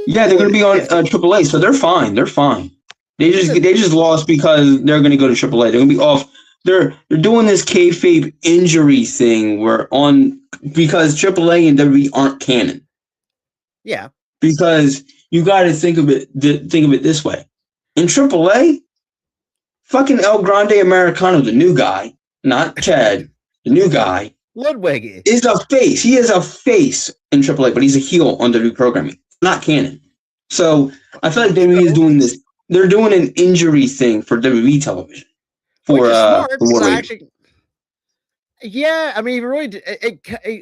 S4: Yeah, they're gonna be on AAA, so they're fine. They're fine. They just lost because they're gonna go to AAA. They're gonna be off. They're doing this kayfabe injury thing because AAA and WWE aren't canon.
S1: Yeah.
S4: Because you got to think of it this way. In AAA, fucking El Grande Americano, the new guy, not Chad, the new guy,
S1: Ludwig
S4: is a face. He is a face in AAA, but he's a heel on WWE programming. Not canon. So I feel like WWE is doing this. They're doing an injury thing for WWE television.
S1: Yeah, I mean, really,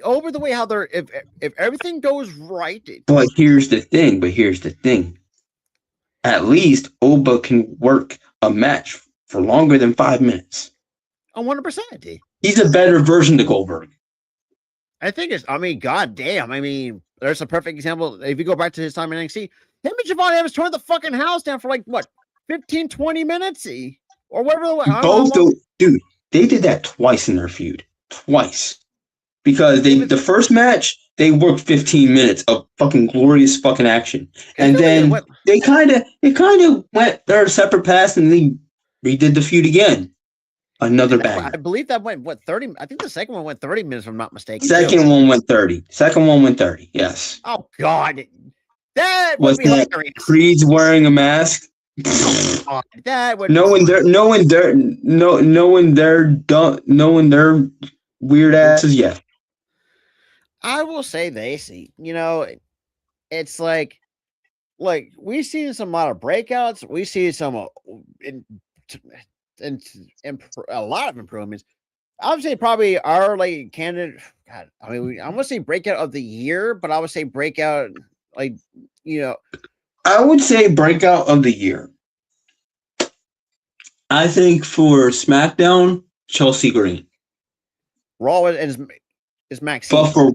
S1: over the way how they're if everything goes right.
S4: But here's the thing. At least Oba can work a match for longer than 5 minutes.
S1: 100%.
S4: He's a better version of Goldberg.
S1: I think it's. I mean, goddamn. I mean, there's a perfect example. If you go back to his time in NXT, him and Javon Evans turned the fucking house down for like what, 15, 20 minutes, or whatever.
S4: Both those, dude, they did that twice in their feud. Twice. Because the first match, they worked 15 minutes of fucking glorious fucking action. And then they kind of went their separate paths and they redid the feud again. Another banger.
S1: I believe that went 30. I think the second one went 30 minutes, if I'm not mistaken.
S4: Second one went 30. Second one went 30. Yes.
S1: Oh God, that
S4: was
S1: be
S4: that
S1: hilarious.
S4: Creed's wearing a mask.
S1: Oh, that would
S4: knowing their weird asses. Yeah.
S1: I will say this, it's like we've seen some lot of breakouts. We see some a lot of improvements. I would say probably our candidate. God, I mean, I'm gonna say breakout of the year, but I would say breakout
S4: I would say breakout of the year. I think for SmackDown, Chelsea Green.
S1: Raw is Maxine.
S4: But for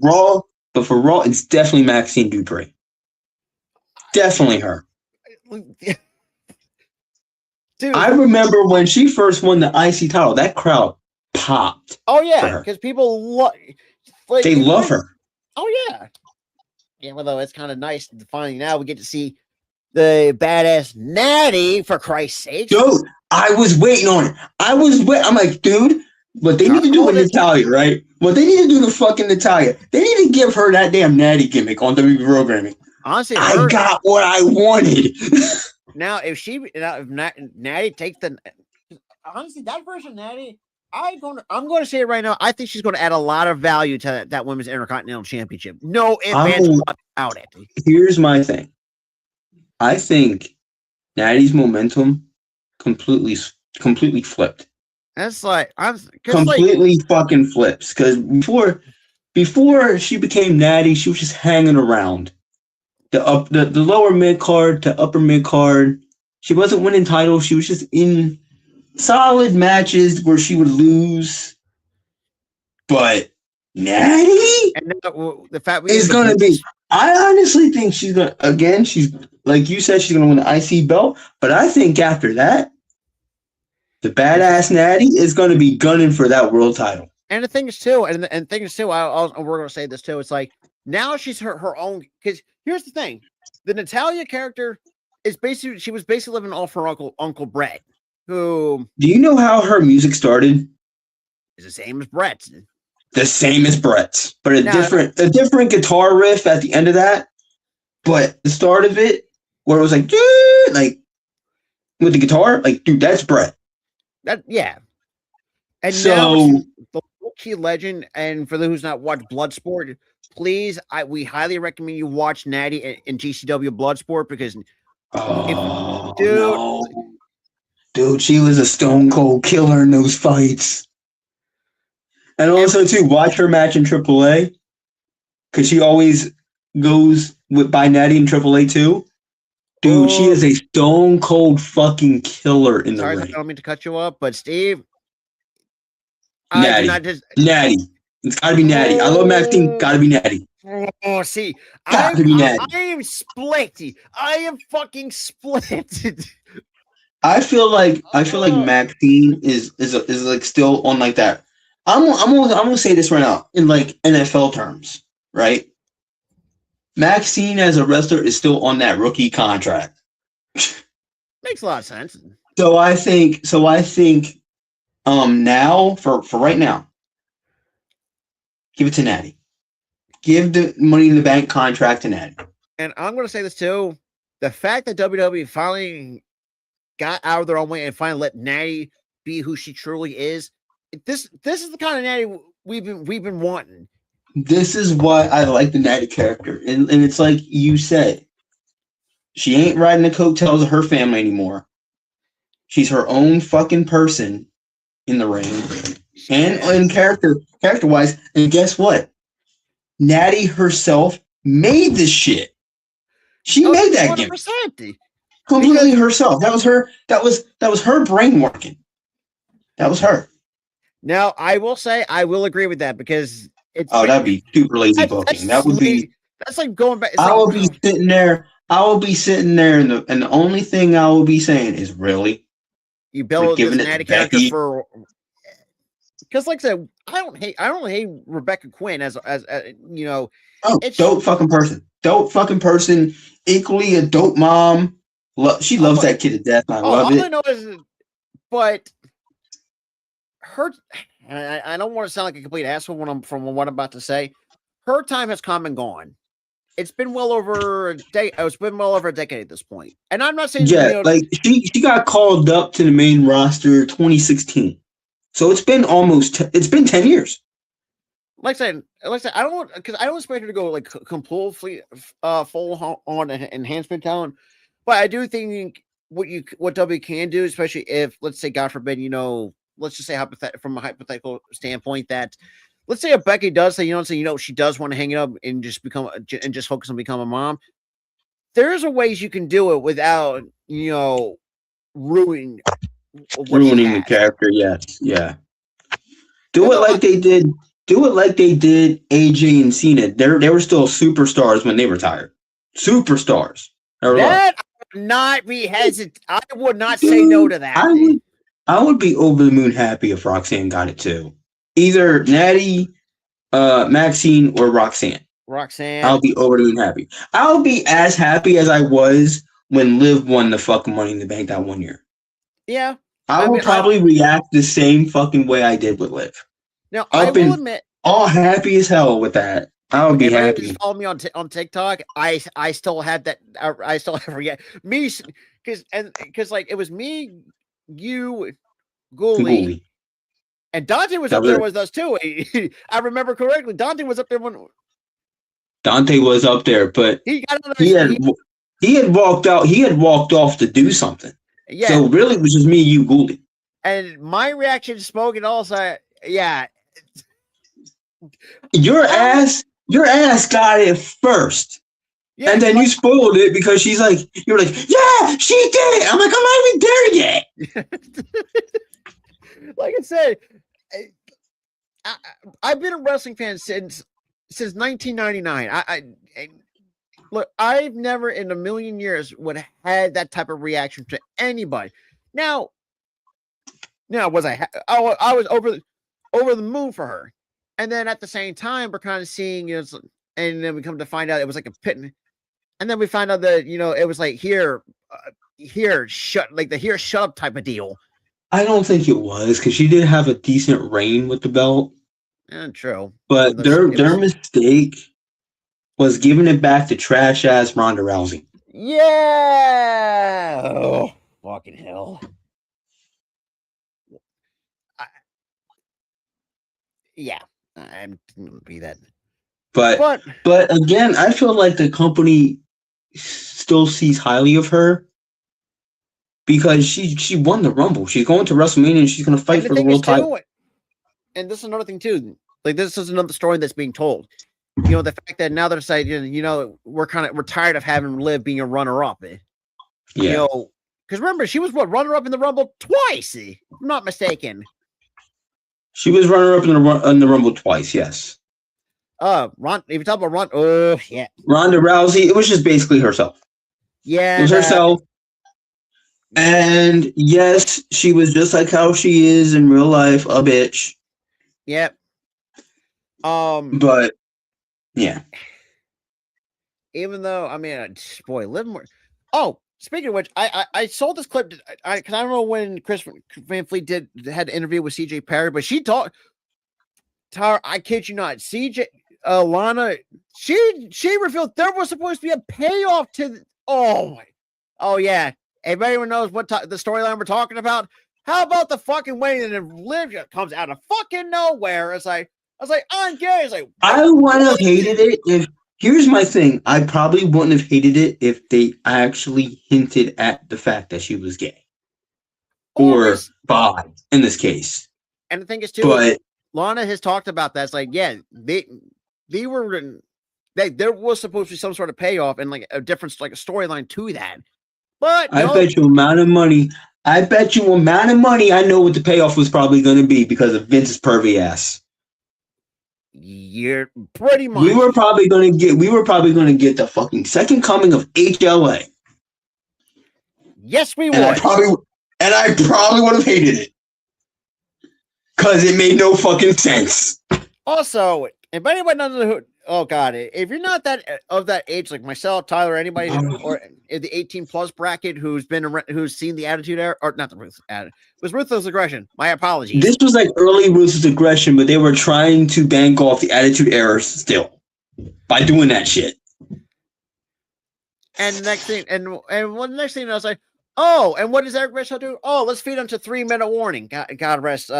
S4: Raw, it's definitely Maxine Dupri. Definitely her.
S1: Dude,
S4: I remember when she first won the IC title, that crowd popped.
S1: Oh yeah, because people
S4: they love her.
S1: Oh yeah. Yeah, although it's kind of nice to finally now we get to see the badass Natty, for Christ's sake.
S4: Dude, I was waiting on it. I'm like, dude, what they need to do with Natalya, right? What they need to do to fucking Natalya, they need to give her that damn Natty gimmick on WWE programming.
S1: Honestly,
S4: I got what I wanted.
S1: Now, if Natty takes honestly, that version of Natty, I'm going to say it right now. I think she's going to add a lot of value to that Women's Intercontinental Championship. No ifs, ands about it.
S4: Here's my thing. I think Natty's momentum completely flipped.
S1: That's like
S4: completely fucking flips. Because before she became Natty, she was just hanging around the lower mid card to upper mid card. She wasn't winning titles. She was just in solid matches where she would lose. But Natty,
S1: and the fact
S4: is gonna be. I honestly think she's gonna. Again, she's like you said, she's gonna win the IC belt. But I think after that, the badass Natty is gonna be gunning for that world title.
S1: And the thing is too, we're gonna say this too. It's like now she's her own. Because here's the thing: the Natalya character is she was basically living off her Uncle Brett. Who?
S4: Do you know how her music started?
S1: It's the same as Brett's.
S4: The same as Brett's, but a different guitar riff at the end of that. But the start of it, where it was like with the guitar, dude, that's Brett.
S1: And
S4: so
S1: now the key legend. And for those who's not watched Bloodsport, please, we highly recommend you watch Natty in GCW Bloodsport because,
S4: dude, she was a stone cold killer in those fights. And also, too, watch her match in AAA because she always goes by Natty in AAA, too. Dude, she is a stone cold fucking killer in the ring.
S1: I don't mean to cut you up, but Steve.
S4: Natty. Natty. It's got to be Natty. I love Maxine. Got to be Natty.
S1: Oh, see.
S4: Got to be Natty.
S1: I am split. I am fucking split.
S4: I feel like Maxine is like still on like that. I'm gonna say this right now in like NFL terms, right? Maxine as a wrestler is still on that rookie contract.
S1: Makes a lot of sense.
S4: So I think now for right now, give it to Natty. Give the Money in the Bank contract to Natty.
S1: And I'm gonna say this too: the fact that WWE finally got out of their own way and finally let Natty be who she truly is. This is the kind of Natty we've been wanting.
S4: This is why I like the Natty character, and it's like you said, she ain't riding the coattails of her family anymore. She's her own fucking person in the ring, and character wise. And guess what? Natty herself made this shit. She made that gimmick completely herself. That was her. That was her brain working. That was her.
S1: Now, I will say I will agree with that because it's
S4: Oh, that'd be super lazy
S1: that's,
S4: booking.
S1: that's
S4: That would be.
S1: that's like going back. It's
S4: I
S1: like
S4: will be sitting there. I will be sitting there, and the only thing I will be saying is, really,
S1: you
S4: we're
S1: build this
S4: giving it to
S1: natty character
S4: Becky.
S1: for because, like I said, I don't hate Rebecca Quinn as you know.
S4: Oh,
S1: It's
S4: dope fucking person. Dope fucking person. Equally a dope mom. She loves that kid to death. I love
S1: all I
S4: it.
S1: know is, but her. And I don't want to sound like a complete asshole from what I'm about to say. Her time has come and gone. It's been well over a day. It's been well over a decade at this point. And I'm not saying
S4: Yeah, like she got called up to the main roster 2016. So it's been it's been 10 years.
S1: Like I said, I don't want because I don't expect her to go like completely full on enhancement talent, but I do think what W can do, especially if let's say God forbid, let's just say from a hypothetical standpoint that let's say if Becky does say she does want to hang it up and just focus on become a mom. There's a ways you can do it without ruining
S4: The character. Yes, yeah. Do it like they did AJ and Cena. They were still superstars when they retired. Superstars.
S1: That I would not be hesitant. I would not say no to that.
S4: I would be over the moon happy if Roxanne got it too. Either Natty, Maxine, or Roxanne. I'll be over the moon happy. I'll be as happy as I was when Liv won the fucking Money in the Bank that one year.
S1: Yeah.
S4: I will probably react the same fucking way I did with Liv.
S1: Now, I will admit,
S4: all happy as hell with that. I would be happy.
S1: Just follow me on TikTok. I still had that. I still have me because like it was me, you, Ghoulie, and Dante was up there with us too. I remember correctly. Dante was up there when
S4: Dante was up there, but he had walked out. He had walked off to do something. Yeah. So really, it was just me, you, Ghoulie.
S1: And my reaction to Smoke and also, yeah.
S4: Your ass got it first. Yeah, and then you spoiled it because you're like, yeah, she did it. I'm like, I'm not even there
S1: yet. Like I said, I've been a wrestling fan since 1999. Look, I've never in a million years would have had that type of reaction to anybody. Now was I was over the moon for her. And then at the same time, we're kind of seeing, and then we come to find out it was like a pit. And then we find out that, it was like shut up type of deal.
S4: I don't think it was because she did have a decent reign with the belt.
S1: True.
S4: But their mistake was giving it back to trash ass Ronda Rousey.
S1: Yeah. Oh, fucking hell. Yeah. I'm gonna be that.
S4: But again, I feel like the company still sees highly of her because she won the Rumble. She's going to WrestleMania and she's going to fight for the world title.
S1: And this is another thing too. Like this is another story that's being told. The fact that now they're saying, we're tired of having Liv being a runner-up.
S4: Yeah.
S1: Because remember, she was runner-up in the Rumble twice. If I'm not mistaken.
S4: She was runner-up in the Rumble twice, yes.
S1: If you talk about yeah.
S4: Ronda Rousey, it was just basically herself.
S1: Yeah.
S4: It was herself. And yes, she was just like how she is in real life, a bitch.
S1: Yep.
S4: But yeah.
S1: Even though, boy, Liv more. Oh, speaking of which, I saw this clip because I don't know when Chris Van Fleet had an interview with CJ Perry, but she talked. Tara, I kid you not, CJ Lana, she revealed there was supposed to be a payoff to. Oh yeah. If anyone knows what the storyline we're talking about, how about the fucking way that Liv comes out of fucking nowhere? I was like, I'm gay. It's like,
S4: I wouldn't have hated it if. Here's my thing. I probably wouldn't have hated it if they actually hinted at the fact that she was gay. Or bi, in this case.
S1: And the thing is, too, but Lana has talked about that. It's like, yeah, there was supposed to be some sort of payoff and like a different, like a storyline to that. But
S4: I bet you amount of money I bet you amount of money I know what the payoff was probably going to be because of Vince's pervy ass.
S1: You're pretty much.
S4: We were probably going to get the fucking second coming of HLA.
S1: Yes, we would.
S4: And I probably would have hated it. Because it made no fucking sense.
S1: Also, if anybody knows who, oh god, if you're not that of that age, like myself, Tyler, anybody, or in the 18+ bracket who's seen the Attitude Era, or not it was Ruthless Aggression. My apologies.
S4: This was like early Ruthless Aggression, but they were trying to bank off the Attitude Era still by doing that shit.
S1: And the next thing, and one next thing, I was like, oh, and what does Eric Bischoff do? Oh, let's feed him to 3-minute warning. God rest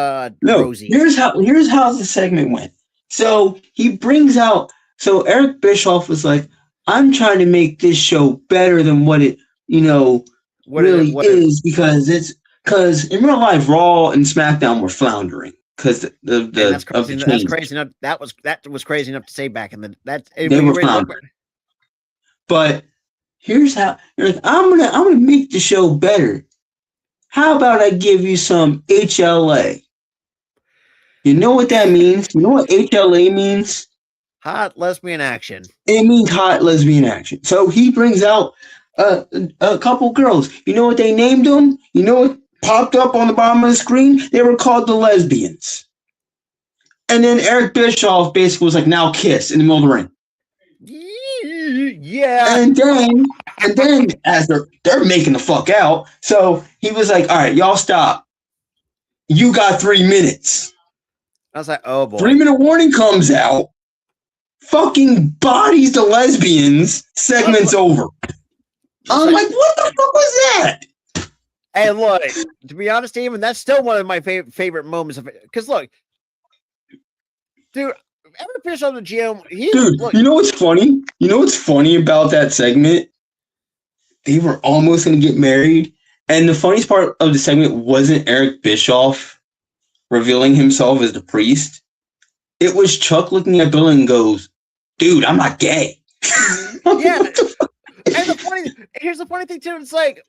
S1: Rosie.
S4: Here's how the segment went. So he brings out. So Eric Bischoff was like, "I'm trying to make this show better than what it, really is because in real life Raw and SmackDown were floundering because
S1: that's crazy. That was crazy enough to say back in the
S4: they were floundering. But here's how you're like, I'm gonna make the show better. How about I give you some HLA? You know what that means? You know what HLA means?
S1: Hot lesbian action.
S4: It means hot lesbian action. So he brings out a couple girls. You know what they named them? You know what popped up on the bottom of the screen? They were called the Lesbians. And then Eric Bischoff basically was like, now kiss in the middle of the ring.
S1: Yeah.
S4: And then as they're making the fuck out, so he was like, all right, y'all stop. You got 3 minutes.
S1: I was like, oh boy.
S4: 3-minute warning comes out. Fucking bodies the Lesbians. Segment's over. I'm like, what the fuck was that?
S1: Hey, look, to be honest, Steven, that's still one of my favorite moments of it. Because look, dude, Eric Bischoff, the GM,
S4: you know what's funny? You know what's funny about that segment? They were almost going to get married. And the funniest part of the segment wasn't Eric Bischoff revealing himself as the priest. It was Chuck looking at Bill and goes, dude, I'm not gay.
S1: Yeah. And here's the funny thing, too. It's like,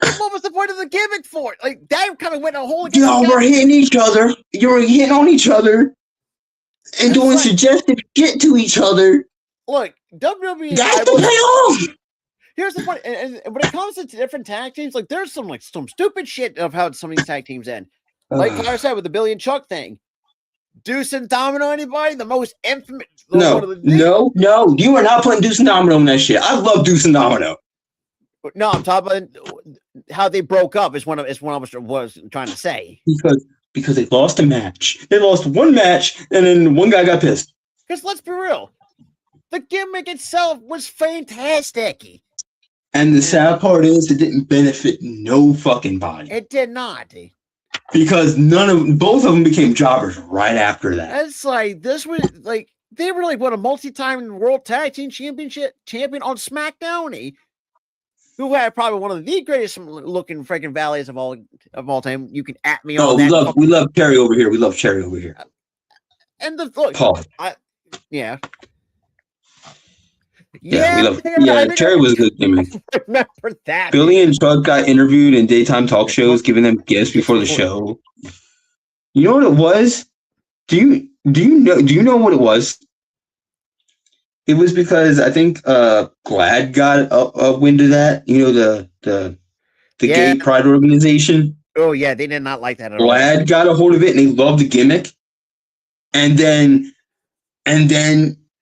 S1: what was the point of the gimmick for it? Like, that kind of went a whole...
S4: Y'all were hitting each other. You were hitting on each other. And doing suggestive shit to each other.
S1: Look, WWE...
S4: That's the payoff!
S1: Here's the point. And when it comes to different tag teams, like, there's some stupid shit of how some of these tag teams end. Like I said with the Billy and Chuck thing. Deuce and Domino, anybody? The most infamous.
S4: No. You are not putting Deuce and Domino in that shit. I love Deuce and Domino.
S1: No, I'm talking about how they broke up. Is what I was trying to say.
S4: Because they lost a match. They lost one match, and then one guy got pissed.
S1: Because let's be real, the gimmick itself was fantastic.
S4: And the sad part is, it didn't benefit no fucking body.
S1: It did not.
S4: Because both of them became jobbers right after that.
S1: It's like this was like they were like a multi-time world tag team champion on SmackDown, who had probably one of the greatest looking freaking valleys of all time. You can at me on that.
S4: We love Cherry over here. We love Cherry over here.
S1: And the look,
S4: Paul.
S1: Yeah.
S4: Cherry was a good gimmick.
S1: Remember that?
S4: Billy and Chuck got interviewed in daytime talk shows, giving them gifts before the show. You know what it was? Do you know what it was? It was because I think GLAD got a wind of that. You know, the gay pride organization.
S1: Oh yeah, they did not like that at all.
S4: GLAD got a hold of it and they loved the gimmick. And then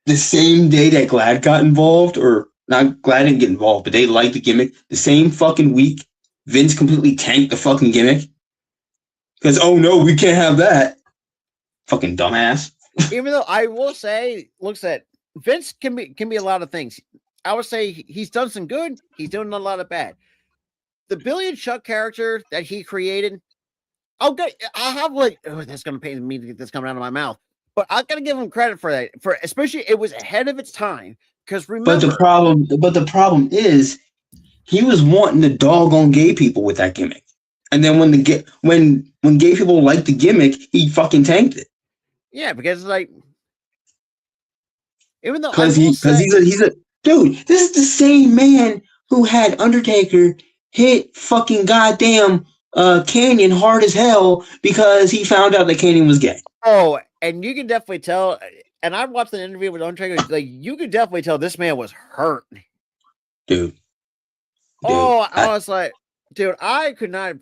S4: the same day that GLAD got involved, or not GLAD didn't get involved, but they liked the gimmick, the same fucking week, Vince completely tanked the fucking gimmick. Because, oh no, we can't have that. Fucking dumbass.
S1: Even though I will say, looks at Vince can be a lot of things. I would say he's done some good, he's doing a lot of bad. The Billy and Chuck character that he created, I have that's gonna pain me to get this coming out of my mouth. But I gotta give him credit for that. For especially, it was ahead of its time. Because remember,
S4: but the problem is, he was wanting the doggone gay people with that gimmick, and then when gay people liked the gimmick, he fucking tanked it.
S1: Yeah, because even though
S4: he's a dude. This is the same man who had Undertaker hit fucking goddamn Canyon hard as hell because he found out that Canyon was gay.
S1: Oh, and you can definitely tell. And I watched an interview with Undertaker. Like you could definitely tell this man was hurt.
S4: Dude.
S1: Oh, I was like, dude, I could not.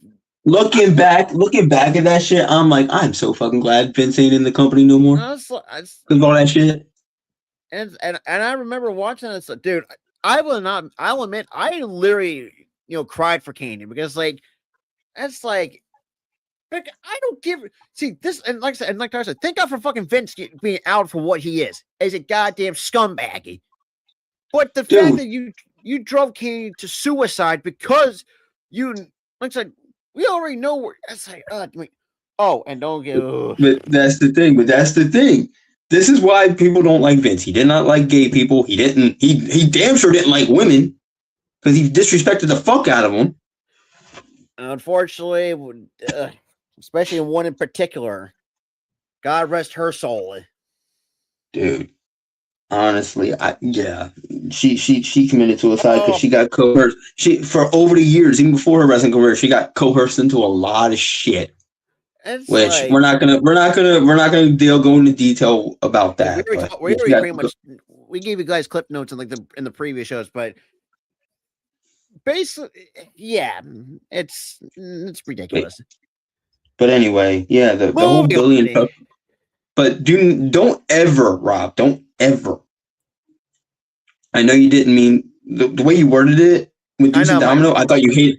S4: Looking back at that shit, I'm like, I'm so fucking glad Vince ain't in the company no more. Because of all that shit.
S1: And I remember watching this, dude. I'll admit, I literally, cried for Canyon because that's like I don't give see this and like I said, thank God for fucking Vince being out for what he is as a goddamn scumbaggy. But the fact that you drove Canyon to suicide because you like I said, we already know where it's like and don't get
S4: But that's the thing. This is why people don't like Vince. He did not like gay people. He damn sure didn't like women because he disrespected the fuck out of them.
S1: Unfortunately, especially in one in particular, God rest her soul.
S4: Dude, honestly, she committed suicide because she got coerced. For over the years, even before her wrestling career, she got coerced into a lot of shit. Which we're not gonna go into detail about that.
S1: We gave you guys clip notes in the previous shows, but basically, yeah, it's ridiculous.
S4: But anyway, yeah, the whole billion. But don't ever, Rob, don't ever. I know you didn't mean the way you worded it with Deuce and Domino. I thought you hated.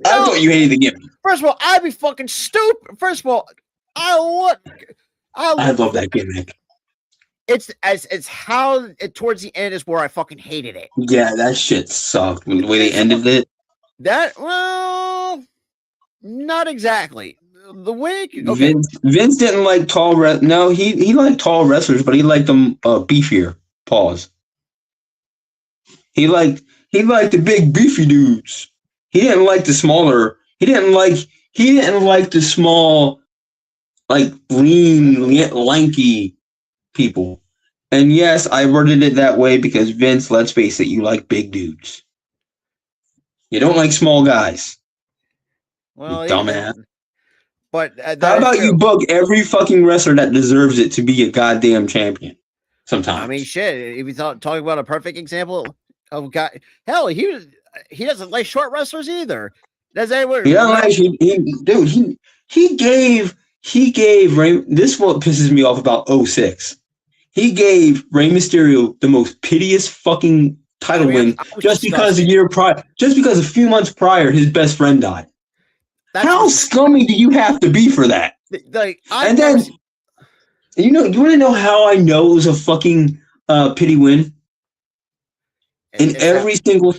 S4: I thought you hated the gimmick.
S1: First of all, I'd be fucking stupid. First of all, I
S4: love that gimmick.
S1: It's how towards the end is where I fucking hated it.
S4: Yeah, that shit sucked. The way they ended it.
S1: Not exactly. The way
S4: Vince didn't like tall. No, he liked tall wrestlers, but he liked them beefier. Pause. He liked the big beefy dudes. He didn't like the smaller. He didn't like the small, like lean, lanky people. And yes, I worded it that way because Vince, let's face it, you like big dudes. You don't like small guys.
S1: Well,
S4: you dumbass.
S1: But
S4: how about you book every fucking wrestler that deserves it to be a goddamn champion? Sometimes.
S1: I mean, shit. If you talking about a perfect example of guy, hell, he doesn't like short wrestlers either. Does anyone?
S4: He doesn't like. He gave Rey. This is what pisses me off about 06. He gave Rey Mysterio the most piteous fucking title win just because a few months prior his best friend died. How scummy do you have to be for that? You want to know how I know it was a fucking pity win? In every single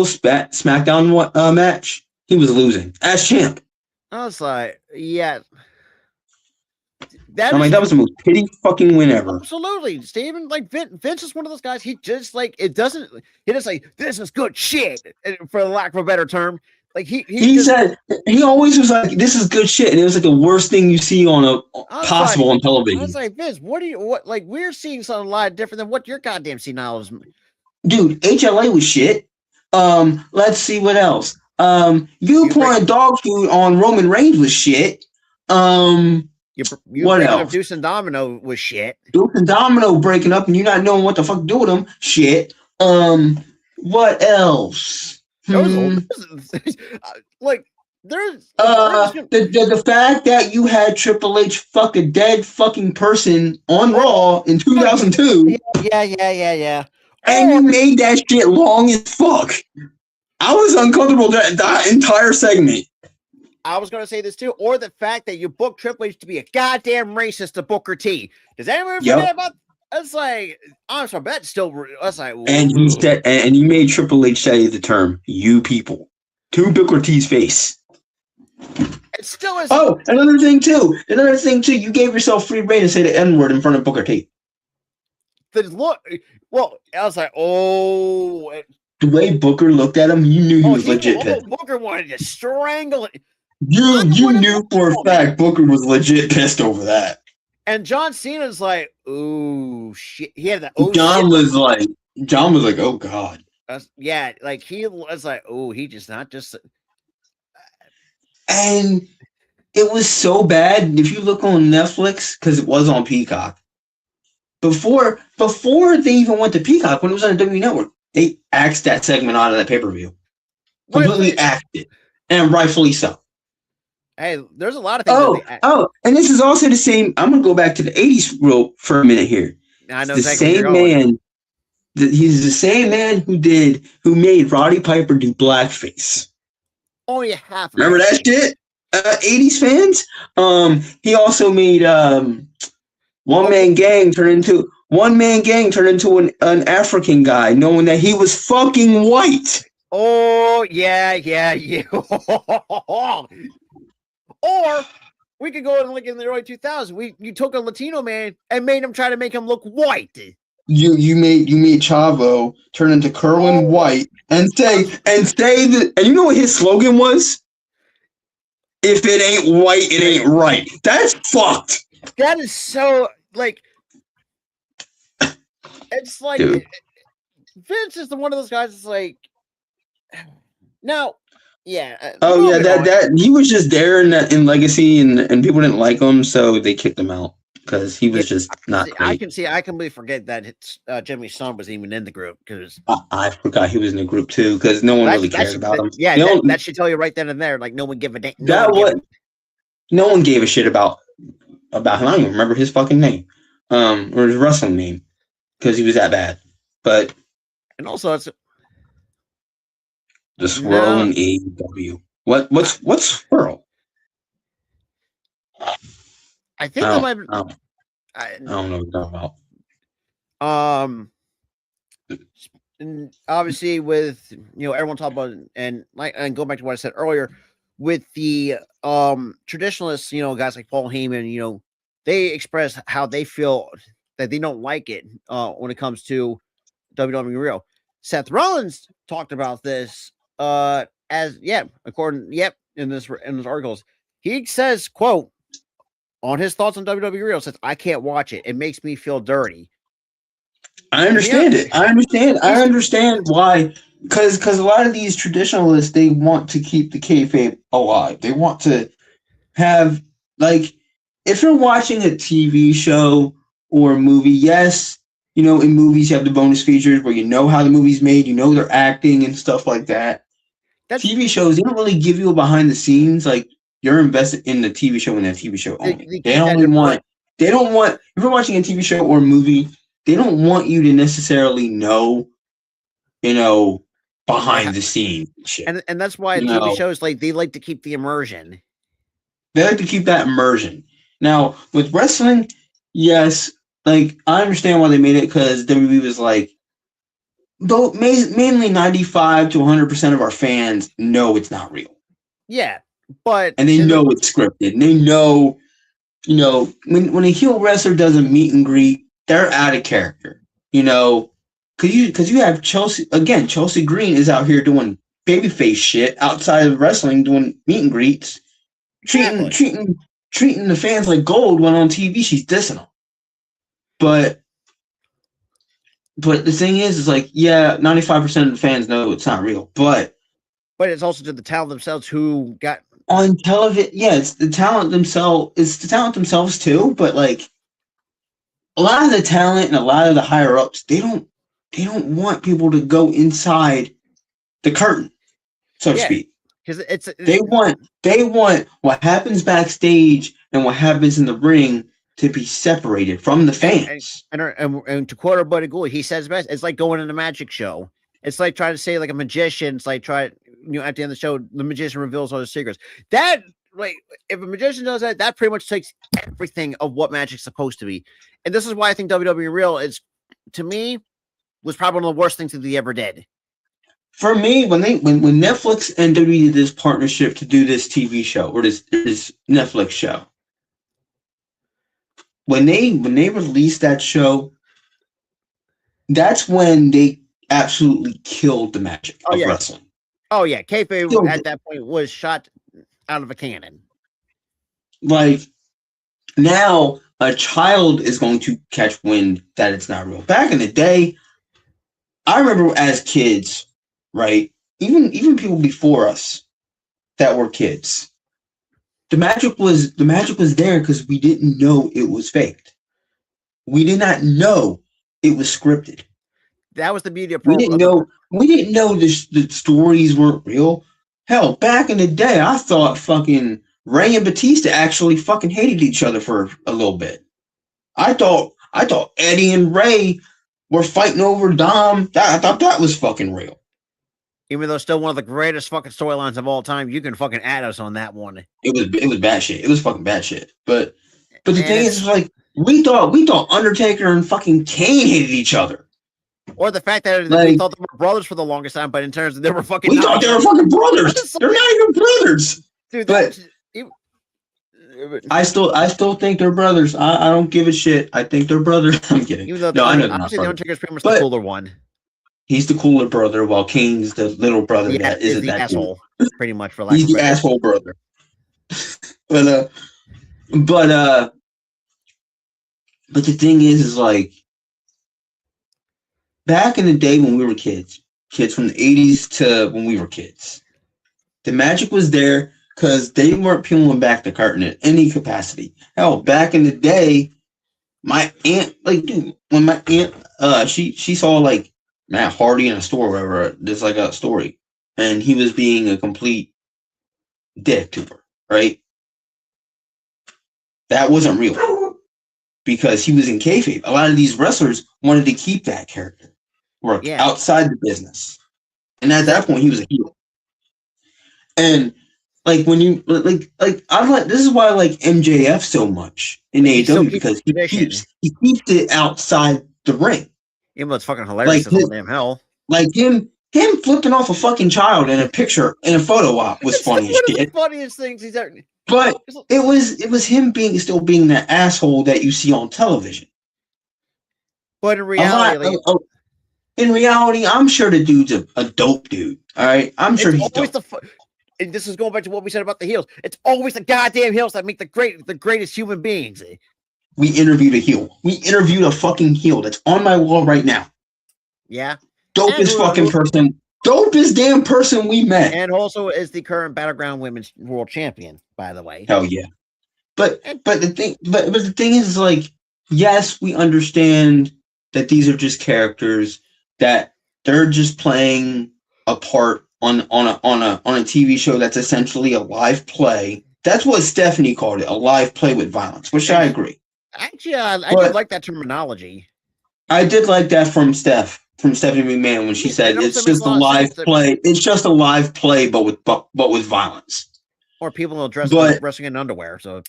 S4: SmackDown match, he was losing as champ.
S1: I was like, yeah.
S4: That was the most pity fucking win ever.
S1: Absolutely, Steven. Like Vince is one of those guys. He just this is good shit, for lack of a better term. Like he
S4: always was like, this is good shit, and it was like the worst thing you see on on television.
S1: I was like, Vince, we're seeing something a lot different than what your goddamn senile is.
S4: Dude, HLA was shit. Let's see what else. You pouring dog food on Roman Reigns was shit. What else?
S1: Deuce and Domino was shit.
S4: Deuce and Domino breaking up and you not knowing what the fuck to do with them. Shit. What else? The fact that you had Triple H fuck a dead fucking person on Raw in 2002.
S1: Yeah.
S4: And you made that shit long as fuck. I was uncomfortable that entire segment.
S1: I was going to say this too, or the fact that you booked Triple H to be a goddamn racist to Booker T. Does anyone forget about? It's like, I'm sorry, but that's still. That's like,
S4: and you said, and you made Triple H say the term "you people" to Booker T's face.
S1: It still is.
S4: Oh, another thing too. You gave yourself free reign to say the N-word in front of Booker T.
S1: Well, I was like, oh.
S4: The way Booker looked at him, you knew he was legit pissed.
S1: Booker wanted to strangle it.
S4: You knew for a fact Booker was legit pissed over that.
S1: And John Cena's like, "Ooh shit!" He had that.
S4: John was like, "Oh god."
S1: Yeah, like he was like, "Oh, he just not just."
S4: And it was so bad. If you look on Netflix, because it was on Peacock, before they even went to Peacock, when it was on the W Network, they axed that segment out of that pay-per-view. Completely axed it. And rightfully so.
S1: Hey, there's a lot of things.
S4: And this is also the same. I'm gonna go back to the '80s real for a minute here.
S1: I know
S4: the
S1: exactly
S4: same man. He's the same man who made Roddy Piper do blackface.
S1: Only half.
S4: Remember that shit, '80s fans. He also made One Man Gang turn into an African guy, knowing that he was fucking white.
S1: Oh yeah. Or we could go and look in the early 2000s. You took a Latino man and made him try to make him look white.
S4: You made Chavo turn into Kerwin White and say that, and you know what his slogan was? If it ain't white, it ain't right. That's fucked.
S1: That is so like. It's like Vince is one of those guys. That's like, now. Yeah.
S4: That he was just there in Legacy, and people didn't like him, so they kicked him out because he was just not great.
S1: I completely forget that it's Jimmy's son was even in the group because
S4: I forgot he was in the group too because no one really cared about him.
S1: Yeah, that should tell you right then and there. Like no one gave a damn.
S4: No one gave a shit about him. I don't even remember his fucking name, or his wrestling name, because he was that bad. But
S1: and also it's.
S4: The swirl in AEW. What's swirl?
S1: I think I might.
S4: I don't know what you're talking about.
S1: And obviously with everyone talking about and go back to what I said earlier with the traditionalists, guys like Paul Heyman, they express how they feel that they don't like it when it comes to WWE Real. Seth Rollins talked about this. In this articles, he says, quote, on his thoughts on WWE Real, says, I can't watch it. It makes me feel dirty.
S4: I understand it. I understand why. Because a lot of these traditionalists, they want to keep the kayfabe alive. They want to have, like, if you're watching a TV show or a movie, yes, in movies you have the bonus features where you know how the movie's made, they're acting and stuff like that. TV shows, they don't really give you a behind the scenes. Like, you're invested in the TV show and that TV show only. They don't want, if you're watching a TV show or a movie, they don't want you to necessarily know, behind the scenes shit.
S1: And that's why TV shows, they like to keep the immersion.
S4: They like to keep that immersion. Now, with wrestling, yes, I understand why they made it, because WWE was like, though mainly 95 to 100% of our fans know it's not real.
S1: Yeah, but
S4: and they know it's scripted. And they know, when a heel wrestler does a meet and greet, they're out of character. Because you have Chelsea Green is out here doing babyface shit outside of wrestling, doing meet and greets, treating the fans like gold. When on TV she's dissing them. But the thing is 95% of the fans know it's not real. But
S1: it's also to the talent themselves who got
S4: on television. Yeah, it's the talent themselves. It's the talent themselves too. But a lot of the talent and a lot of the higher ups, they don't want people to go inside the curtain, so to speak.
S1: Because
S4: they want what happens backstage and what happens in the ring to be separated from the fans.
S1: And to quote our buddy Gould, he says best, it's like going in a magic show. It's like trying to say like a magician. It's like at the end of the show, the magician reveals all his secrets. That, if a magician does that, that pretty much takes everything of what magic's supposed to be. And this is why I think WWE Real is, to me, was probably one of the worst things that they ever did.
S4: For me, when Netflix and WWE did this partnership to do this TV show or this Netflix show, when they released that show, that's when they absolutely killed the magic of wrestling.
S1: Oh yeah, kayfabe at that point was shot out of a cannon.
S4: Now a child is going to catch wind that it's not real. Back in the day, I remember as kids, right? Even people before us that were kids, the magic was there because we didn't know it was faked. We did not know it was scripted.
S1: That was the beauty of
S4: We didn't know the stories weren't real. Hell, back in the day, I thought fucking Ray and Batista actually fucking hated each other for a little bit. I thought Eddie and Ray were fighting over Dom. I thought that was fucking real.
S1: Even though it's still one of the greatest fucking storylines of all time, you can fucking add us on that one.
S4: It was bad shit. It was fucking bad shit. But the thing is, like, we thought Undertaker and fucking Kane hated each other.
S1: Or the fact that we thought they were brothers for the longest time, but in terms of they were fucking.
S4: We thought they were fucking brothers. They're not even brothers, dude. But I still think they're brothers. I don't give a shit. I think they're brothers. I'm kidding.
S1: Even though
S4: I know
S1: honestly, the Undertaker's pretty much the cooler one.
S4: He's the cooler brother, while Kane's the little brother that isn't that
S1: asshole.
S4: Cool.
S1: Pretty much for like
S4: he's the asshole brother. but the thing is like back in the day when we were kids from the 80s to when we were kids, the magic was there because they weren't peeling back the curtain in any capacity. Hell, back in the day, my aunt, like, dude, when my aunt, she saw like Matt Hardy in a store or whatever, there's like a story, and he was being a complete dick to her, right? That wasn't real because he was in kayfabe. A lot of these wrestlers wanted to keep that character work outside the business, and at that point, he was a heel. And like when you like I'm like, this is why I like MJF so much in AEW because he keeps it outside the ring.
S1: Even though it's fucking hilarious as all damn hell.
S4: Like him flipping off a fucking child in a picture in a photo op was funny as shit.
S1: One of the funniest things he's ever.
S4: But it was him still being that asshole that you see on television.
S1: But in reality,
S4: I'm sure the dude's a dope dude. All right, I'm sure he's dope.
S1: And this is going back to what we said about the heels. It's always the goddamn heels that make the greatest human beings.
S4: We interviewed a heel. We interviewed a fucking heel that's on my wall right now.
S1: Yeah.
S4: Dopest fucking person. Dopest damn person we met.
S1: And also is the current Battleground Women's World Champion, by the way.
S4: Hell yeah. But the thing is like, yes, we understand that these are just characters, that they're just playing a part on a TV show that's essentially a live play. That's what Stephanie called it, a live play with violence, which I agree.
S1: Actually, I did like that terminology.
S4: I did like that from Stephanie McMahon when she said it's just a live play. It's just a live play, but with violence.
S1: Or people dressing in underwear. So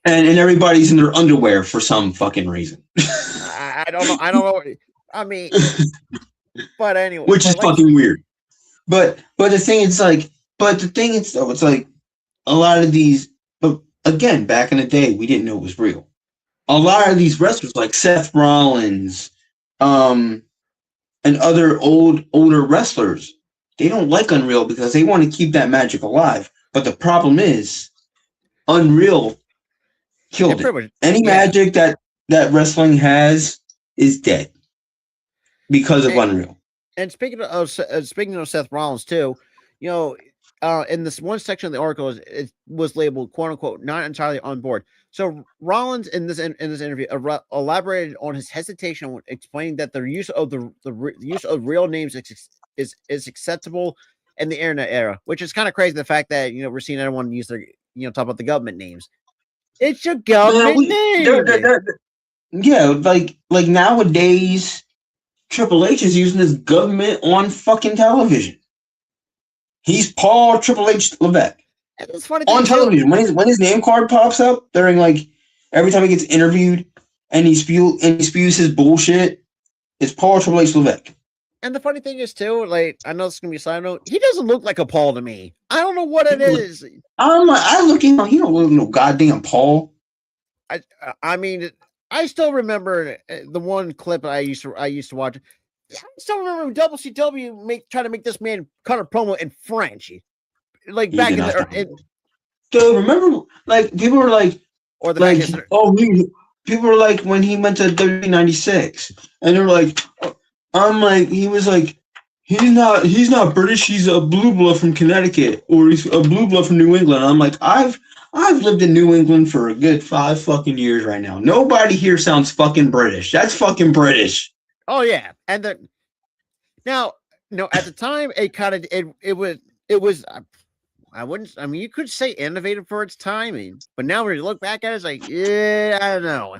S4: and everybody's in their underwear for some fucking reason.
S1: I don't know. I mean, but anyway,
S4: which is fucking weird. But the thing is it's like a lot of these. But again, back in the day, we didn't know it was real. A lot of these wrestlers, like Seth Rollins, and other older wrestlers, they don't like Unreal because they want to keep that magic alive. But the problem is, Unreal killed it. Any magic that wrestling has is dead because of Unreal.
S1: And speaking of Seth Rollins too, you know, in this one section of the article, it was labeled "quote unquote" not entirely on board. So Rollins in this interview elaborated on his hesitation when explaining that the use of use of real names is acceptable in the internet era, which is kind of crazy. The fact that we're seeing everyone use their talk about the government names. It's your government name.
S4: Yeah, like nowadays, Triple H is using his government on fucking television. He's Paul Triple H Levesque.
S1: It's funny
S4: on television. When his name card pops up during like every time he gets interviewed and he spews his bullshit, it's Paul Triple H Levesque.
S1: And the funny thing is too, like I know this is gonna be a side note, he doesn't look like a Paul to me. I don't know what it is.
S4: I look at him, he don't look no goddamn Paul.
S1: I mean, I still remember the one clip I used to watch. I still remember WCW trying to make this man cut a promo in French, like back in the.
S4: So remember, like people were like,
S1: or the
S4: like, people were like when he went to WWE '96, and they were like, he was like, He's not British. He's a blue blood from Connecticut, or he's a blue blood from New England. I'm like, I've lived in New England for a good 5 fucking years right now. Nobody here sounds fucking British. That's fucking British.
S1: Oh yeah, and now, no, at the time it kind of it was. I wouldn't. I mean, you could say innovative for its timing, but now when you look back at it, it's like, yeah, I don't know.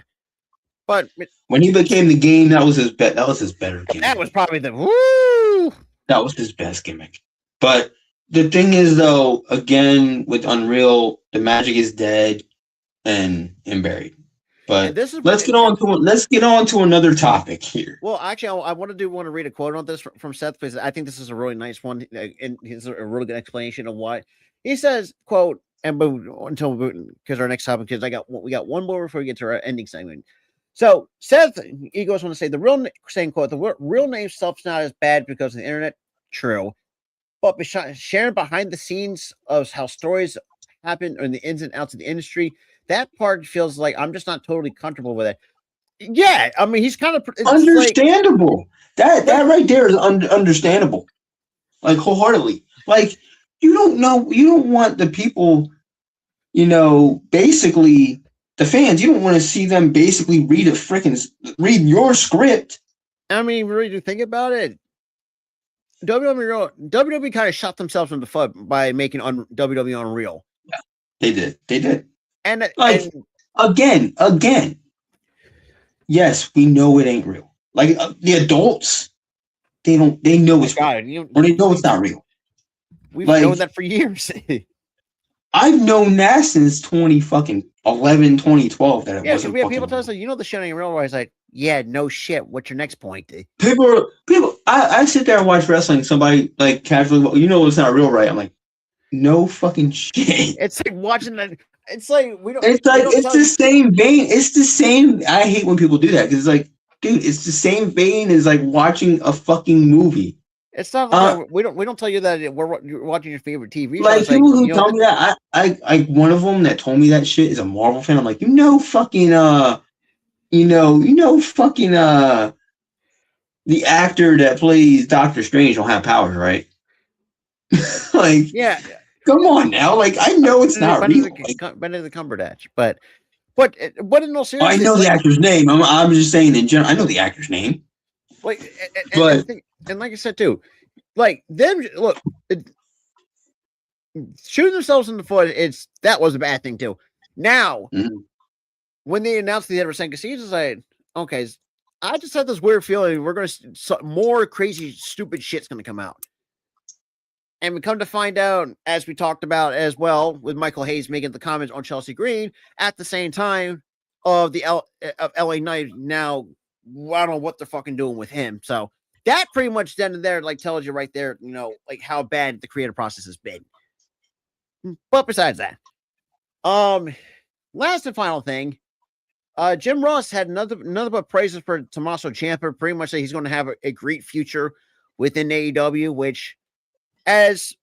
S1: But
S4: when he became the game, that was his better gimmick.
S1: That was probably the woo.
S4: That was his best gimmick. But the thing is, though, again with Unreal, the magic is dead and buried. But let's get on to another topic here.
S1: Well, actually, I want to read a quote on this from Seth because I think this is a really nice one, and it's a really good explanation of why he says, "quote." And because our next topic is we got one more before we get to our ending segment. So Seth, he goes on to say quote, the real name stuff's not as bad because of the internet. True, but sharing behind the scenes of how stories happen and the ins and outs of the industry, that part feels like I'm just not totally comfortable with it. Yeah, I mean, he's kind of
S4: understandable. That right there is understandable, like wholeheartedly. Like you don't want the people, basically the fans. You don't want to see them basically read your script.
S1: I mean, really, to think about it, WWE kind of shot themselves in the foot by making WWE Unreal.
S4: Yeah, they did.
S1: And
S4: again, yes, we know it ain't real. Like the adults, they know it's real, or they know it's not real.
S1: We've known that for years.
S4: I've known that since 2011, 2012 that it wasn't.
S1: We have people tell us that the shit ain't real. Where I was like, yeah, no shit. What's your next point?
S4: People. I sit there and watch wrestling. Somebody like casually, it's not real, right? I'm like, no fucking shit.
S1: It's like watching that. It's like we don't.
S4: It's like it's the same vein. It's the same. I hate when people do that because it's like, dude, it's the same vein as like watching a fucking movie.
S1: It's not like we don't tell you that you're watching your favorite TV show.
S4: Like people who tell me that, I one of them that told me that shit is a Marvel fan. I'm like, fucking the actor that plays Doctor Strange don't have powers, right? Like,
S1: yeah.
S4: Come on now, like I know it's not real.
S1: Benedict Cumberbatch, but in all seriousness,
S4: I know the actor's name. I'm just saying in general. I know the actor's name.
S1: Like, and like I said too, like them shooting themselves in the foot. That was a bad thing too. Now, when they announced the second season, I said, okay, I just had this weird feeling we're going to more crazy, stupid shit's going to come out. And we come to find out, as we talked about as well, with Michael Hayes making the comments on Chelsea Green at the same time of LA Knight. Now, I don't know what they're fucking doing with him. So that pretty much then and there, like, tells you right there, like how bad the creative process has been. But besides that, last and final thing, Jim Ross had another praises for Tommaso Ciampa. Pretty much that he's going to have a great future within AEW, which. As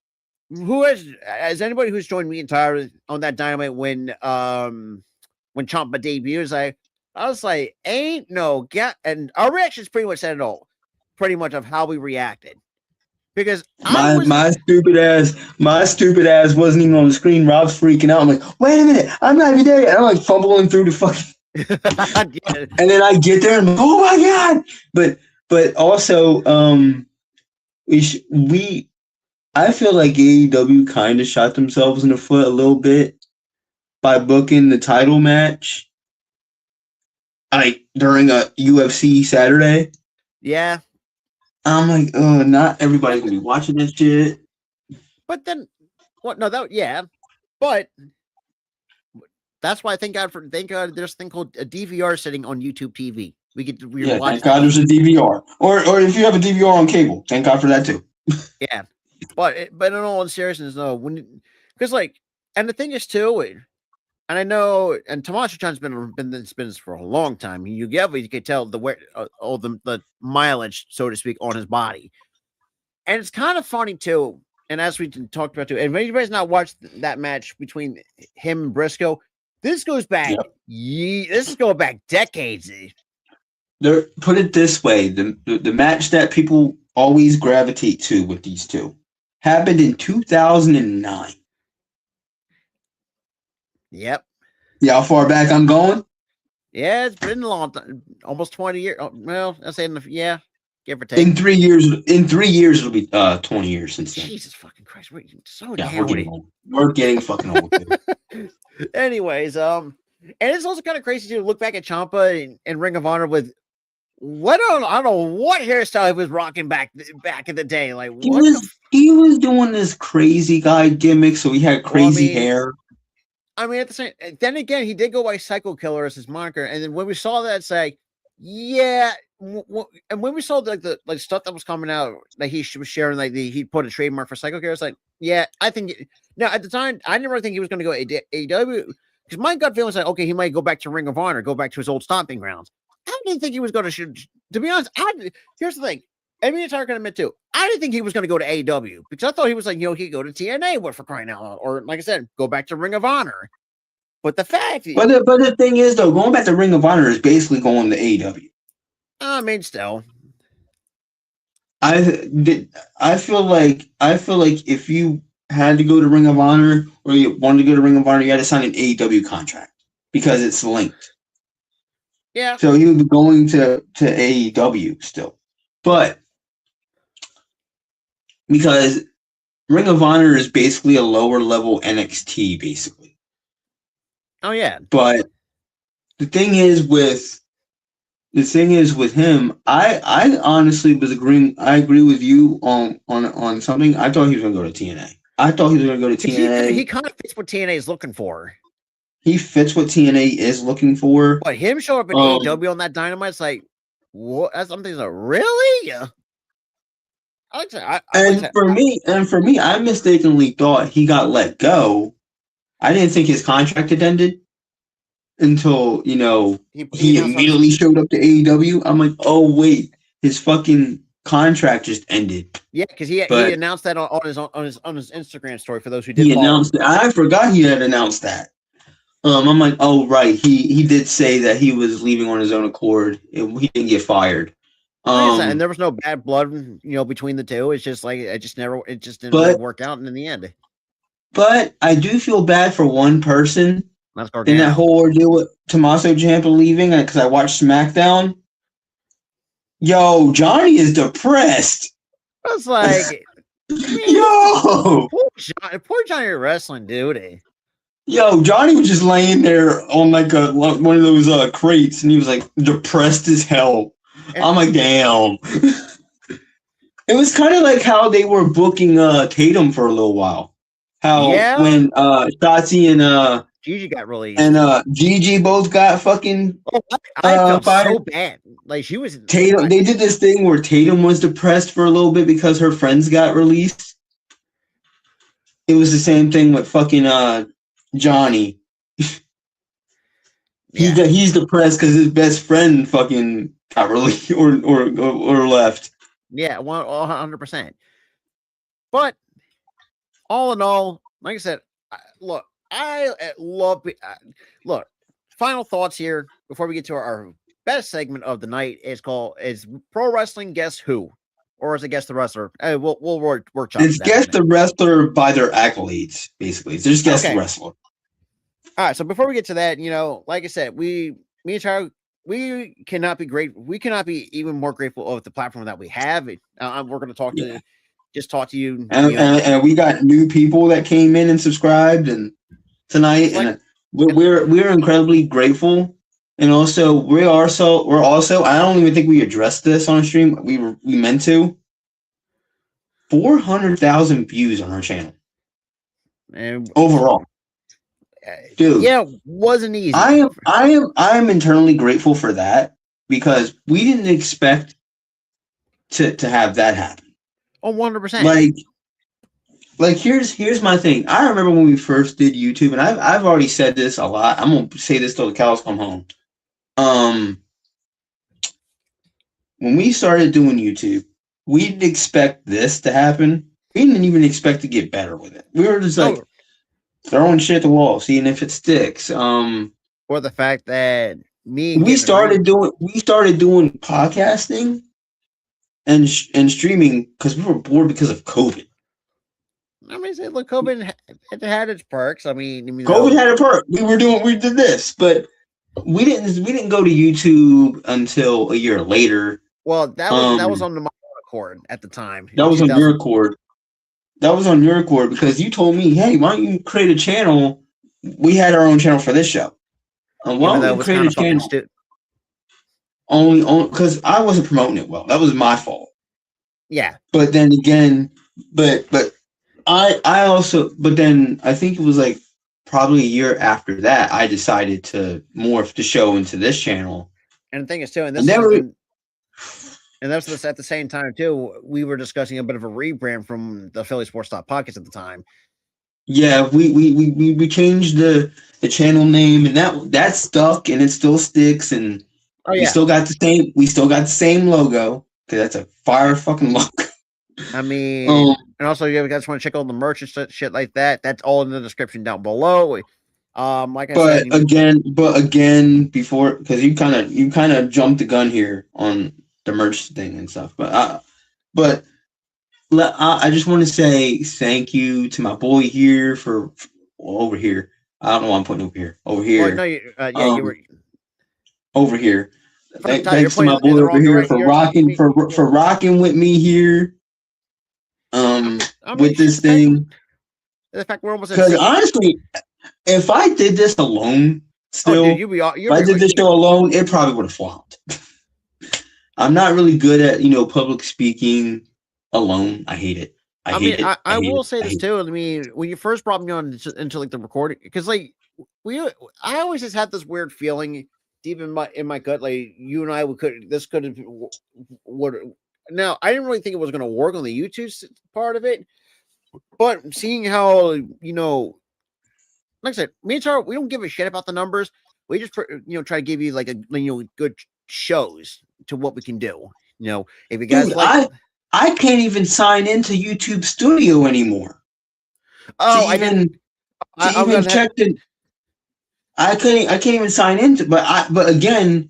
S1: anybody who's joined me entirely on that Dynamite when Ciampa debuts, I was like, ain't no get, and our reactions pretty much said it all, pretty much of how we reacted. Because my
S4: stupid ass wasn't even on the screen. Rob's freaking out. I'm like, wait a minute, I'm not even there yet. I'm like fumbling through the fucking yeah. And then I get there and I'm like, oh my god. But also I feel like AEW kind of shot themselves in the foot a little bit by booking the title match like during a UFC Saturday.
S1: Yeah.
S4: I'm like, oh, not everybody's gonna be watching this shit.
S1: But then what? No, but that's why thank God there's a thing called a DVR sitting on YouTube TV. We get to
S4: watch. Thank God there's a DVR, or if you have a DVR on cable, thank God for that too.
S1: Yeah. But in all seriousness, no, because and the thing is too, and I know, and Tommaso Ciampa's been in this business for a long time. You can tell the mileage, so to speak, on his body, and it's kind of funny too. And as we talked about too, and if anybody's not watched that match between him and Briscoe, this goes back. Yep. This is going back decades.
S4: Put it this way: the match that people always gravitate to with these two happened in 2009.
S1: Yep.
S4: Yeah, how far back I'm going?
S1: Yeah, it's been a long time, almost 20 years. Well, I say yeah, give or take.
S4: In 3 years, it'll be 20 years since then.
S1: Jesus fucking Christ, we're so
S4: Yeah,
S1: damn
S4: we're getting old. We're getting fucking old. Dude.
S1: Anyways, and it's also kind of crazy to look back at Ciampa and Ring of Honor with I don't know what hairstyle he was rocking back in the day. Like
S4: he was doing this crazy guy gimmick, so he had crazy hair.
S1: I mean, at the same, then again, he did go by Psycho Killer as his moniker, and then when we saw that, say, yeah, and when we saw the stuff that was coming out that he was sharing, like he put a trademark for Psycho Killer, it's like, yeah, I think. Now at the time, I never think he was going to go AEW because my gut feeling was like, okay, he might go back to Ring of Honor, go back to his old stomping grounds. I didn't think he was going to be honest. Here's the thing. I mean, it's hard to admit too. I didn't think he was going to go to AEW because I thought he was like, he could go to TNA, what for crying out loud, or like I said, go back to Ring of Honor. But the fact,
S4: but the thing is though, going back to Ring of Honor is basically going to AEW.
S1: I mean, still,
S4: I feel like if you had to go to Ring of Honor or you wanted to go to Ring of Honor, you had to sign an AEW contract because it's linked.
S1: Yeah.
S4: So he would be going to AEW still, but because Ring of Honor is basically a lower level NXT, basically.
S1: Oh yeah.
S4: But the thing is with him, I honestly was agreeing. I agree with you on something. I thought he was going to go to TNA. I thought he was going to go to TNA.
S1: He kind of fits what TNA is looking for.
S4: He fits what TNA is looking for.
S1: But him show up in AEW on that Dynamite, it's like, what? That's something like, really? Yeah.
S4: For me, I mistakenly thought he got let go. I didn't think his contract had ended until he immediately showed up to AEW. I'm like, oh wait, his fucking contract just ended.
S1: Yeah, because he announced that on his Instagram story for those who didn't.
S4: He announced it. I forgot he had announced that. I'm like, oh right, he did say that he was leaving on his own accord. He didn't get fired.
S1: And there was no bad blood, between the two. It's just like it just didn't really work out in the end.
S4: But I do feel bad for one person in that whole ordeal with Tommaso Ciampa leaving because I watched SmackDown. Yo, Johnny is depressed.
S1: I was like,
S4: yo,
S1: poor Johnny wrestling dude.
S4: Yo, Johnny was just laying there on like one of those crates, and he was like depressed as hell. I'm like, damn. It was kind of like how they were booking Tatum for a little while. When Shotzi and
S1: Gigi got released,
S4: and Gigi both got fucking.
S1: I felt so bad. Like she was
S4: Tatum. They did this thing where Tatum was depressed for a little bit because her friends got released. It was the same thing with fucking Johnny. He's depressed because his best friend fucking got released or left.
S1: Yeah, 100%. But all in all, like I said, look, I love. Look, final thoughts here before we get to our best segment of the night is Pro Wrestling Guess Who, or is it Guess the Wrestler? We'll workshop.
S4: It's Guess the Wrestler by their accolades, basically. It's just Guess the Wrestler.
S1: All right, so before we get to that, like I said, me and Charlie, we cannot be great. We cannot be even more grateful of the platform that we have. We're going to talk to you,
S4: and we got new people that came in and subscribed and tonight, and we're incredibly grateful. And also, we're also. I don't even think we addressed this on stream. We meant to. 400,000 views on our channel, and overall. Dude,
S1: yeah, wasn't easy.
S4: I am internally grateful for that because we didn't expect to have that happen.
S1: Oh, 100%.
S4: Like here's my thing. I remember when we first did YouTube, and I've already said this a lot. I'm gonna say this till the cows come home. When we started doing YouTube, we didn't expect this to happen. We didn't even expect to get better with it. We were just like throwing shit at the wall, seeing if it sticks.
S1: Or the fact that
S4: we started doing podcasting and streaming because we were bored because of COVID.
S1: I mean, say, look, COVID had its perks. I mean,
S4: COVID had a perk. We did this, but we didn't go to YouTube until a year later.
S1: Well, that was on my accord at the time.
S4: That was on your accord. That was on your accord because you told me, "Hey, why don't you create a channel?" We had our own channel for this show. And why don't we create a channel? Only because I wasn't promoting it well. That was my fault.
S1: Yeah.
S4: But then again, but I also, but then I think it was like probably a year after that, I decided to morph the show into this channel.
S1: And the thing is too, and that's at the same time too. We were discussing a bit of a rebrand from the Philly Sports Talk podcast at the time.
S4: Yeah, we changed the channel name, and that stuck, and it still sticks, and we still got the same logo because that's a fire fucking logo.
S1: I mean, and also you guys want to check all the merch and shit like that. That's all in the description down below. Like I said,
S4: but again, before because you kind of jumped the gun here on the merch thing and stuff, but I just want to say thank you to my boy here for over here. I don't know why I'm putting over here. Over here.
S1: Well, no, you were
S4: over here. Thanks to my boy over here for rocking with me here. With this thing.
S1: The fact we're almost
S4: because honestly, if I did this alone, still, if I did this show alone, it probably would have flopped. I'm not really good at public speaking alone. I hate it. I
S1: will say this too. I mean, when you first brought me on into like the recording, because like I always just had this weird feeling deep in my gut, like you and I would. Now I didn't really think it was going to work on the YouTube part of it, but seeing how like I said, me and Tara, we don't give a shit about the numbers. We just try to give you like good shows to what we can do. If you guys
S4: I can't even sign into YouTube Studio anymore.
S1: Oh,
S4: I can't even sign into, but again,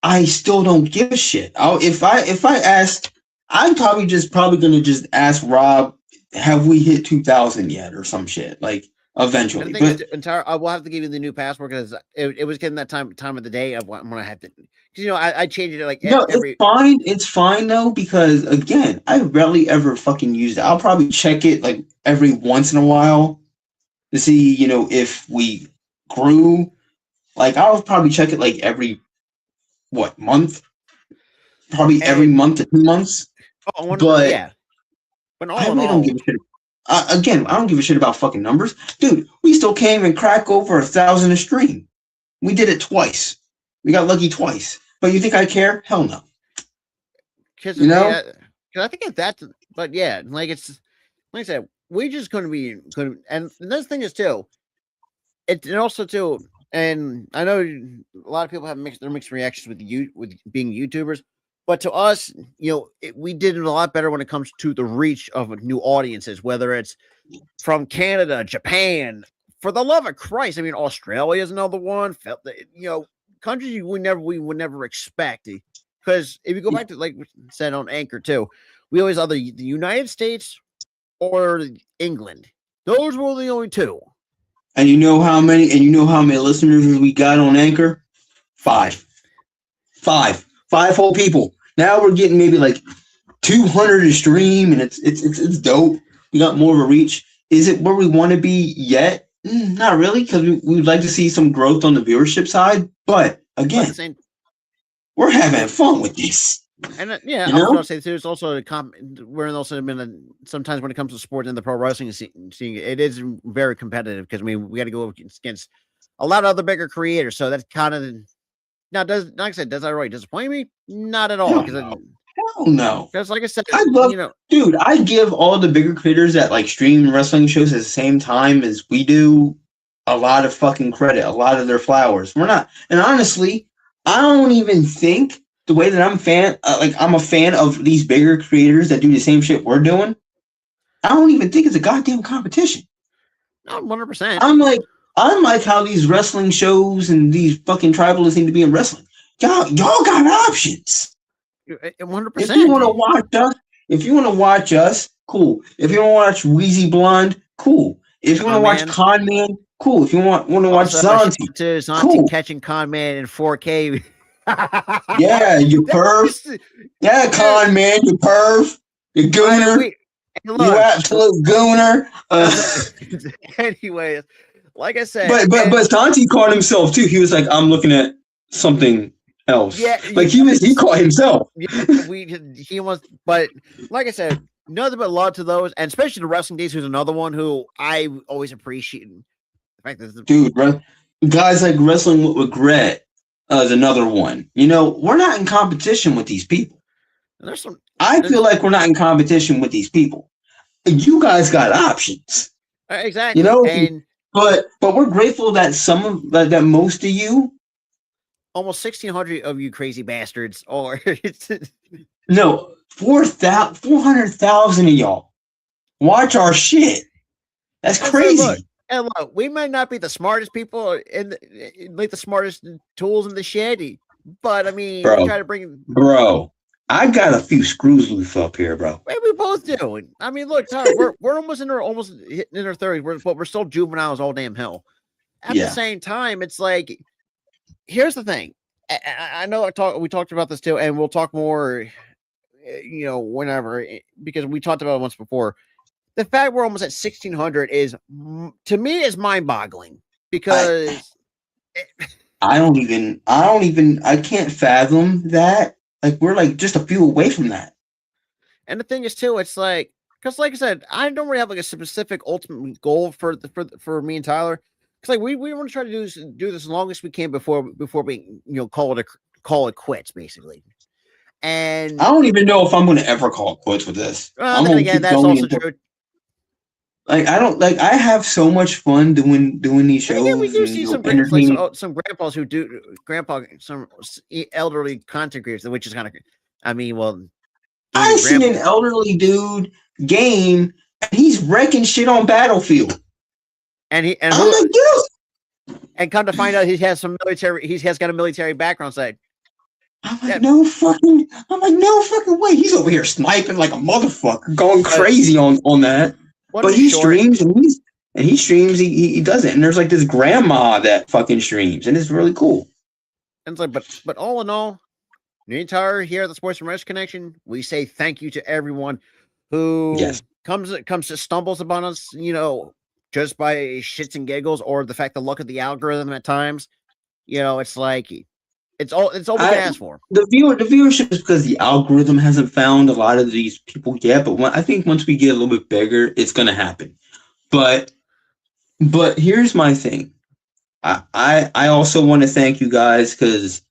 S4: I still don't give a shit. If I asked, I'm probably gonna just ask Rob, have we hit 2,000 yet or some shit like eventually.
S1: I will have to give you the new password because it was getting that time of the day of when I have to. Because I changed it like
S4: it's fine. It's fine though because again, I rarely ever fucking use it. I'll probably check it like every once in a while to see if we grew. Like I'll probably check it like every month? Probably every month to 2 months.
S1: I
S4: really don't give a shit. Again, I don't give a shit about fucking numbers, dude. We still can't even crack over 1,000 a stream. We did it twice. We got lucky twice. But you think I care? Hell no.
S1: Because I think that's. But yeah, like it's like I said, we just couldn't be good. And this thing is too. And also too. And I know a lot of people have mixed reactions with being YouTubers, but to us, we did it a lot better when it comes to the reach of new audiences, whether it's from Canada, Japan, for the love of Christ. I mean, Australia is another one. Countries we would never expect. Because if you go back to like we said on Anchor too, we always either the United States or England. Those were the only two.
S4: And you know how many listeners we got on Anchor? 5 whole people. Now we're getting maybe like 200 a stream, and it's dope. We got more of a reach. Is it where we want to be yet? Not really, because we'd like to see some growth on the viewership side. But again, we're having fun with this.
S1: And I was going to say there's also we're also been sometimes when it comes to sports and the pro wrestling scene, it is very competitive because we got to go against a lot of other bigger creators. So that's kind of now does that really disappoint me? Not at all.
S4: Hell no.
S1: Because like I said,
S4: dude, I give all the bigger creators that like stream wrestling shows at the same time as we do a lot of fucking credit, a lot of their flowers. We're not, and honestly, I don't even think. The way that I'm a fan of these bigger creators that do the same shit we're doing. I don't even think it's a goddamn competition.
S1: No, 100%.
S4: I'm like how these wrestling shows and these fucking tribalists seem to be in wrestling. Y'all got options.
S1: 100%.
S4: If you want to watch us, cool. If you want to watch Wheezy Blonde, cool. If you want to watch Con Man, cool. If you want to watch Zanti, cool.
S1: catching Con Man in 4K.
S4: Yeah, you perv. Yeah, Con Man, you perv. You gooner. You absolute gooner.
S1: Anyways, like I said,
S4: but Santi caught himself too. He was like, "I'm looking at something else."
S1: Yeah,
S4: like he caught himself.
S1: Yeah, he was, but like I said, nothing but love to those, and especially the Wrestling Days, who's another one who I always appreciate. The fact that
S4: dude, right? Guys like Wrestling with Regret is another one. You know, we're not in competition with these people. I feel like we're not in competition with these people. You guys got options.
S1: Exactly.
S4: You know, but we're grateful that that most of you,
S1: almost 1,600 of you crazy bastards, or
S4: no, 400,000 of y'all watch our shit. That's crazy.
S1: And look, we might not be the smartest people like the smartest tools in the shed, but I mean, we try to bring.
S4: Bro, I got a few screws loose up here, bro.
S1: We both do. I mean, look, Tyler, we're almost in our 30s, but we're still juveniles all damn hell. At the same time, it's like, here's the thing. I know we talked about this too, and we'll talk more, you know, whenever, because we talked about it once before. The fact we're almost at 1,600 is, to me, is mind-boggling, because
S4: I can't fathom that. Like, we're like just a few away from that.
S1: And the thing is too, it's like, because like I said, I don't really have like a specific ultimate goal for me and Tyler. Because like we want to try to do this as long as we can before we call it quits, basically. And
S4: I don't even know if I'm going to ever call it quits with this.
S1: Then again, that's also true.
S4: Like, I have so much fun doing these shows.
S1: Yeah, we do see some grandpas who do some elderly content creators, which is kind of, I mean, well,
S4: I seen an elderly dude game, and he's wrecking shit on Battlefield.
S1: And come to find out, he has got a military background side.
S4: I'm like, no fucking way. He's over here sniping like a motherfucker, going crazy on that. But he streams and he streams, he does it. And there's like this grandma that fucking streams, and it's really cool.
S1: And it's like, but all in all, the entire here at the Sports and Rest Connection, we say thank you to everyone who stumbles upon us, you know, just by shits and giggles, or the fact to look at the algorithm at times. You know, it's like it's all we can ask for.
S4: The viewership is because the algorithm hasn't found a lot of these people yet. But I think once we get a little bit bigger, it's gonna happen. But here's my thing. I also want to thank you guys, because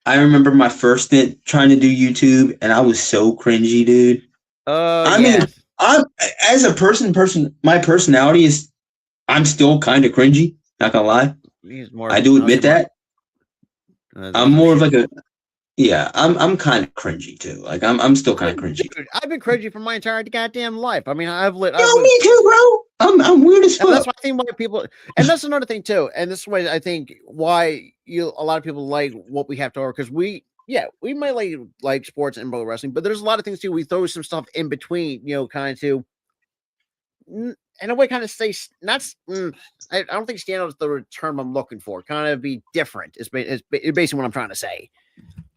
S4: I remember my first stint trying to do YouTube, and I was so cringy, dude. I mean, I'm as a person, my personality is, I'm still kind of cringy. Not gonna lie, I do admit that. I'm more of like I'm kind of cringy too. Like I'm still kind of cringy.
S1: Dude, I've been cringy for my entire goddamn life. I mean,
S4: me too, bro. I'm weird as fuck.
S1: That's why I think why people, and that's another thing too. And this way, I think why a lot of people like what we have to offer, because we might like sports and pro wrestling, but there's a lot of things too. We throw some stuff in between, you know, kind of to, in a way, kind of stay not. I don't think stand out is the term I'm looking for. Kind of be different. It's basically what I'm trying to say.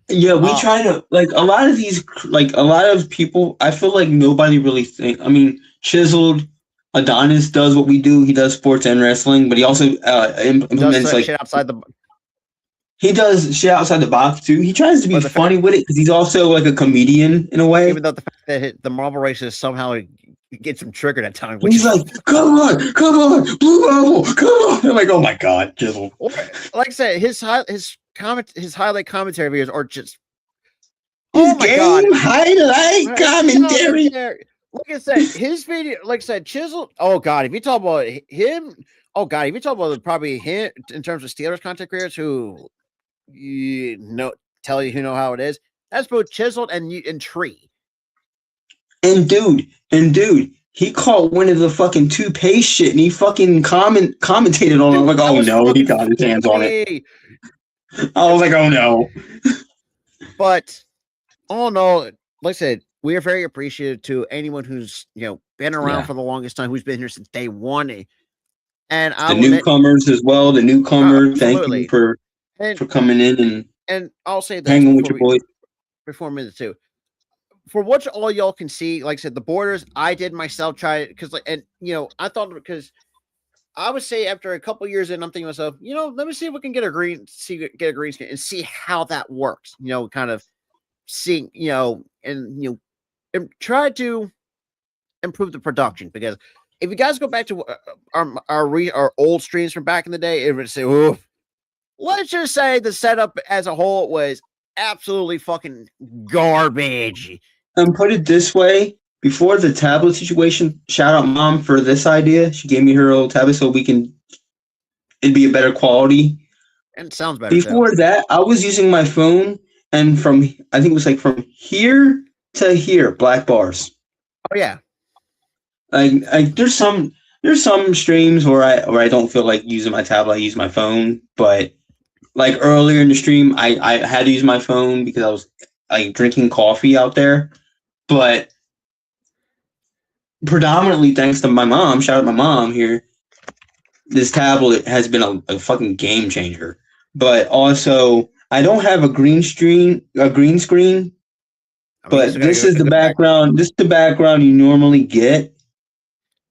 S4: Yeah, we try to, like, a lot of people, I feel like nobody really I mean, Chiseled Adonis does what we do. He does sports and wrestling, but he also implements like shit outside the. He does shit outside the box too. He tries to be funny with it, because he's also like a comedian in a way.
S1: Even though the fact that the marble races somehow gets him triggered at times.
S4: He's like, come on, Blue Marble, come on. I'm like, oh my god, Chisel.
S1: Like I said, his highlight commentary videos are just
S4: highlight commentary.
S1: Like I said, his video, like I said, Chisel. Oh god, if you talk about him, if you talk about probably him in terms of Steelers content creators who tell you how it is, that's both Chiseled and Tree.
S4: And dude, he caught one of the fucking toupee shit, and he fucking commentated on it. I'm like, oh no, he got his hands on it. I was like, oh no.
S1: But all in all, like I said, we are very appreciative to anyone who's been around
S4: Yeah.
S1: for the longest time, who's been here since day one. And I
S4: The
S1: will admit,
S4: newcomers as well. The newcomer, thank you
S1: absolutely.
S4: for
S1: And
S4: coming in and
S1: I'll say this
S4: hanging with your boys.
S1: before minute two. For what all y'all can see, like I said, the borders, I did myself try it because, I thought because I would say after a couple years in, I'm thinking to myself, let me see if we can get a green screen and see how that works. Kind of seeing, and try to improve the production because if you guys go back to our old streams from back in the day, it would say, "Ooh, let's just say the setup as a whole was absolutely fucking garbage."
S4: And put it this way, before the tablet situation, shout out mom for this idea. She gave me her old tablet so it'd be a better quality.
S1: And it sounds better.
S4: Before that, I was using my phone, and I think it was like from here to here, black bars.
S1: Oh yeah.
S4: Like there's some streams where I don't feel like using my tablet. I use my phone, but like earlier in the stream, I had to use my phone because I was like drinking coffee out there. But predominantly thanks to my mom, shout out my mom here, this tablet has been a fucking game changer. But also, I don't have a green screen, but this is the background. This is the background you normally get.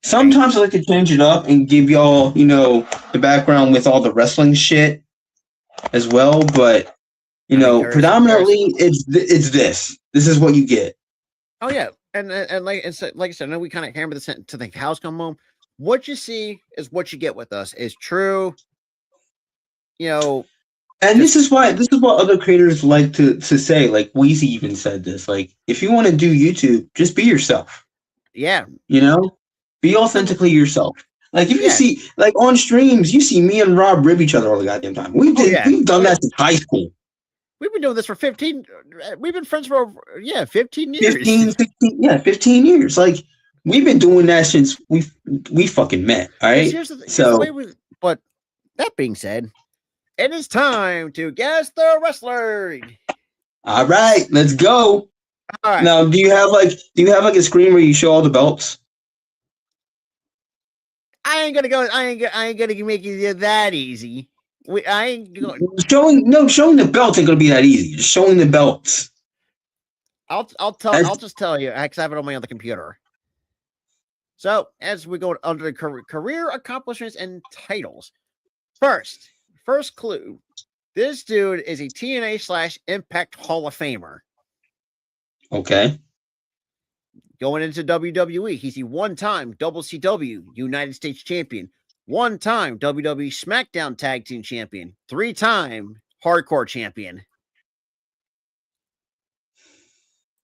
S4: Sometimes I like to change it up and give y'all, the background with all the wrestling shit as well. But predominantly it's this. This is what you get.
S1: Oh yeah, and like I said, I know we kind of hammer this to the cows come home. What you see is what you get with us. Is true.
S4: And this is what other creators like to say. Like Weezy even said this. Like, if you want to do YouTube, just be yourself.
S1: Yeah.
S4: Be authentically yourself. Like if you see, like on streams, you see me and Rob rib each other all the goddamn time. We've done that since high school.
S1: We've been doing this for 15. We've been friends for 15 years.
S4: 15 years. Like we've been doing that since we fucking met. All right.
S1: But that being said, it is time to guess the wrestler.
S4: All right, let's go.
S1: All right.
S4: Now, do you have like a screen where you show all the belts?
S1: I ain't gonna make it that easy. Showing
S4: the belts ain't gonna be that easy. Just showing the belts.
S1: I'll just tell you because I have it on my other computer. So as we go under the career accomplishments and titles, first clue: this dude is a TNA/Impact Hall of Famer.
S4: Okay.
S1: Going into WWE, he's a one-time WCW United States Champion, one-time WWE SmackDown Tag Team Champion, three-time Hardcore Champion.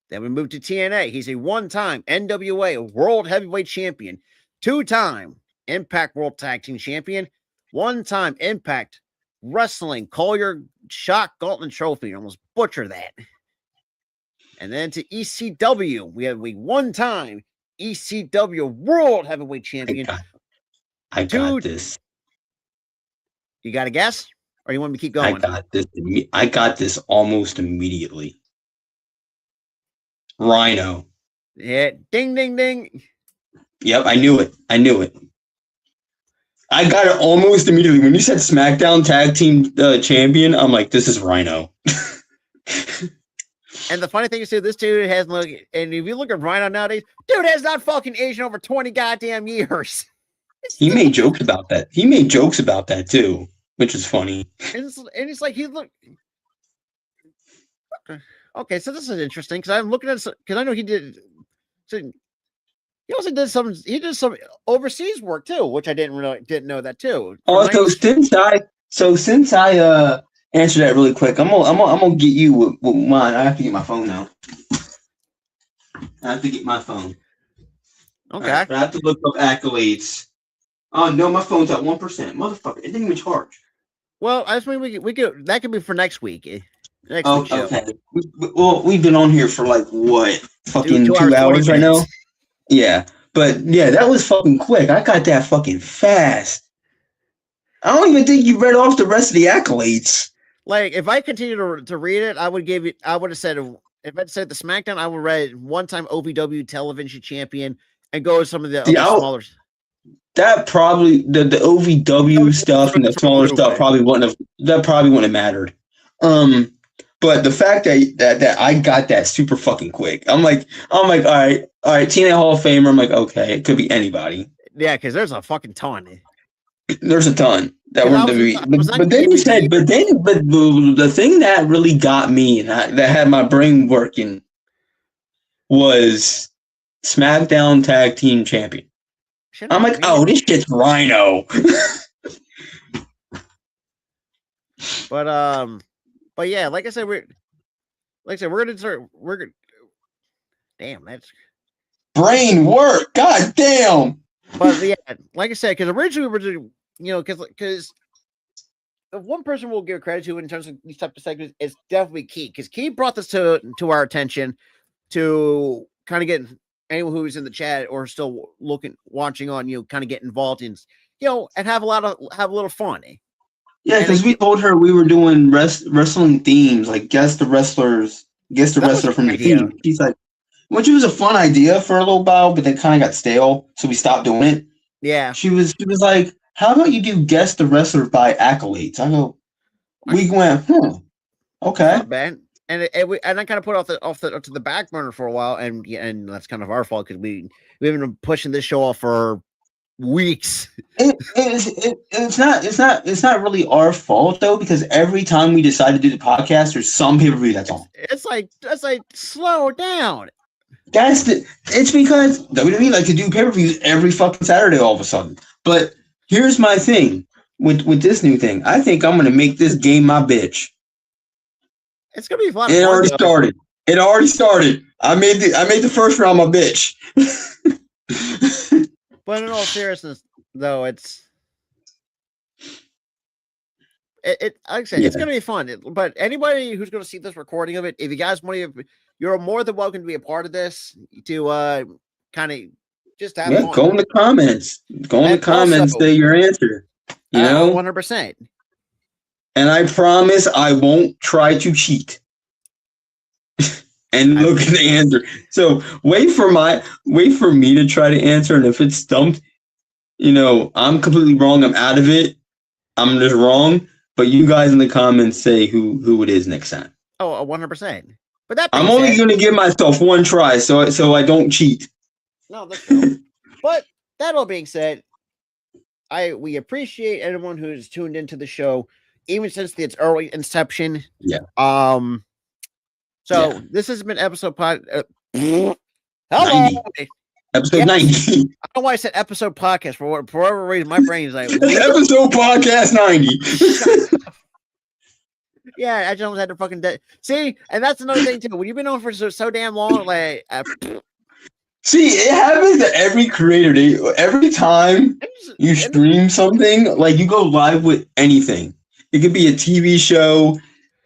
S1: Then we move to TNA. He's a one-time NWA World Heavyweight Champion, two-time Impact World Tag Team Champion, one-time Impact Wrestling Call Your Shot Gauntlet Trophy. Almost butcher that. And then to ECW, we have a one-time ECW World Heavyweight Champion.
S4: I got this.
S1: You got a guess? Or you want me to keep going?
S4: I got this almost immediately. Rhino.
S1: Yeah, ding, ding, ding.
S4: Yep, I knew it. I got it almost immediately. When you said SmackDown Tag Team Champion, I'm like, this is Rhino.
S1: And the funny thing is, too, this dude has and if you look at Rhino nowadays, dude has not fucking aged in over 20 goddamn years.
S4: He made jokes about that. Too, which is funny.
S1: And it's like he look. Okay, so this is interesting because I'm looking at because I know he did. So he also did some. He did some overseas work too, which I didn't know that too.
S4: Since I answer that really quick, I'm gonna get you with mine. I have to get my phone now. I have to get my phone.
S1: Okay.
S4: Right, I have to look up accolades. Oh no, my phone's at 1%. Motherfucker, it didn't even charge.
S1: Well, I just mean we could that could be for next week.
S4: Okay. We've been on here for like what? Fucking 2 hours right now? Yeah. But yeah, that was fucking quick. I got that fucking fast. I don't even think you read off the rest of the accolades.
S1: Like if I continue to read it, I would have said if I'd said the SmackDown, I would read one-time OVW television champion and go with some of the
S4: See,
S1: other smaller.
S4: that probably the OVW stuff and the smaller stuff probably wouldn't have mattered. But the fact that I got that super fucking quick, I'm like, all right, TNA Hall of Famer. I'm like, okay, it could be anybody.
S1: Yeah, because there's a fucking ton.
S4: There's a ton that
S1: Yeah,
S4: were WWE. But then he said, but the thing that really got me and that had my brain working was SmackDown Tag Team Champion. I'm like, oh, this shit's Rhino.
S1: But yeah, like I said, we're gonna start. Damn, that's
S4: brain work. God damn.
S1: But yeah, like I said, because originally we were doing, because the one person we'll give credit to in terms of these type of segments is definitely Key, because Key brought this to our attention to kind of get anyone who's in the chat or still watching on, kind of get involved in, and have a little fun.
S4: Yeah, because we told her we were doing wrestling themes, like guess the wrestler from the theme. She's like, which was a fun idea for a little while, but then kind of got stale, so we stopped doing it.
S1: Yeah.
S4: She was like, how about you do guess the wrestler by accolades? I go, we went, okay.
S1: Not bad. And I kind of put off to the back burner for a while, and that's kind of our fault because we've been pushing this show off for weeks.
S4: It's not really our fault though, because every time we decide to do the podcast, there's some pay-per-view that's on.
S1: It's like slow down.
S4: It's because WWE like to do pay-per-views every fucking Saturday all of a sudden. But here's my thing with this new thing. I think I'm gonna make this game my bitch.
S1: It's gonna be fun.
S4: It already started. I made the first round my bitch.
S1: But in all seriousness, though, like I said, it's going to be fun. But anybody who's going to see this recording of it, if you guys want to, you're more than welcome to be a part of this. To kind of just have fun.
S4: Go in the comments. Go in the comments. Say your answer.
S1: 100%.
S4: And I promise I won't try to cheat. And look at the answer. So wait for me to try to answer, and if it's stumped, I'm completely wrong. I'm out of it. I'm just wrong. But you guys in the comments say who it is next time.
S1: Oh, 100%. But
S4: I'm only going to give myself one try, so I don't cheat.
S1: No, that's true. But that all being said, we appreciate anyone who's tuned into the show, even since its early inception.
S4: Yeah.
S1: So this has been episode hello.
S4: 90. Episode 90.
S1: I don't know why I said episode podcast. For whatever reason, my brain is like
S4: episode podcast 90.
S1: Yeah, I just had to fucking see, and that's another thing too. When you've been on for so damn long, like
S4: see, it happens to every creator. Every time you stream something, like you go live with anything, it could be a TV show.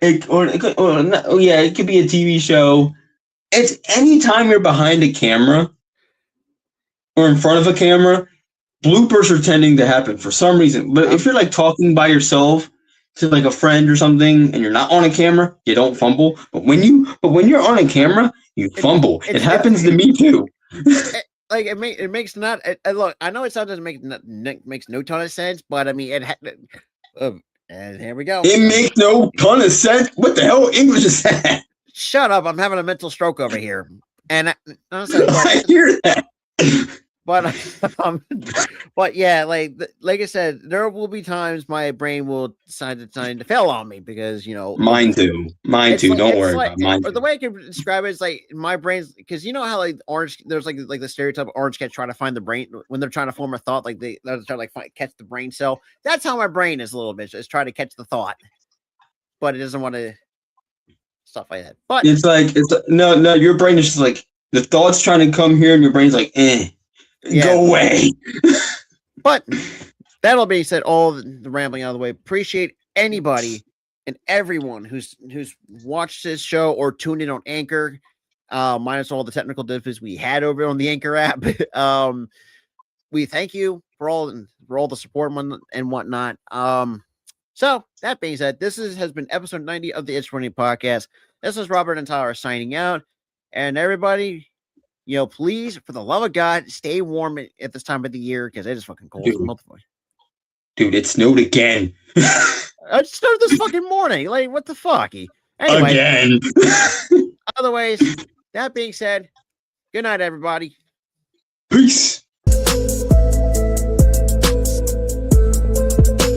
S4: It could be a TV show. It's anytime you're behind a camera or in front of a camera, bloopers are tending to happen for some reason. But if you're like talking by yourself to like a friend or something and you're not on a camera, you don't fumble. But when you're on a camera, you fumble. It happens to me too.
S1: It makes not look. I know it sometimes makes no ton of sense, but I mean and here we go.
S4: It makes no ton of sense. What the hell English is that?
S1: Shut up! I'm having a mental stroke over here, and
S4: I hear that.
S1: But yeah, like I said, there will be times my brain will decide to fail on me because
S4: mine too. Don't worry about mine.
S1: Or the way I can describe it is like my brain's because you know how like orange, there's like the stereotype of orange cats trying to find the brain when they're trying to form a thought, like they're trying to catch the brain cell. That's how my brain is a little bit. It's trying to catch the thought, but it doesn't want to stuff like that. But
S4: no. Your brain is just like the thought's trying to come here, and your brain's like, go away.
S1: But that'll be said, all the rambling out of the way. Appreciate anybody and everyone who's watched this show or tuned in on Anchor, minus all the technical difficulties we had over on the Anchor app. We thank you for all the support and whatnot. So that being said, this has been episode 90 of the It's Running Podcast. This is Robert and Tyler signing out. And everybody, please, for the love of God, stay warm at this time of the year because it is fucking cold.
S4: Dude, it snowed again.
S1: It snowed this fucking morning. Like, what the fuck? Anyway,
S4: Again.
S1: otherwise, that being said, good night, everybody.
S4: Peace.